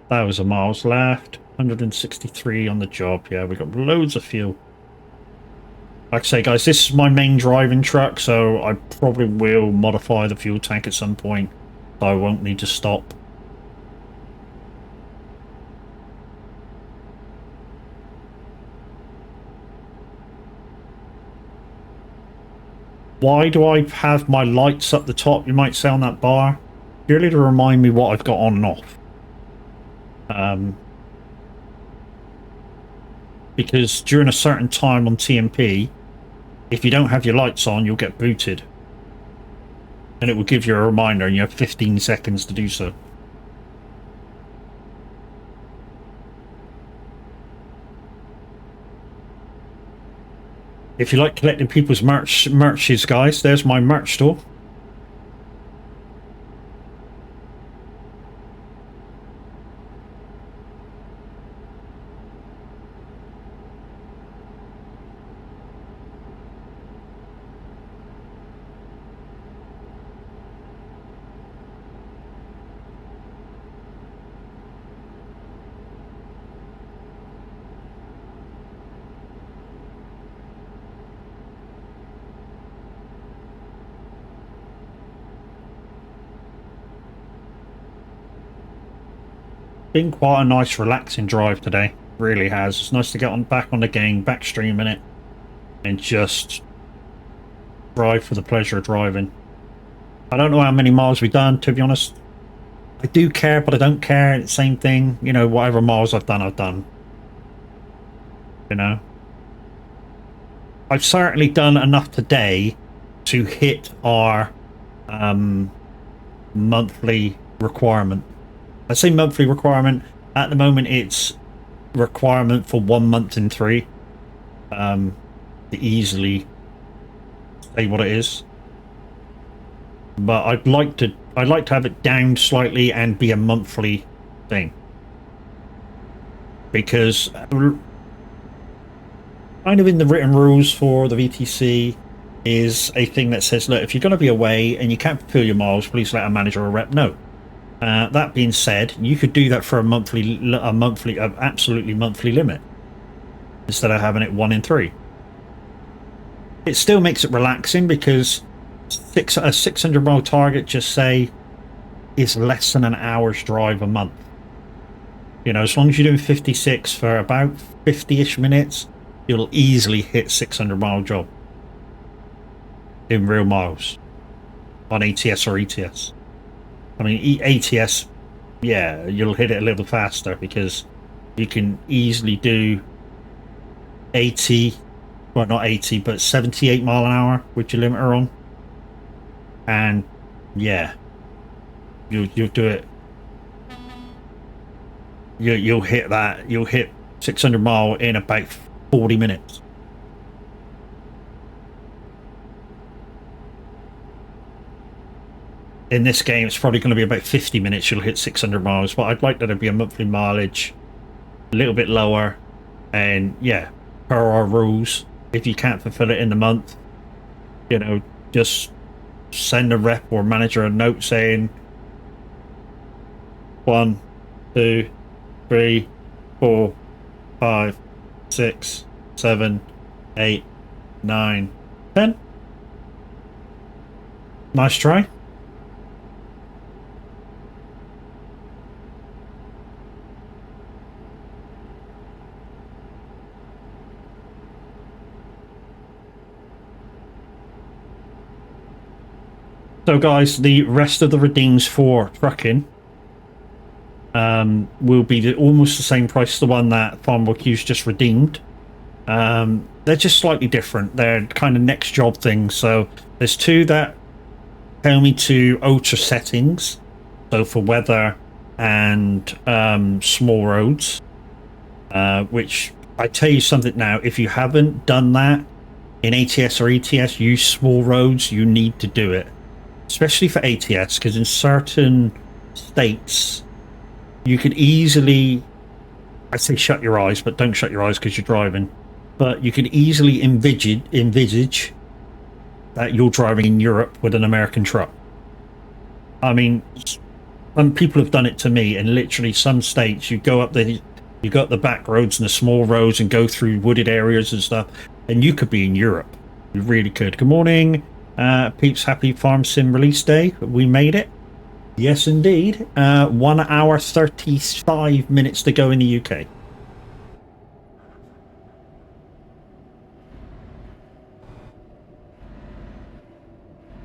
That was a miles left. 163 on the job. Yeah, we got loads of fuel. Like I say, guys, this is my main driving truck, so I probably will modify the fuel tank at some point, so I won't need to stop. Why do I have my lights up the top, you might say, on that bar? Purely to remind me what I've got on and off. Because during a certain time on TMP, if you don't have your lights on, you'll get booted. And it will give you a reminder, and you have 15 seconds to do so. If you like collecting people's merches, guys, there's my merch store. Been quite a nice relaxing drive today, really has. It's nice to get back on the game, back streaming it, and just drive for the pleasure of driving. I don't know how many miles we've done, to be honest. I do care, but I don't care. It's the same thing, you know, whatever miles I've done. You know, I've certainly done enough today to hit our monthly requirement. I say monthly requirement. At the moment, it's requirement for 1 month in 3. To easily say what it is, but I'd like to have it down slightly and be a monthly thing, because kind of in the written rules for the VTC is a thing that says, look, if you're going to be away and you can't fulfill your miles, please let a manager or a rep know. That being said, you could do that for an absolutely monthly limit instead of having it 1 in 3. It still makes it relaxing, because a 600 mile target, just say is less than an hour's drive a month. You know, as long as you're doing 56 for about 50-ish minutes, you'll easily hit 600-mile job in real miles on ATS or ETS. I mean, ATS, yeah, you'll hit it a little faster because you can easily do 80, well, not 80, but 78 mile an hour with your limiter on. And yeah, you'll do it. You'll hit that. You'll hit 600 mile in about 40 minutes. In this game, it's probably going to be about 50 minutes. You'll hit 600 miles, but I'd like that to be a monthly mileage, a little bit lower, and yeah, per our rules. If you can't fulfill it in the month, you know, just send a rep or manager a note saying 1, 2, 3, 4, 5, 6, 7, 8, 9, 10. Nice try. So guys, the rest of the redeems for trucking will be almost the same price as the one that Farmville Q's just redeemed. They're just slightly different. They're kind of next job things. So there's two that tell me to ultra settings, so for weather and small roads, which I tell you something now, if you haven't done that in ATS or ETS, use small roads, you need to do it. Especially for ATS, because in certain states you could easily, I say shut your eyes, but don't shut your eyes because you're driving, but you could easily envisage that you're driving in Europe with an American truck. I mean, some people have done it to me, and literally some states you go up the back roads and the small roads and go through wooded areas and stuff, and you could be in Europe. You really could. Good morning. Peeps, happy Farm Sim release day. We made it. Yes, indeed. 1 hour 35 minutes to go in the UK.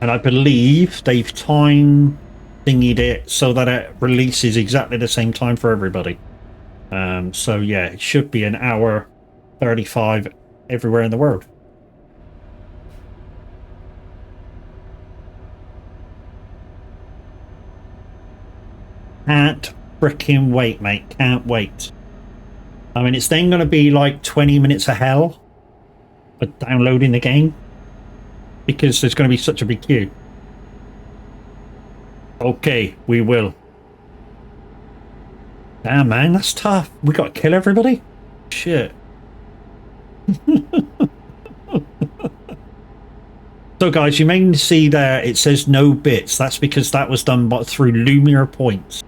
And I believe they've time thingied it so that it releases exactly the same time for everybody. So yeah, it should be 1 hour 35 everywhere in the world. Can't freaking wait, mate. Can't wait. I mean, it's then going to be like 20 minutes of hell for downloading the game because there's going to be such a big queue. Okay, we will. Damn, man, that's tough. We got to kill everybody? Shit. So, guys, you may see there it says no bits. That's because that was done through Lumiere points,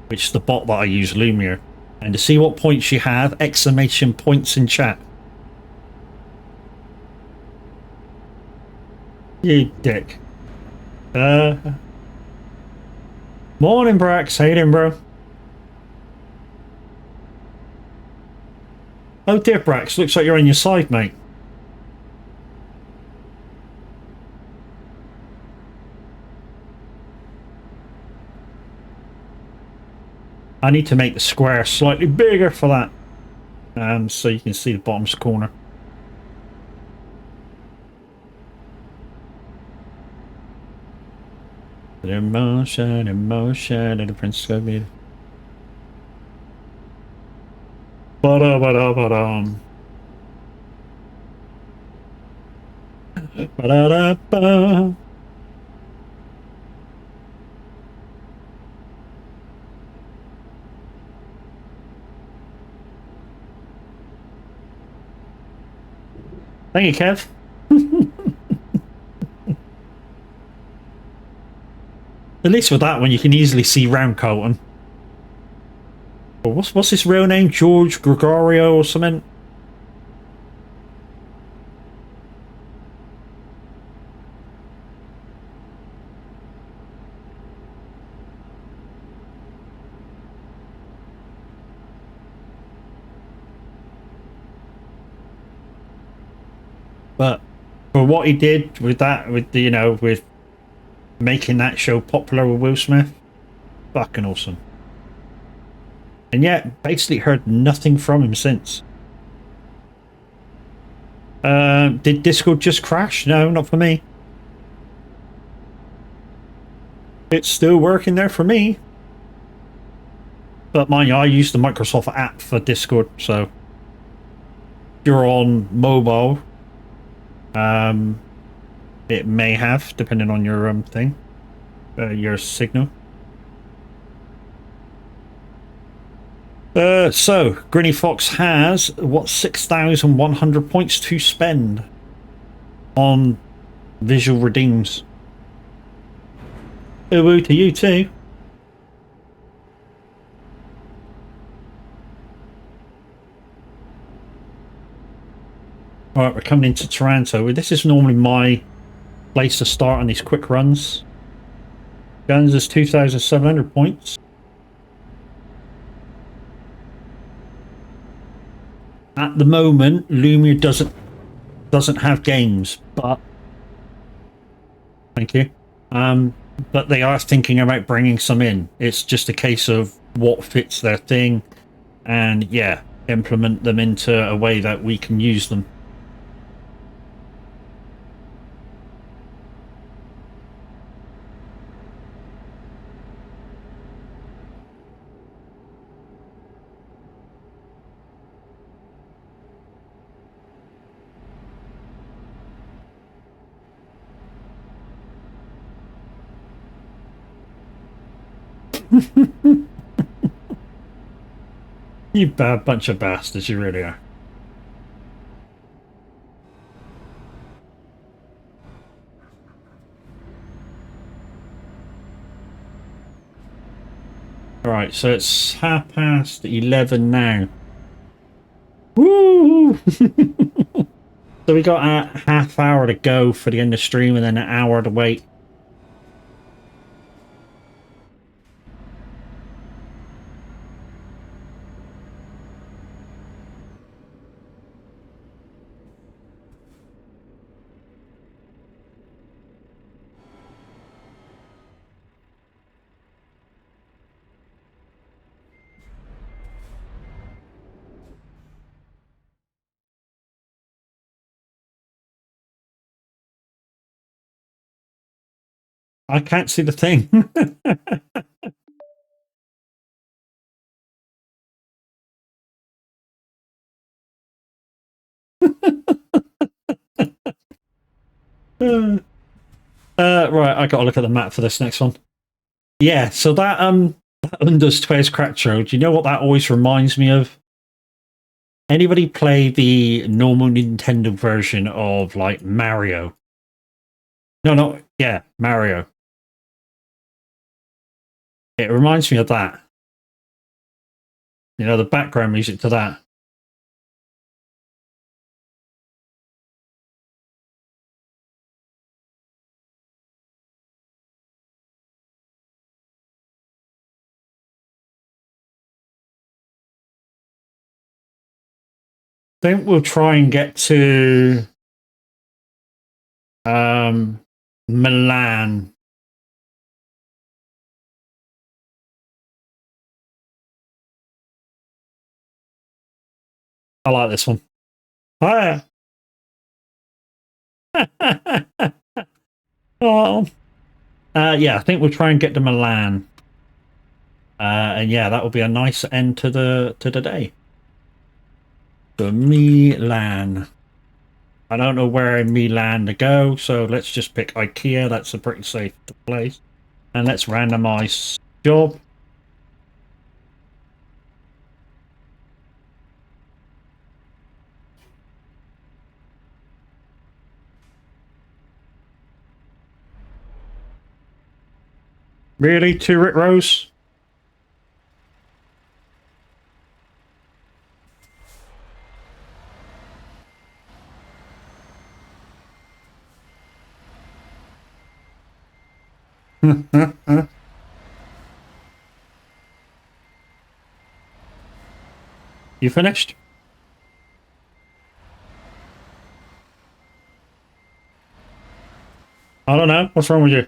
which is the bot that I use, Lumiere. And to see what points you have, exclamation points in chat. You dick. Morning, Brax. How you doing, bro? Oh dear, Brax. Looks like you're on your side, mate. I need to make the square slightly bigger for that, so you can see the bottom's corner. The emotion, and the princess go be. Ba-da-ba-da-ba-dum. Ba-da-da-ba. Thank you, Kev. At least with that one, you can easily see round Colton. What's his real name? George Gregorio or something? For what he did with that, with the, you know, with making that show popular with Will Smith, fucking awesome. And yet, basically heard nothing from him since. Did Discord just crash? No, not for me. It's still working there for me. But mind you, I use the Microsoft app for Discord, so if you're on mobile, it may have, depending on your thing, your signal. So Grinny Fox has what 6,100 points to spend on visual redeems. Ooh, to you too. All right, we're coming into Toronto. This is normally my place to start on these quick runs. Guns is 2,700 points. At the moment, Lumia doesn't have games, but thank you. But they are thinking about bringing some in. It's just a case of what fits their thing, and yeah, implement them into a way that we can use them. You bad bunch of bastards, you really are. Alright, so it's 11:30 now. Woo! So we got a half hour to go for the end of stream and then an hour to wait. I can't see the thing. Right, I gotta look at the map for this next one. Yeah, so that Unders Twiz Crackcho, do you know what that always reminds me of? Anybody play the normal Nintendo version of like Mario? No, yeah, Mario. It reminds me of that. You know, the background music to that. Think we'll try and get to Milan. I like this one. Hi. Oh. Yeah, I think we'll try and get to Milan. And yeah, that will be a nice end to the day. So Milan. I don't know where in Milan to go, so let's just pick IKEA. That's a pretty safe place. And let's randomize job. Really? 2 Rick Rose? You finished? I don't know. What's wrong with you?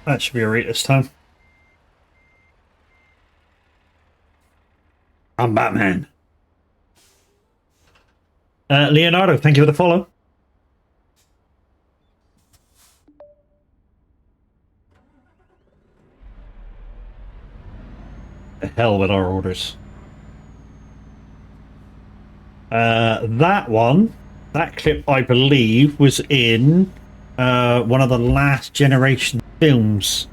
That should be a rate this time. I'm Batman. Leonardo, thank you for the follow. The hell with our orders. That clip, I believe, was in one of the last generation films.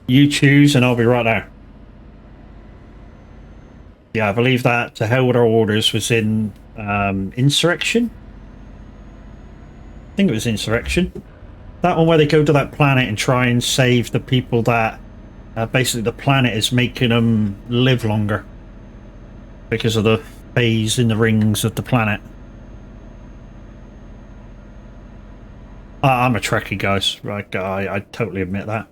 You choose and I'll be right there. Yeah, I believe that To Hell with Our Orders was in Insurrection. I think it was Insurrection. That one where they go to that planet and try and save the people that basically the planet is making them live longer because of the phase in the rings of the planet. I'm a Trekkie, guys. Right, I totally admit that.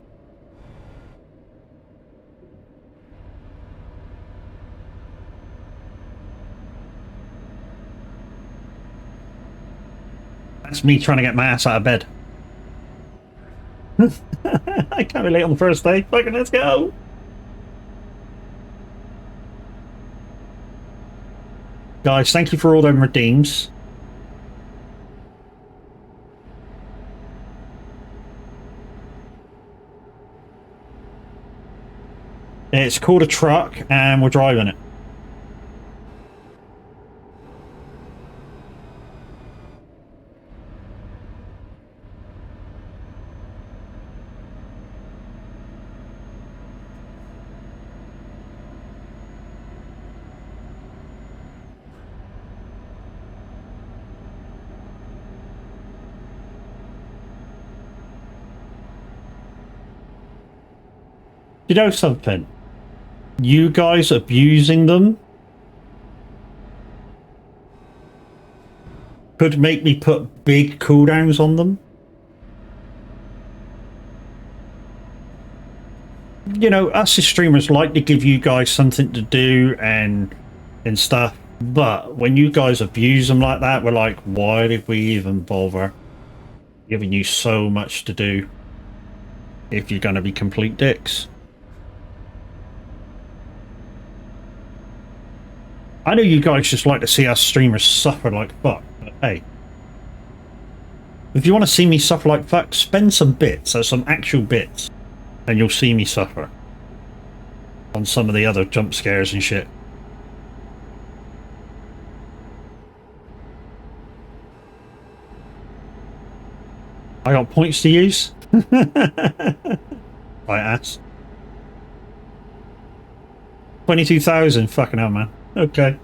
That's me trying to get my ass out of bed. I can't be late on the first day. Fucking let's go. Guys, thank you for all them redeems. It's called a truck and we're driving it. You know something? You guys abusing them could make me put big cooldowns on them. You know, us as streamers like to give you guys something to do and stuff, but when you guys abuse them like that, we're like, why did we even bother giving you so much to do if you're going to be complete dicks? I know you guys just like to see us streamers suffer like fuck, but hey, if you want to see me suffer like fuck, spend some bits, or some actual bits, and you'll see me suffer on some of the other jump scares and shit. I got points to use? Right ass. 22,000, fucking hell, man. Okay.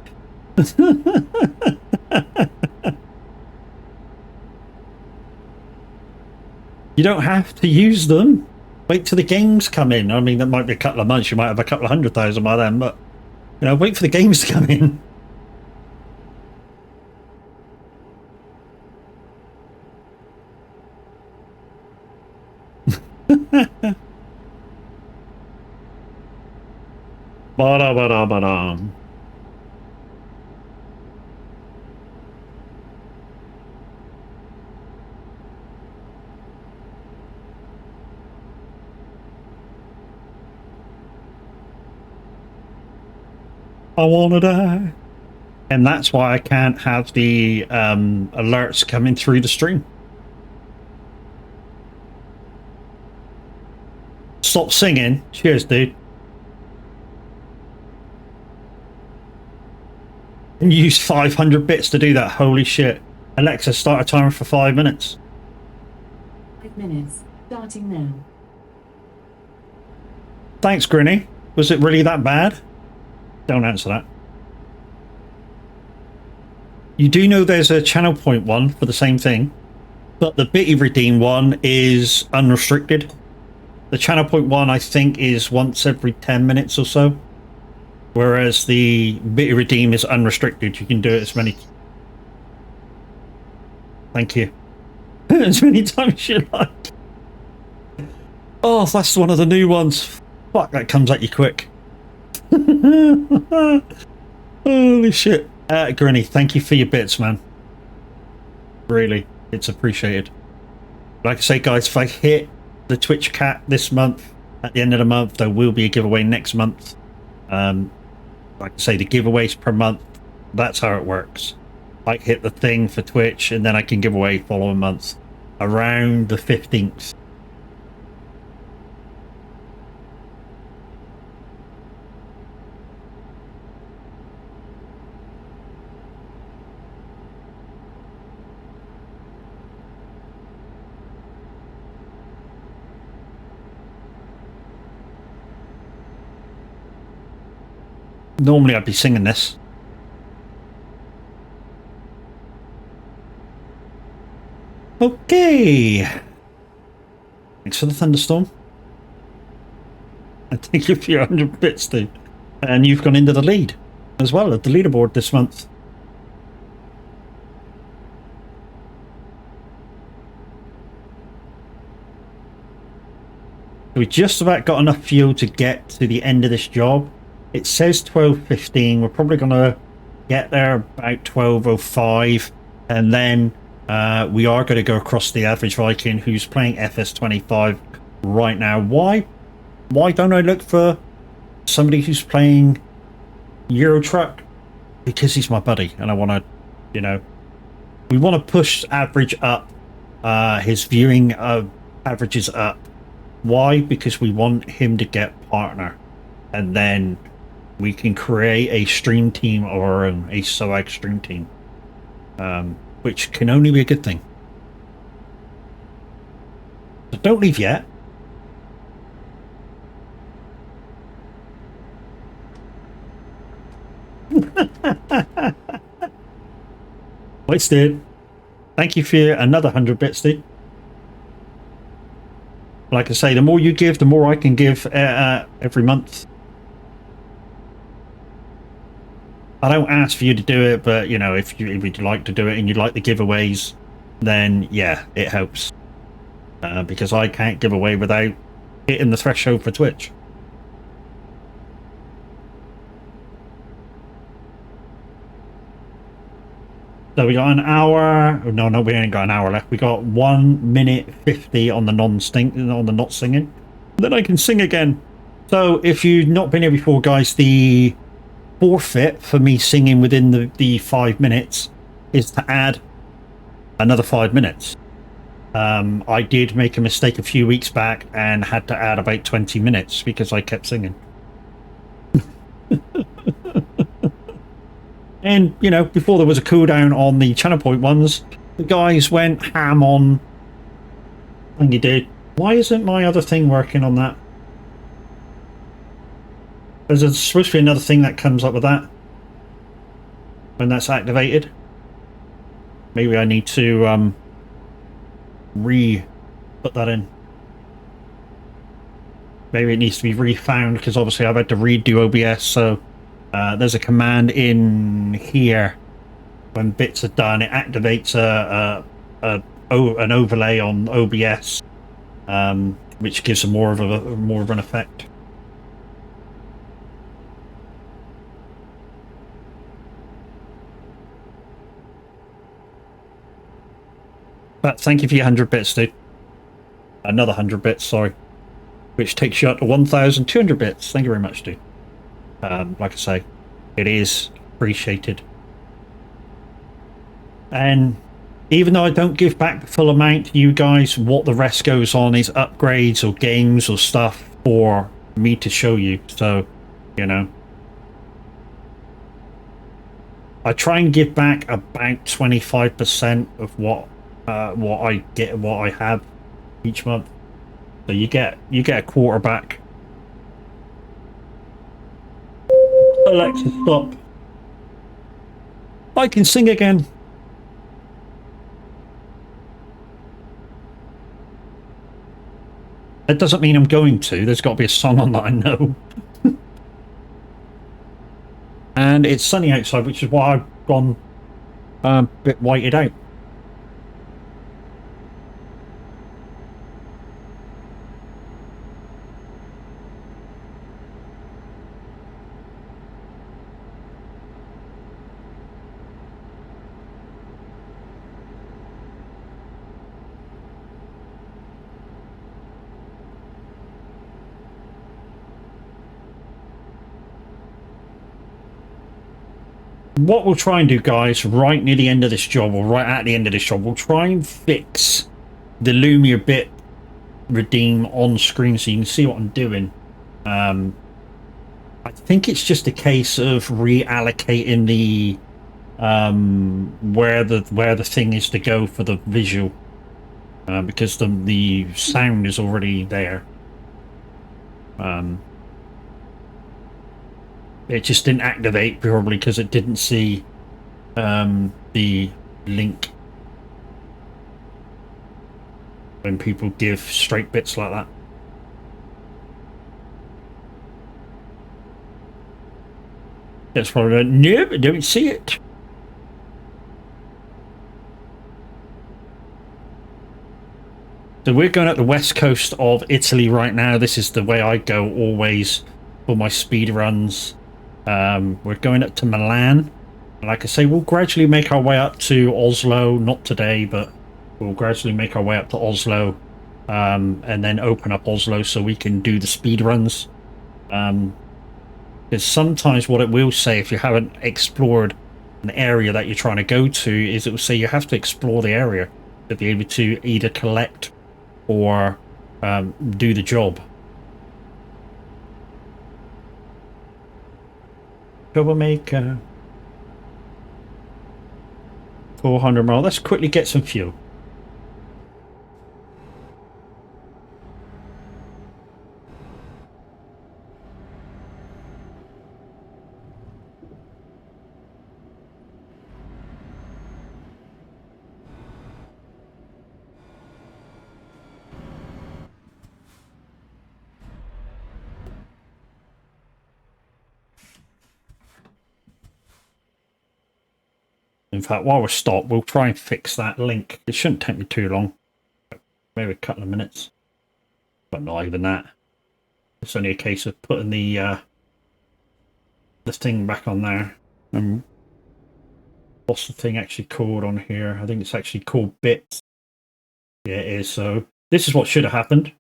You don't have to use them. Wait till the games come in. I mean, that might be a couple of months. You might have a couple of 100,000 by then, but you know, wait for the games to come in. Ba-da-ba-da-ba-da. I wanna die. And that's why I can't have the alerts coming through the stream. Stop singing. Cheers, dude. And you use 500 bits to do that. Holy shit. Alexa, start a timer for 5 minutes. 5 minutes. Starting now. Thanks, Grinny. Was it really that bad? Don't answer that. You do know there's a channel point one for the same thing, but the Bitty Redeem one is unrestricted. The channel point one, I think, is once every 10 minutes or so. Whereas the bit of redeem is unrestricted. You can do it as many. Thank you. As many times as you like. Oh, that's one of the new ones. Fuck, that comes at you quick. Holy shit. Grinny, thank you for your bits, man. Really, it's appreciated. Like I say, guys, if I hit the Twitch cap this month, at the end of the month, there will be a giveaway next month. Like I say, the giveaways per month, that's how it works. I hit the thing for Twitch, and then I can give away following months around the 15th. Normally I'd be singing this. Okay. Thanks for the thunderstorm. I think you for your 100 bits, dude. And you've gone into the lead as well at the leaderboard this month. We just about got enough fuel to get to the end of this job. It says 12:15. We're probably going to get there about 12:05, and then we are going to go across the average Viking, who's playing fs25 right now. Why don't I look for somebody who's playing Euro Truck? Because he's my buddy, and I want to, you know, we want to push average up, his viewing averages up. Why? Because we want him to get partner, and then we can create a stream team or a soag stream team, which can only be a good thing. So don't leave yet. Wasted. Thank you for another 100 bits, dude. Like I say, the more you give, the more I can give every month. I don't ask for you to do it, but you know, if you'd like to do it and you like the giveaways, then yeah, it helps. Because I can't give away without hitting the threshold for Twitch. So we got an hour. Oh, no, we ain't got an hour left. We got 1 minute 50 on the not singing. Then I can sing again. So if you've not been here before, guys, the forfeit for me singing within the 5 minutes is to add another 5 minutes. I did make a mistake a few weeks back and had to add about 20 minutes because I kept singing. And, you know, before there was a cooldown on the channel point ones, the guys went ham on. And you did. Why isn't my other thing working on that? There's supposed to be another thing that comes up with that when that's activated. Maybe I need to put that in. Maybe it needs to be refound because obviously I've had to redo OBS. So there's a command in here when bits are done. It activates an overlay on OBS, which gives a more of an effect. But thank you for your 100 bits, dude. Another 100 bits, sorry. Which takes you up to 1,200 bits. Thank you very much, dude. Like I say, it is appreciated. And even though I don't give back the full amount to you guys, what the rest goes on is upgrades or games or stuff for me to show you. So, you know, I try and give back about 25% of what I get, what I have each month. So you get a quarter back. Alexa, stop. I can sing again. That doesn't mean I'm going to. There's got to be a song on that I know. And it's sunny outside, which is why I've gone a bit whited out. What we'll try and do, guys, right near the end of this job, or right at the end of this job, we'll try and fix the Lumia bit redeem on screen so you can see what I'm doing. I think it's just a case of reallocating the where the thing is to go for the visual, because the sound is already there. It just didn't activate, probably because it didn't see the link when people give straight bits like that. That's probably nope, I don't see it. So we're going up the west coast of Italy right now. This is the way I go always for my speed runs. We're going up to Milan. Like I say, we'll gradually make our way up to Oslo. Not today, but we'll gradually make our way up to Oslo, and then open up Oslo so we can do the speed runs. Because sometimes what it will say, if you haven't explored an area that you're trying to go to, is it will say you have to explore the area to be able to either collect or do the job. Troublemaker. 400 miles. Let's quickly get some fuel. In fact, while we're stopped, we'll try and fix that link. It shouldn't take me too long. Maybe a couple of minutes. But not even that. It's only a case of putting the thing back on there. What's the thing actually called on here? I think it's actually called bits. Yeah, it is. So this is what should have happened.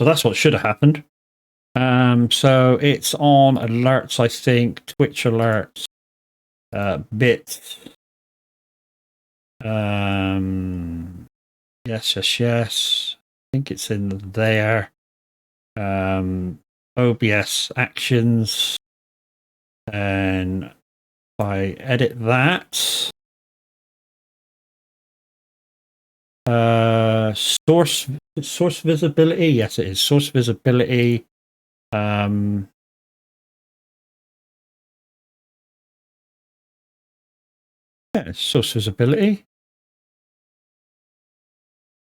So that's what should have happened. So it's on alerts, I think, Twitch alerts, bits. Yes. I think it's in there. OBS actions, and if I edit that, source visibility. Yes, it is source visibility. Yeah, source visibility.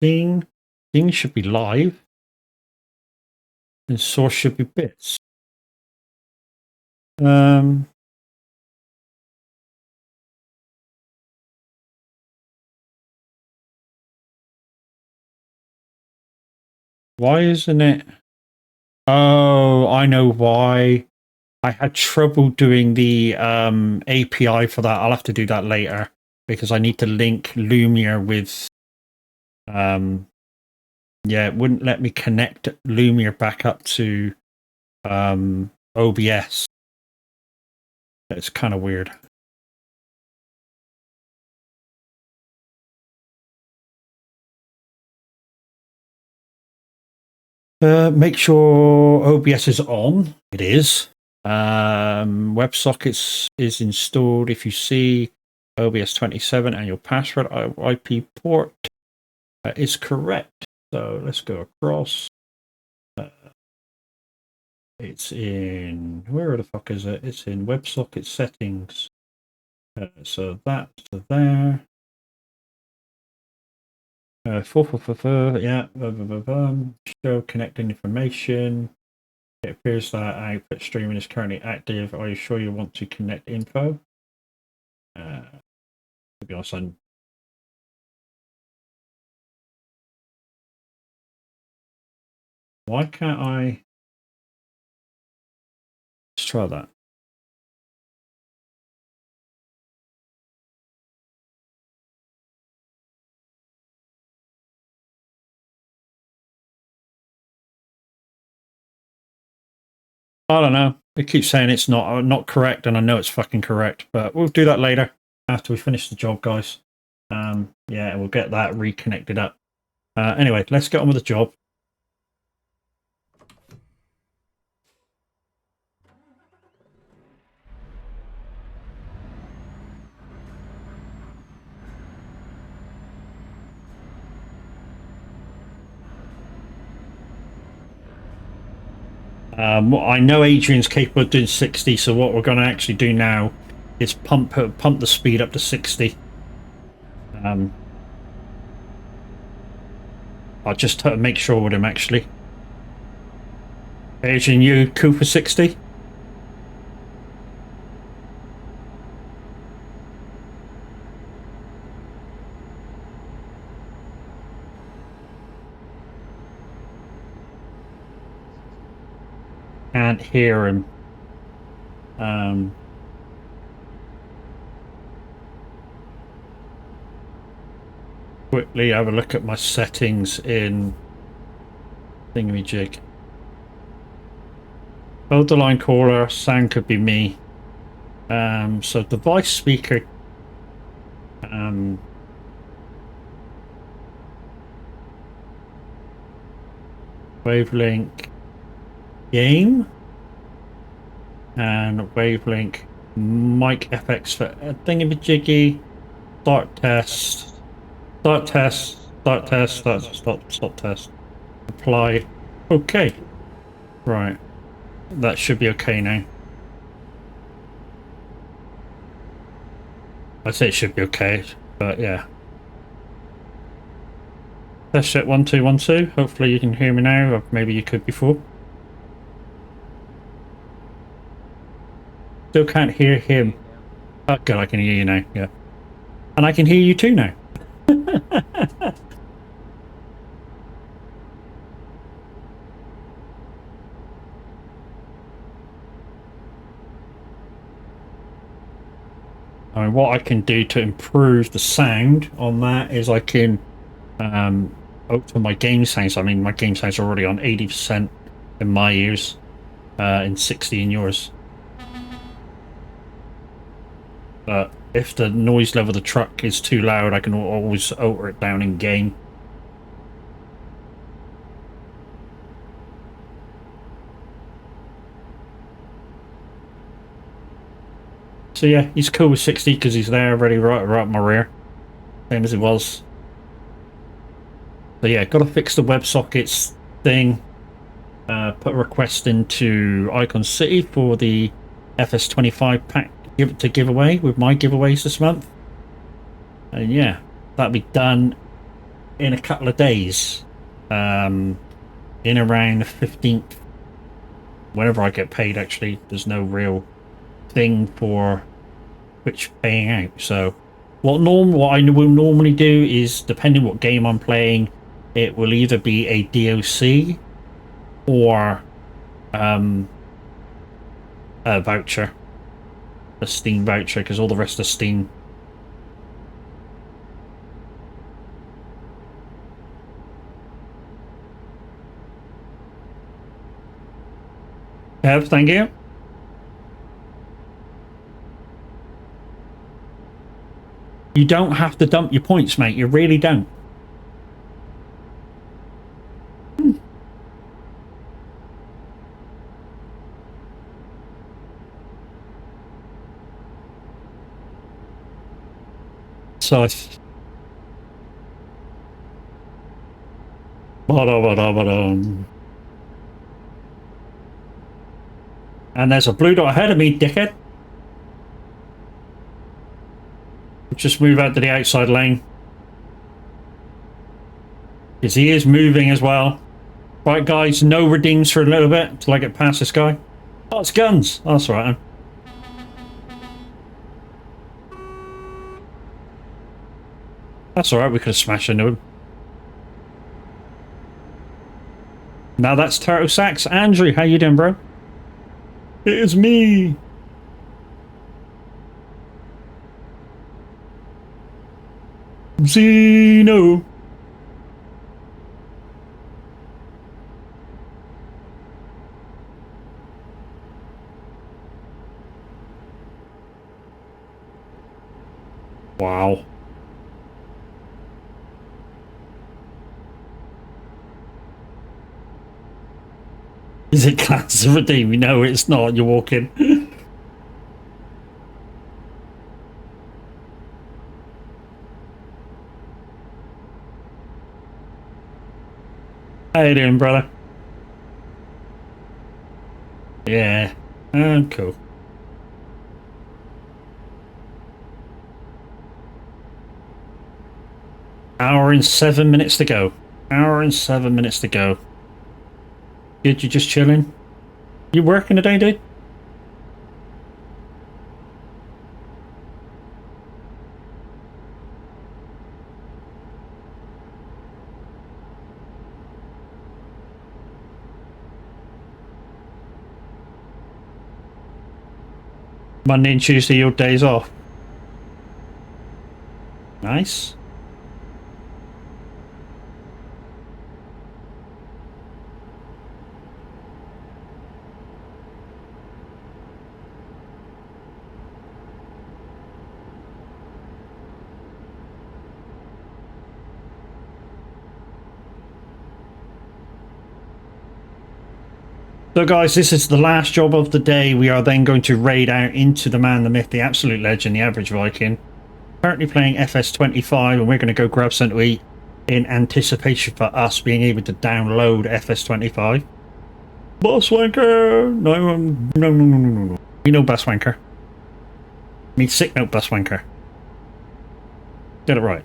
Thing should be live, and source should be bits. Why isn't it? Oh, I know why. I had trouble doing the API for that. I'll have to do that later because I need to link Lumia with. Yeah, it wouldn't let me connect Lumia back up to OBS. It's kind of weird. Make sure OBS is on. It is. WebSockets is installed. If you see OBS 27 and your password IP port is correct. So let's go across. It's in, where the fuck is it? It's in WebSocket settings. So that's there. Yeah. Show connecting information. It appears that output streaming is currently active. Are you sure you want to connect info? To be honest, why can't I? Let's try that. I don't know. It keeps saying it's not correct, and I know it's fucking correct, but we'll do that later after we finish the job, guys. Yeah, we'll get that reconnected up. Anyway, let's get on with the job. I know Adrian's capable of doing 60, so what we're going to actually do now is pump the speed up to 60. I'll just make sure with him, actually. Adrian, you cool for 60? Can't hear him. Quickly have a look at my settings in thingamajig. Hold the line caller, sound could be me. So device speaker. Wavelink game. And wavelink mic FX for thingamajiggy. Start test. Start test. Start test. Stop test. Apply. Okay. Right. That should be okay now. I'd say it should be okay, but yeah. Test it 1 2 1 2. Hopefully you can hear me now, or maybe you could before. Still can't hear him. Oh good, I can hear you now, yeah. And I can hear you too now. I mean, what I can do to improve the sound on that is I can alter my game sounds. I mean, my game sounds are already on 80% in my ears, and 60 in yours. But if the noise level of the truck is too loud, I can always alter it down in game. So yeah, he's cool with 60 because he's there already right in my rear. Same as he was. So yeah, got to fix the WebSockets thing. Put a request into Icon City for the fs25 pack to give away with my giveaways this month. And yeah, that'll be done in a couple of days. In around the 15th. Whenever I get paid, actually. There's no real thing for Twitch paying out. So what I will normally do is, depending what game I'm playing, it will either be a DOC or a voucher, a Steam voucher, because all the rest are Steam. Kev, thank you. You don't have to dump your points, mate. You really don't. So and there's a blue dot ahead of me, dickhead. Just move out to the outside lane. Because he is moving as well. Right, guys, no redeems for a little bit till I get past this guy. Oh, it's guns. Oh, that's right. That's alright, we could have smashed into him. Now that's Turtle Sacks. Andrew, how you doing, bro? It is me. Zeno. Wow. Is it class of redeem? No, it's not. You're walking. How you doing, brother? Yeah. Cool. Hour and 7 minutes to go. Hour and 7 minutes to go. Good, you just chilling? You working today, dude? Monday and Tuesday, your days off. Nice. So guys, this is the last job of the day. We are then going to raid out into the man, the myth, the absolute legend, the average Viking. Currently playing fs25, and we're going to go grab something to eat in anticipation for us being able to download fs25. Boss wanker! No. We know bus wanker. I mean sick note bus wanker. Get it right.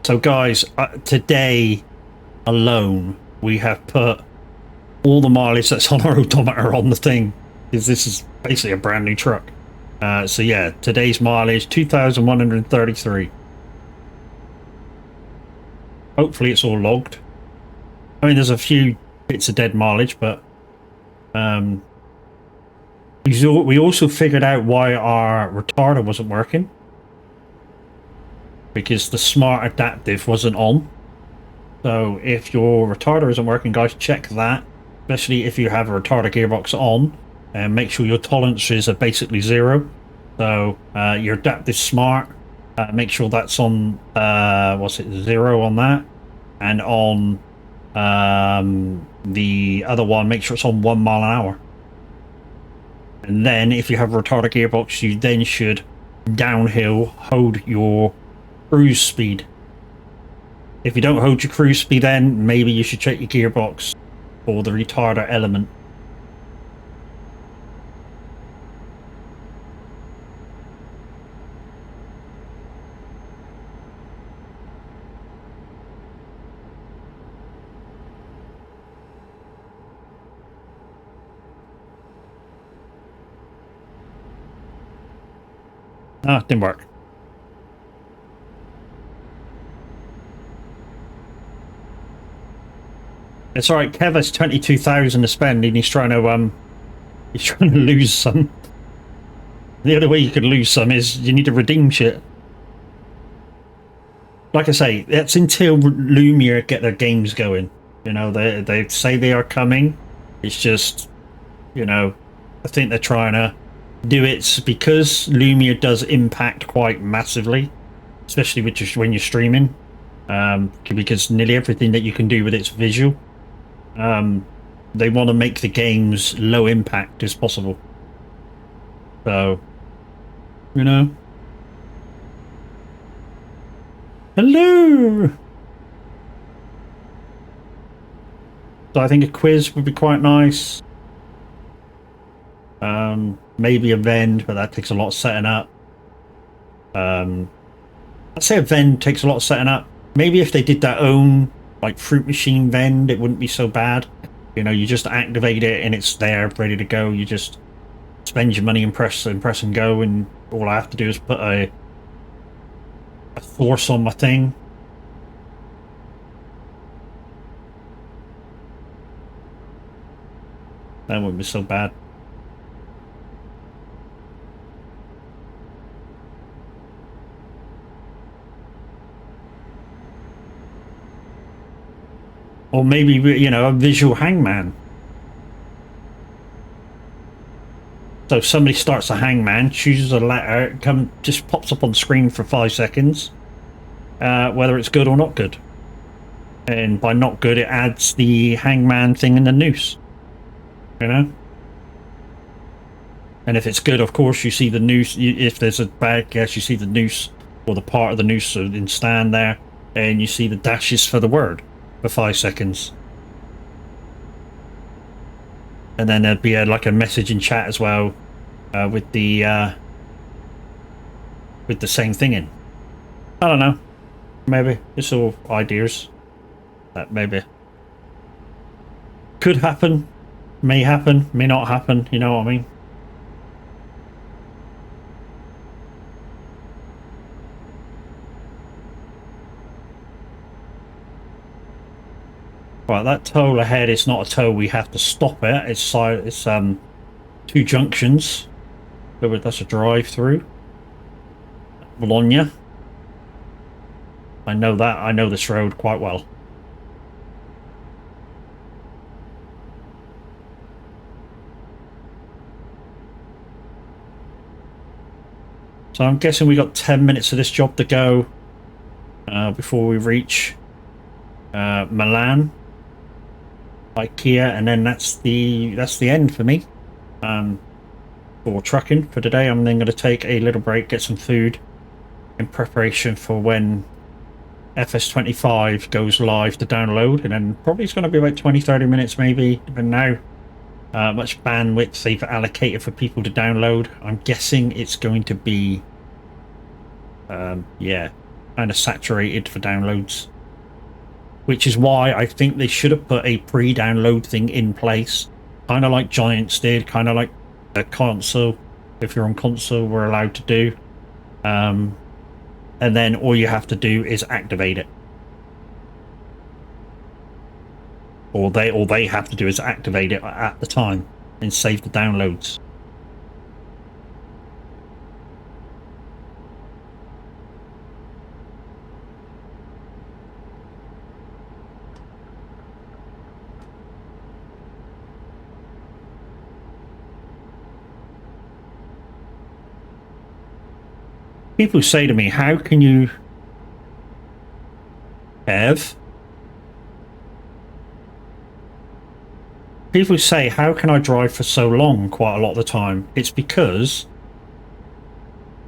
So guys, today alone we have put all the mileage that's on our odometer on the thing, because this is basically a brand new truck. So yeah, today's mileage 2,133. Hopefully it's all logged. I mean, there's a few bits of dead mileage, but we also figured out why our retarder wasn't working. Because the smart adaptive wasn't on. So if your retarder isn't working, guys, check that. Especially if you have a retarder gearbox on, and make sure your tolerances are basically 0. So your adaptive smart, make sure that's on 0 on that, and on the other one, make sure it's on 1 mile an hour. And then if you have a retarder gearbox, you then should downhill hold your cruise speed. If you don't hold your cruise speed, then maybe you should check your gearbox for the retarder element. Ah, didn't work. It's alright, Kev has 22,000 to spend and he's trying to lose some. The other way you could lose some is you need to redeem shit. Like I say, that's until Lumia get their games going. You know, they say they are coming. It's just, you know, I think they're trying to do it because Lumia does impact quite massively, especially with just when you're streaming, because nearly everything that you can do with it's visual. They want to make the games low impact as possible. So, you know. Hello! So I think a quiz would be quite nice. Maybe a vend, but that takes a lot of setting up. I'd say a vend takes a lot of setting up. Maybe if they did their own like fruit machine vend, it wouldn't be so bad. You know, you just activate it and it's there, ready to go. You just spend your money and press and go, and all I have to do is put a force on my thing. That wouldn't be so bad. Or maybe, you know, a visual hangman. So somebody starts a hangman, chooses a letter, just pops up on screen for 5 seconds, whether it's good or not good. And by not good, it adds the hangman thing in the noose. You know? And if it's good, of course, you see the noose. If there's a bad guess, you see the noose, or the part of the noose in stand there, and you see the dashes for the word for 5 seconds. And then there'd be like a message in chat as well, with the same thing in. I don't know. Maybe it's all ideas. That maybe could happen, may not happen. You know what I mean? Right, that toll ahead is not a toll. We have to stop it. It's 2 junctions. That's a drive-through. Bologna. I know that. I know this road quite well. So I'm guessing we got 10 minutes of this job to go before we reach Milan, IKEA, and then that's the end for me. For trucking for today. I'm then going to take a little break, get some food in preparation for when fs25 goes live to download, and then probably it's going to be about 20-30 minutes maybe, depending now much bandwidth they've allocated for people to download. I'm guessing it's going to be yeah, kind of saturated for downloads, which is why I think they should have put a pre-download thing in place, kind of like Giants did, kind of like a console. If you're on console, we're allowed to do, and then all you have to do is activate it, or they have to do is activate it at the time and save the downloads. People say to me, how can you have... People say, how can I drive for so long quite a lot of the time? It's because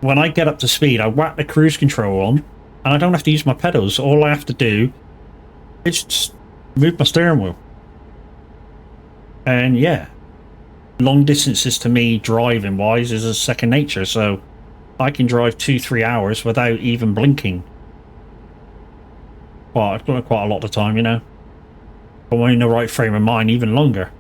when I get up to speed, I whack the cruise control on, and I don't have to use my pedals. All I have to do is just move my steering wheel. And yeah, long distances to me, driving-wise, is a second nature, so I can drive 2-3 hours without even blinking. Quite a lot of the time, you know. But when in the right frame of mind, even longer.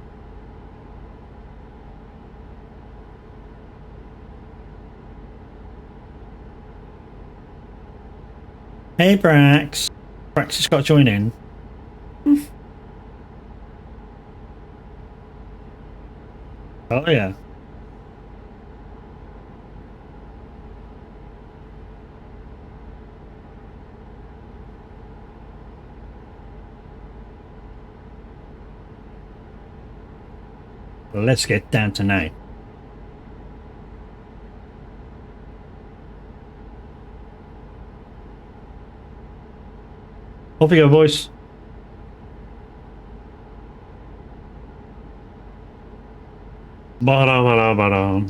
Hey, Brax. Brax has got to join in. Oh, yeah. Let's get down tonight. Off we go, boys. Ba-da-ba-da-ba-da.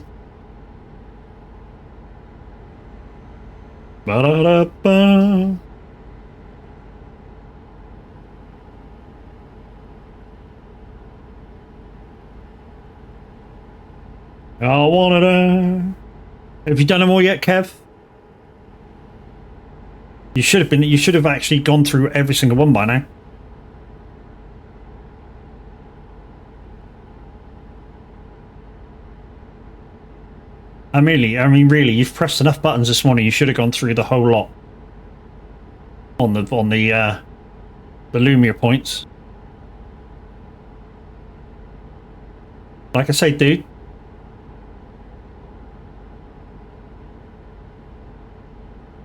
Ba-da-da-ba. I wanted to. Have you done them all yet, Kev? You should have been. You should have actually gone through every single one by now. I mean, really, you've pressed enough buttons this morning. You should have gone through the whole lot on the Lumia points. Like I say, dude.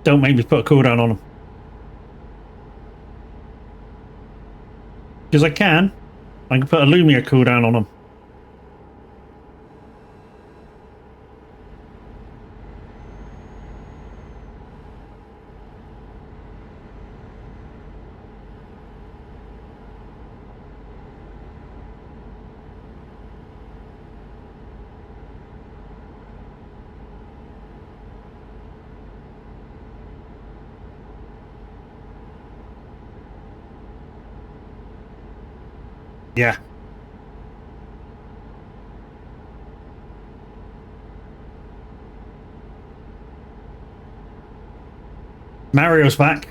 Don't make me put a cooldown on them. Because I can put a Lumia cooldown on them. Yeah. Mario's back.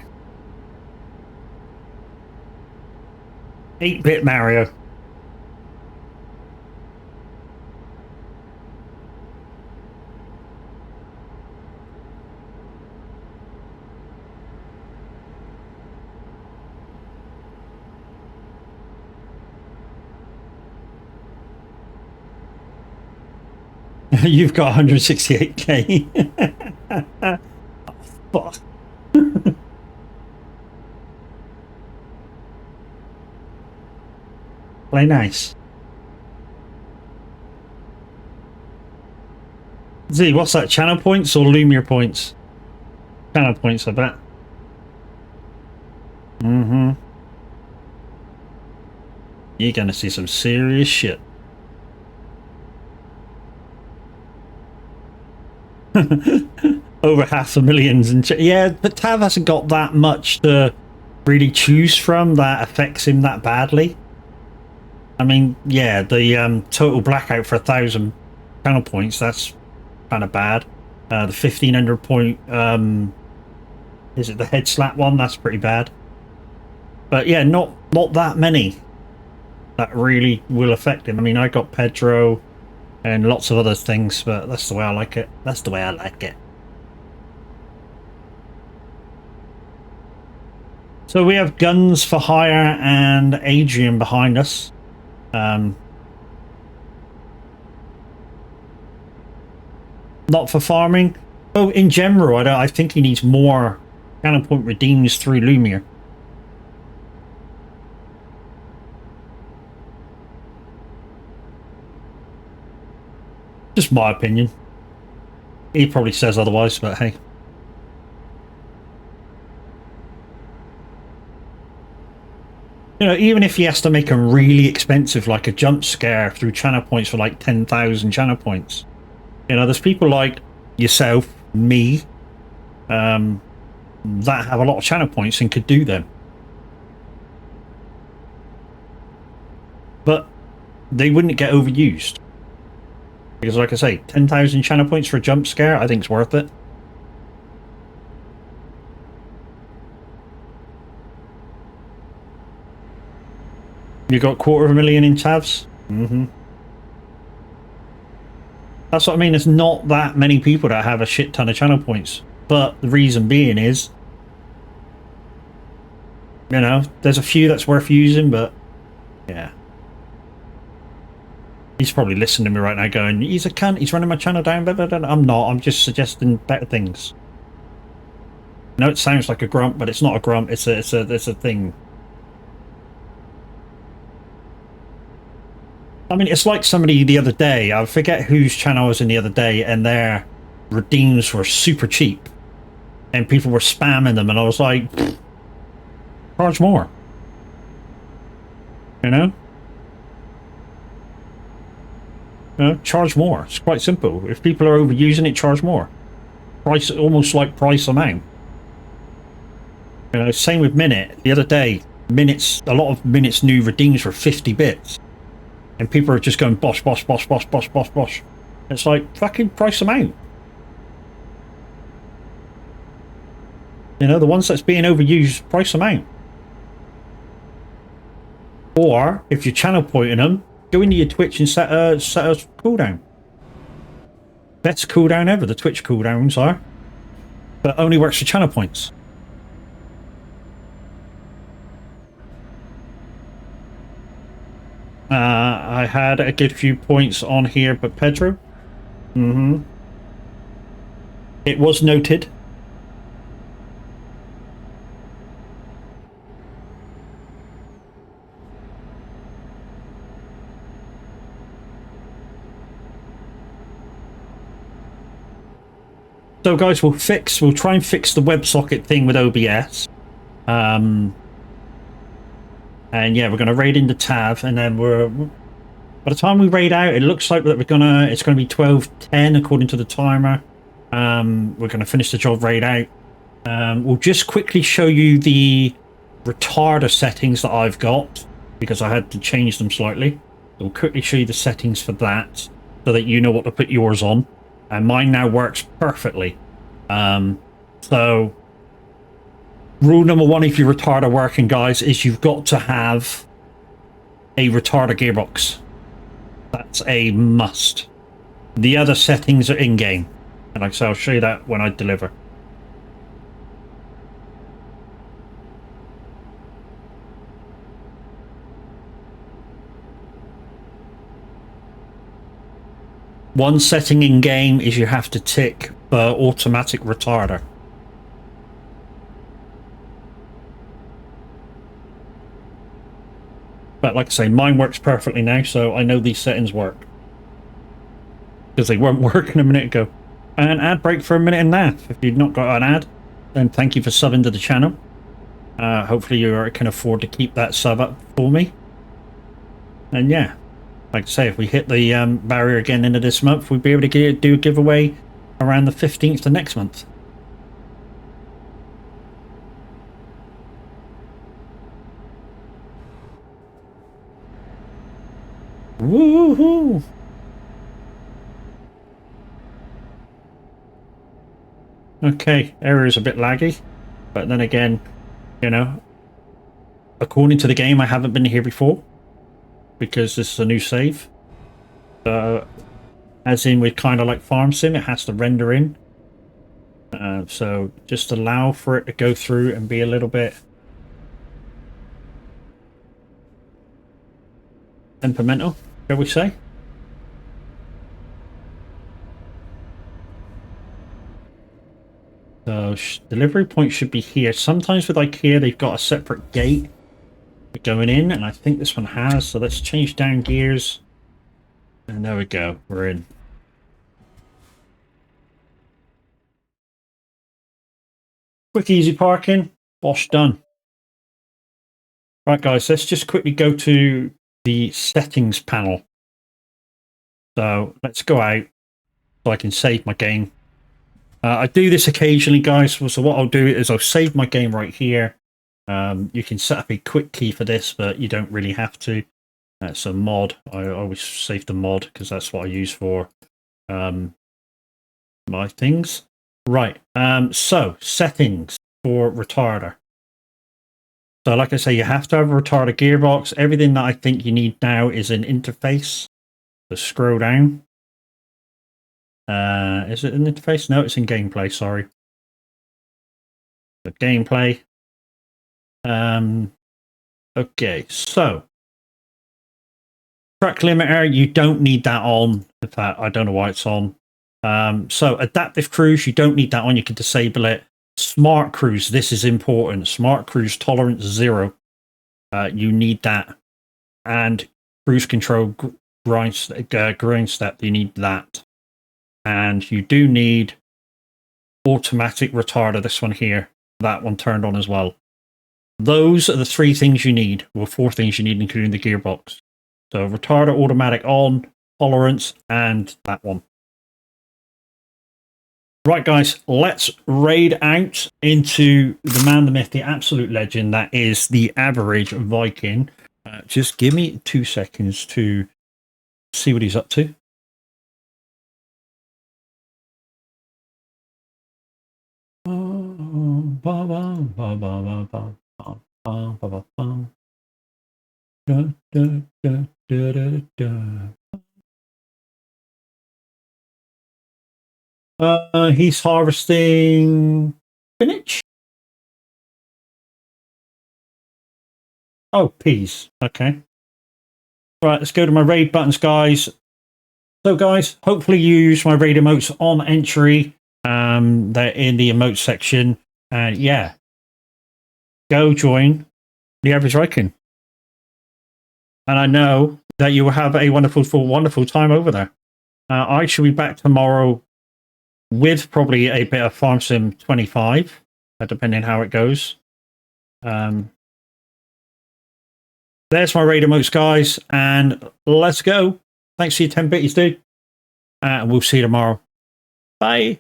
8-bit Mario. You've got 168k. Oh, fuck. Play nice. Z, what's that? Channel points or Lumia points? Channel points, I bet. Mm-hmm. You're gonna see some serious shit. Over 500,000 and yeah, but Tav hasn't got that much to really choose from that affects him that badly. I mean, yeah, the total blackout for 1,000 channel points, that's kind of bad. The 1,500 point, is it the head slap one? That's pretty bad. But yeah, not that many that really will affect him. I mean, I got Pedro and lots of other things, but that's the way I like it. That's the way I like it. So we have Guns for Hire and Adrian behind us. Not for farming. Oh, in general, I think he needs more channel point redeems through Lumia. Just my opinion. He probably says otherwise, but hey. You know, even if he has to make them really expensive, like a jump scare through channel points for like 10,000 channel points. You know, there's people like yourself, me, that have a lot of channel points and could do them. But they wouldn't get overused. Because like I say, 10,000 channel points for a jump scare, I think it's worth it. You got 250,000 in tabs? Mm-hmm. That's what I mean, there's not that many people that have a shit ton of channel points. But the reason being is, you know, there's a few that's worth using, but yeah. He's probably listening to me right now going, he's a cunt, he's running my channel down, blah, blah, blah. I'm not, I'm just suggesting better things. I know it sounds like a grump, but it's not a grump, it's a thing. I mean, it's like somebody the other day, I forget whose channel I was in the other day, and their redeems were super cheap. And people were spamming them, and I was like, charge more. You know? You know, charge more. It's quite simple. If people are overusing it, charge more. Price, almost like price amount. You know, same with Minute. The other day, Minutes, a lot of Minutes new redeems for 50 bits. And people are just going bosh, bosh, bosh, bosh, bosh, bosh, bosh. It's like, fucking price them out. You know, the ones that's being overused, price them out. Or, if you're channel pointing them, go into your Twitch and set a cooldown. Best cooldown ever, the Twitch cooldowns are. But only works for channel points. I had a good few points on here, but Pedro? It was noted. So guys, we'll try and fix the WebSocket thing with OBS. And yeah, we're going to raid into Tav, and then by the time we raid out, it looks like that it's going to be 12:10 according to the timer. We're going to finish the job raid out. We'll just quickly show you the retarder settings that I've got, because I had to change them slightly. So we'll quickly show you the settings for that, so that you know what to put yours on. And mine now works perfectly. So rule number one, if your retarder working, guys, is you've got to have a retarder gearbox. That's a must. The other settings are in-game, and like I say, I'll show you that when I deliver. One setting in-game is you have to tick for automatic retarder. But like I say, mine works perfectly now, so I know these settings work. Because they weren't working a minute ago. An ad break for a minute and a half. If you've not got an ad, then thank you for subbing to the channel. Hopefully you can afford to keep that sub up for me. And yeah, like I say, if we hit the barrier again into this month, we'll be able to do a giveaway around the 15th of next month. Woohoo! Okay, area is a bit laggy, but then again, you know, according to the game, I haven't been here before, because this is a new save. As in with kind of like Farm Sim, it has to render in. So just allow for it to go through and be a little bit temperamental, shall we say. So delivery point should be here. Sometimes with IKEA, they've got a separate gate going in, and I think this one has. So let's change down gears. And there we go. We're in. Quick, easy parking. Bosh, done. Right, guys, let's just quickly go to the settings panel. So let's go out so I can save my game. I do this occasionally, guys. So what I'll do is I'll save my game right here. You can set up a quick key for this, but you don't really have to. It's a mod. I always save the mod because that's what I use for my things. Right. So settings for retarder. So like I say, you have to have a retarder gearbox. Everything that I think you need now is an interface. So scroll down. Is it an interface? No, it's in gameplay, sorry. The gameplay. Okay, so track limiter, you don't need that on. In fact, I don't know why it's on. So adaptive cruise, you don't need that on. You can disable it. Smart cruise, this is important. Smart cruise tolerance 0. You need that. And cruise control grind step, you need that. And you do need automatic retarder, this one here. That one turned on as well. Those are the 3 things you need, or 4 things you need, including the gearbox. So retarder automatic on, tolerance, and that one. Right, guys, let's raid out into the man, the myth, the absolute legend that is the average Viking. Just give me 2 seconds to see what he's up to. He's harvesting spinach. Oh, peas. Okay. Right, let's go to my raid buttons, guys. So, guys, hopefully you use my raid emotes on entry. They're in the emote section. And yeah, go join the Average Viking. And I know that you will have a wonderful time over there. I shall be back tomorrow with probably a bit of Farm Sim 25, depending how it goes. There's my raid emotes, guys, and let's go. Thanks for your 10 bitties, dude. And we'll see you tomorrow. Bye.